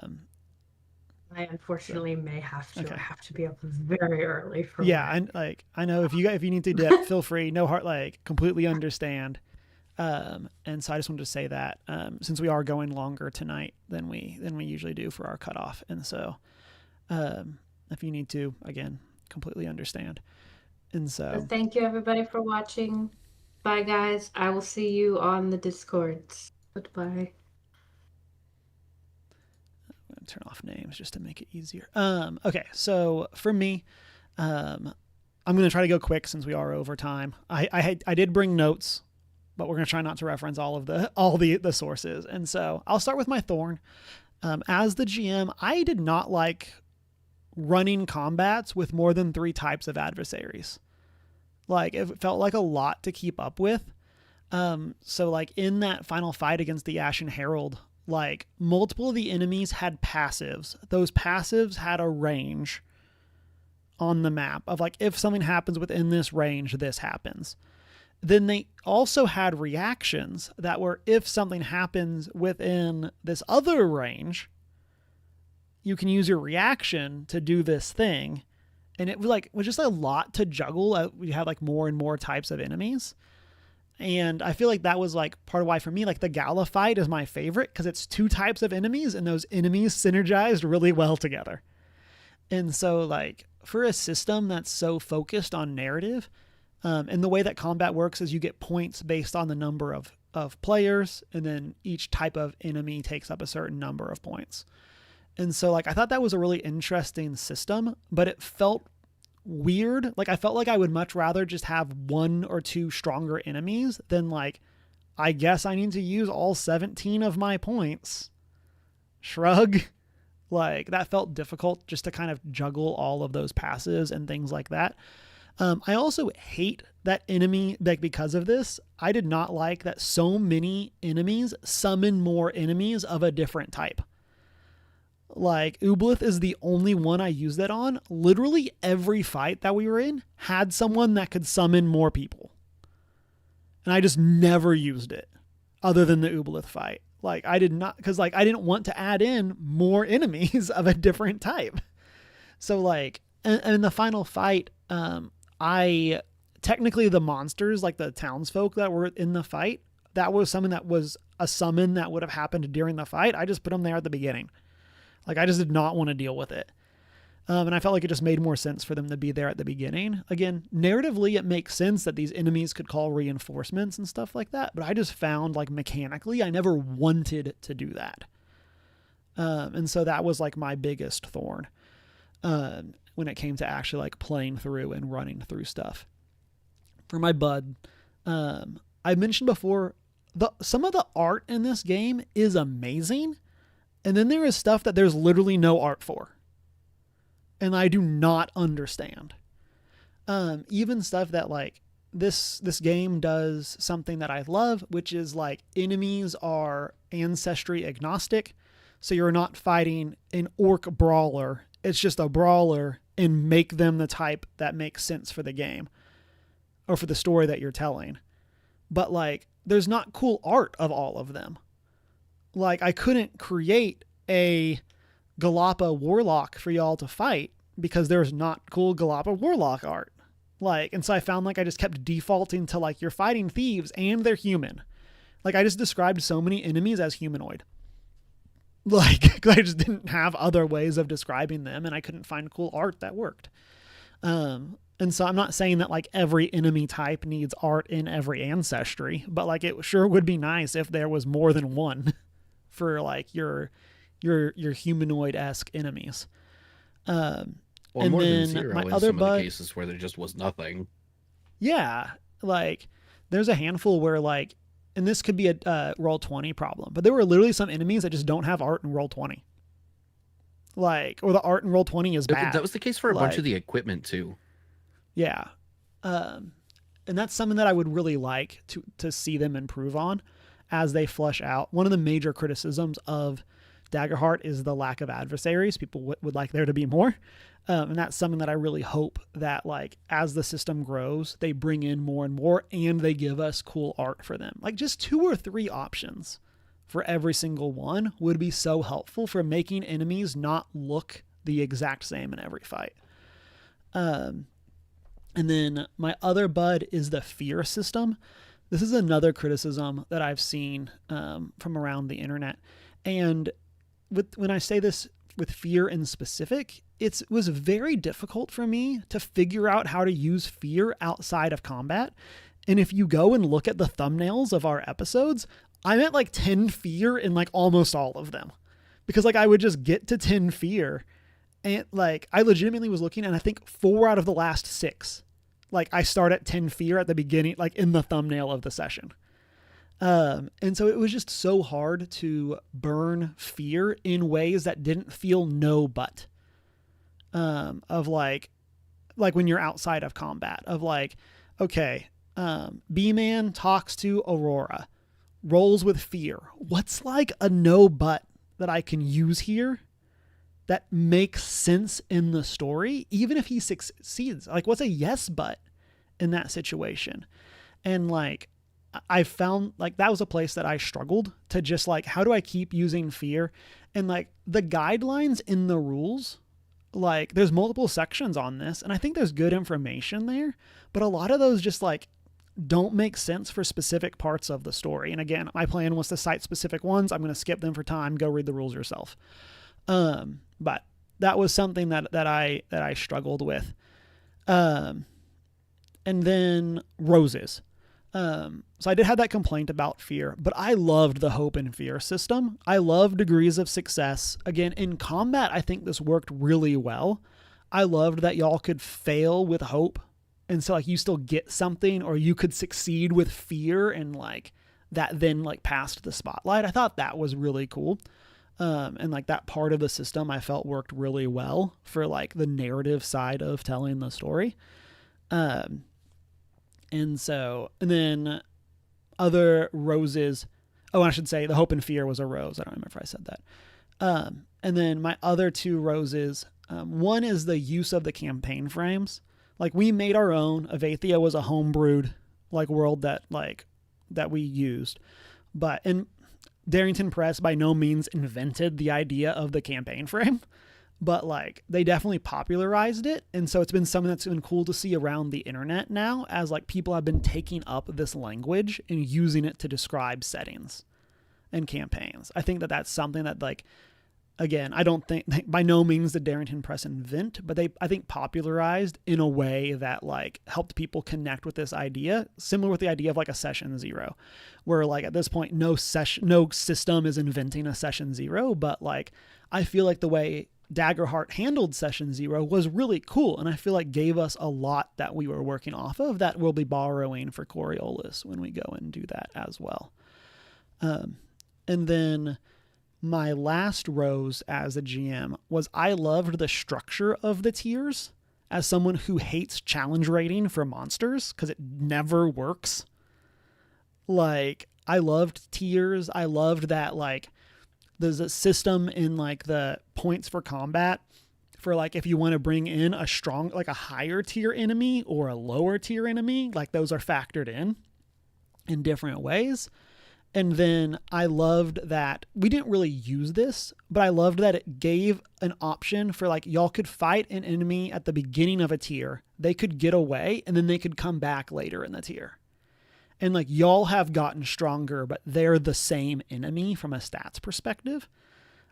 unfortunately may have to. Okay. I have to be up very early for Yeah, work. I know if you need to dip, feel free. No heart, like, completely understand. And so I just wanted to say that since we are going longer tonight than we usually do for our cutoff, and so if you need to, again, completely understand. And so So thank you everybody for watching. Bye guys. I will see you on the Discords. Goodbye. I'm going to turn off names just to make it easier. Okay, so for me, I'm going to try to go quick since we are over time. I did bring notes, but we're going to try not to reference all the sources. And so I'll start with my thorn. As the GM, I did not like running combats with more than 3 types of adversaries. Like, it felt like a lot to keep up with. So like in that final fight against the Ashen Herald, like multiple of the enemies had passives. Those passives had a range on the map of like, if something happens within this range, this happens. Then they also had reactions that were, if something happens within this other range, you can use your reaction to do this thing. And it was just a lot to juggle. We had like more and more types of enemies. And I feel like that was like part of why for me, like the Gala fight is my favorite because it's 2 types of enemies and those enemies synergized really well together. And so like for a system that's so focused on narrative, and the way that combat works is you get points based on the number of players, and then each type of enemy takes up a certain number of points. And so like I thought that was a really interesting system, but it felt weird. Like I felt like I would much rather just have 1 or 2 stronger enemies than like, I guess I need to use all 17 of my points. Shrug. Like that felt difficult just to kind of juggle all of those passives and things like that. I also hate that enemy, like because of this, I did not like that so many enemies summon more enemies of a different type. Like, Ublith is the only one I used that on. Literally every fight that we were in had someone that could summon more people. And I just never used it other than the Ublith fight. Like, I did not, because, like, I didn't want to add in more enemies of a different type. So, like, and in the final fight, technically the monsters, like the townsfolk that were in the fight, that was something that was a summon that would have happened during the fight. I just put them there at the beginning. Like, I just did not want to deal with it. And I felt like it just made more sense for them to be there at the beginning. Again, narratively, it makes sense that these enemies could call reinforcements and stuff like that. But I just found, like, mechanically, I never wanted to do that. And so that was, like, my biggest thorn when it came to actually, like, playing through and running through stuff. For my bud, I mentioned before, some of the art in this game is amazing. And then there is stuff that there's literally no art for. And I do not understand. Even stuff that like this game does something that I love, which is like enemies are ancestry agnostic. So you're not fighting an orc brawler. It's just a brawler and make them the type that makes sense for the game or for the story that you're telling. But like, there's not cool art of all of them. Like, I couldn't create a Galapa Warlock for y'all to fight because there's not cool Galapa Warlock art. Like, and so I found like I just kept defaulting to like, you're fighting thieves and they're human. Like, I just described so many enemies as humanoid. Like, 'cause I just didn't have other ways of describing them and I couldn't find cool art that worked. And so I'm not saying that like every enemy type needs art in every ancestry, but like it sure would be nice if there was more than one for like your humanoid-esque enemies. Well, and more then than 0 my in other some of bud, the cases where there just was nothing. yeah, like there's a handful where like and this could be a roll 20 problem, but there were literally some enemies that just don't have art in roll 20. Like, or the art in roll 20 is bad. That was the case for a bunch of Like, the equipment too. Yeah. And that's something that I would really like to see them improve on as they flesh out. One of the major criticisms of Daggerheart is the lack of adversaries. People would like there to be more. And that's something that I really hope that, like, as the system grows, they bring in more and more, and they give us cool art for them. Like, just 2 or 3 options for every single one would be so helpful for making enemies not look the exact same in every fight. And then my other bud is the fear system. This is another criticism that I've seen from around the internet. And when I say this with fear in specific, it was very difficult for me to figure out how to use fear outside of combat. And if you go and look at the thumbnails of our episodes, I'm at like 10 fear in like almost all of them. Because like I would just get to 10 fear, and like I legitimately was looking, and I think 4 out of the last 6, like I start at 10 fear at the beginning, like in the thumbnail of the session. And so it was just so hard to burn fear in ways that didn't feel no but. Of like when you're outside of combat, of like, okay, B-Man talks to Aurora, rolls with fear. What's like a no but that I can use here that makes sense in the story, even if he succeeds? Like, what's a yes but in that situation? And like, I found like that was a place that I struggled to just like, how do I keep using fear? And like the guidelines in the rules, like there's multiple sections on this, and I think there's good information there, but a lot of those just like don't make sense for specific parts of the story. And again, my plan was to cite specific ones. I'm going to skip them for time. Go read the rules yourself. But that was something that I struggled with. And then roses. So I did have that complaint about fear, but I loved the hope and fear system. I love degrees of success. Again, in combat, I think this worked really well. I loved that y'all could fail with hope. And so like you still get something, or you could succeed with fear, and like that then like passed the spotlight. I thought that was really cool. And like that part of the system I felt worked really well for like the narrative side of telling the story. And then other roses. Oh, I should say the hope and fear was a rose. I don't remember if I said that. And then my other 2 roses, one is the use of the campaign frames. Like we made our own. Avathia was a homebrewed like world that we used, and Darrington Press by no means invented the idea of the campaign frame, but like they definitely popularized it. And so it's been something that's been cool to see around the internet now, as like people have been taking up this language and using it to describe settings and campaigns. I think that that's something that, like, again, I don't think, by no means did Darrington Press invent, but I think popularized in a way that like helped people connect with this idea, similar with the idea of like a session 0, where like at this point, no system is inventing a session 0, but like, I feel like the way Daggerheart handled session 0 was really cool. And I feel like gave us a lot that we were working off of that we'll be borrowing for Coriolis when we go and do that as well. And then my last rose as a GM was I loved the structure of the tiers as someone who hates challenge rating for monsters because it never works. Like, I loved tiers. I loved that, like, there's a system in, like, the points for combat for, like, if you want to bring in a strong, like, a higher tier enemy or a lower tier enemy, like, those are factored in different ways. And then I loved that we didn't really use this, but I loved that it gave an option for like, y'all could fight an enemy at the beginning of a tier. They could get away and then they could come back later in the tier. And like, y'all have gotten stronger, but they're the same enemy from a stats perspective.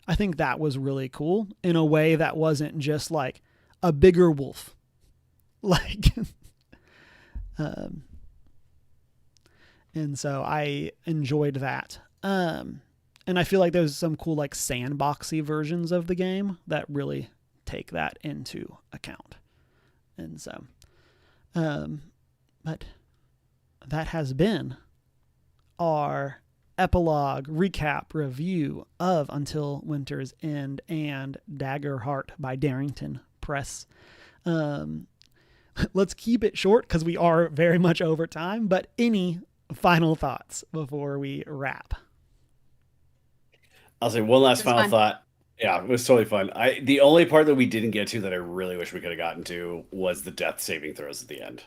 I think that was really cool in a way that wasn't just like a bigger wolf. Like, and so I enjoyed that. And I feel like there's some cool, like, sandboxy versions of the game that really take that into account. And so, but that has been our epilogue recap review of Until Winter's End and Daggerheart by Darrington Press. Let's keep it short because we are very much over time, but any final thoughts before we wrap? I'll say one last It's final fun. thought. Yeah, it was totally fun. The only part that we didn't get to that I really wish we could have gotten to was the death saving throws at the end.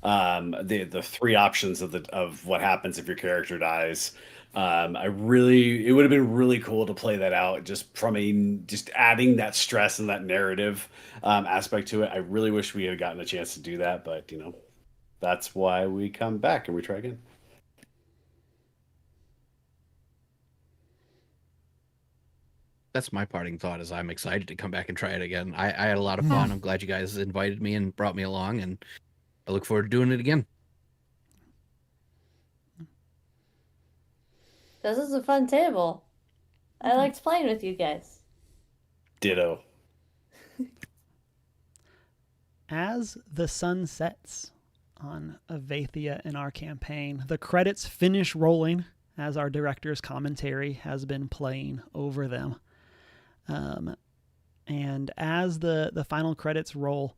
The three options of what happens if your character dies. It would have been really cool to play that out just from just adding that stress and that narrative aspect to it. I really wish we had gotten a chance to do that, but that's why we come back and we try again. That's my parting thought. Is I'm excited to come back and try it again. I had a lot of fun. I'm glad you guys invited me and brought me along, and I look forward to doing it again. This is a fun table. I liked playing with you guys. Ditto. As the sun sets on Avathia in our campaign, the credits finish rolling as our director's commentary has been playing over them. And as the final credits roll,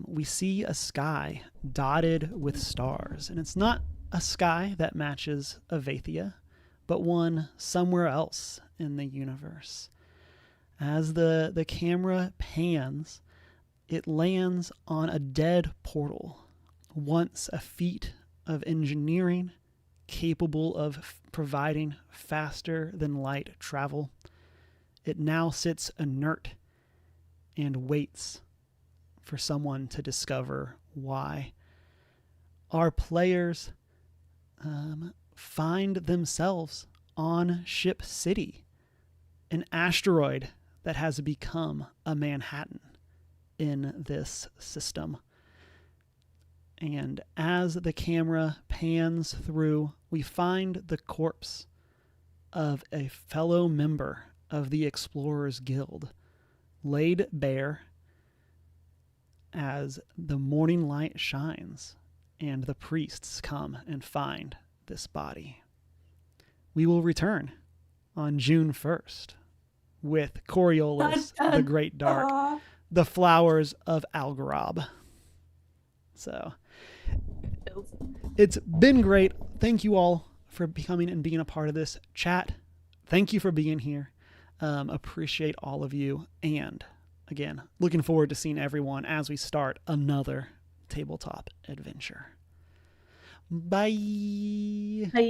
we see a sky dotted with stars. And it's not a sky that matches Avathia, but one somewhere else in the universe. As the camera pans, it lands on a dead portal, once a feat of engineering capable of providing faster than light travel. It now sits inert and waits for someone to discover why. Our players find themselves on Ship City, an asteroid that has become a Manhattan in this system. And as the camera pans through, we find the corpse of a fellow member of the Explorers Guild, laid bare as the morning light shines and the priests come and find this body. We will return on June 1st with Coriolis, the Great Dark, the Flowers of Algarob. So it's been great. Thank you all for coming and being a part of this chat. Thank you for being here. Appreciate all of you. And again, looking forward to seeing everyone as we start another tabletop adventure. Bye. Bye.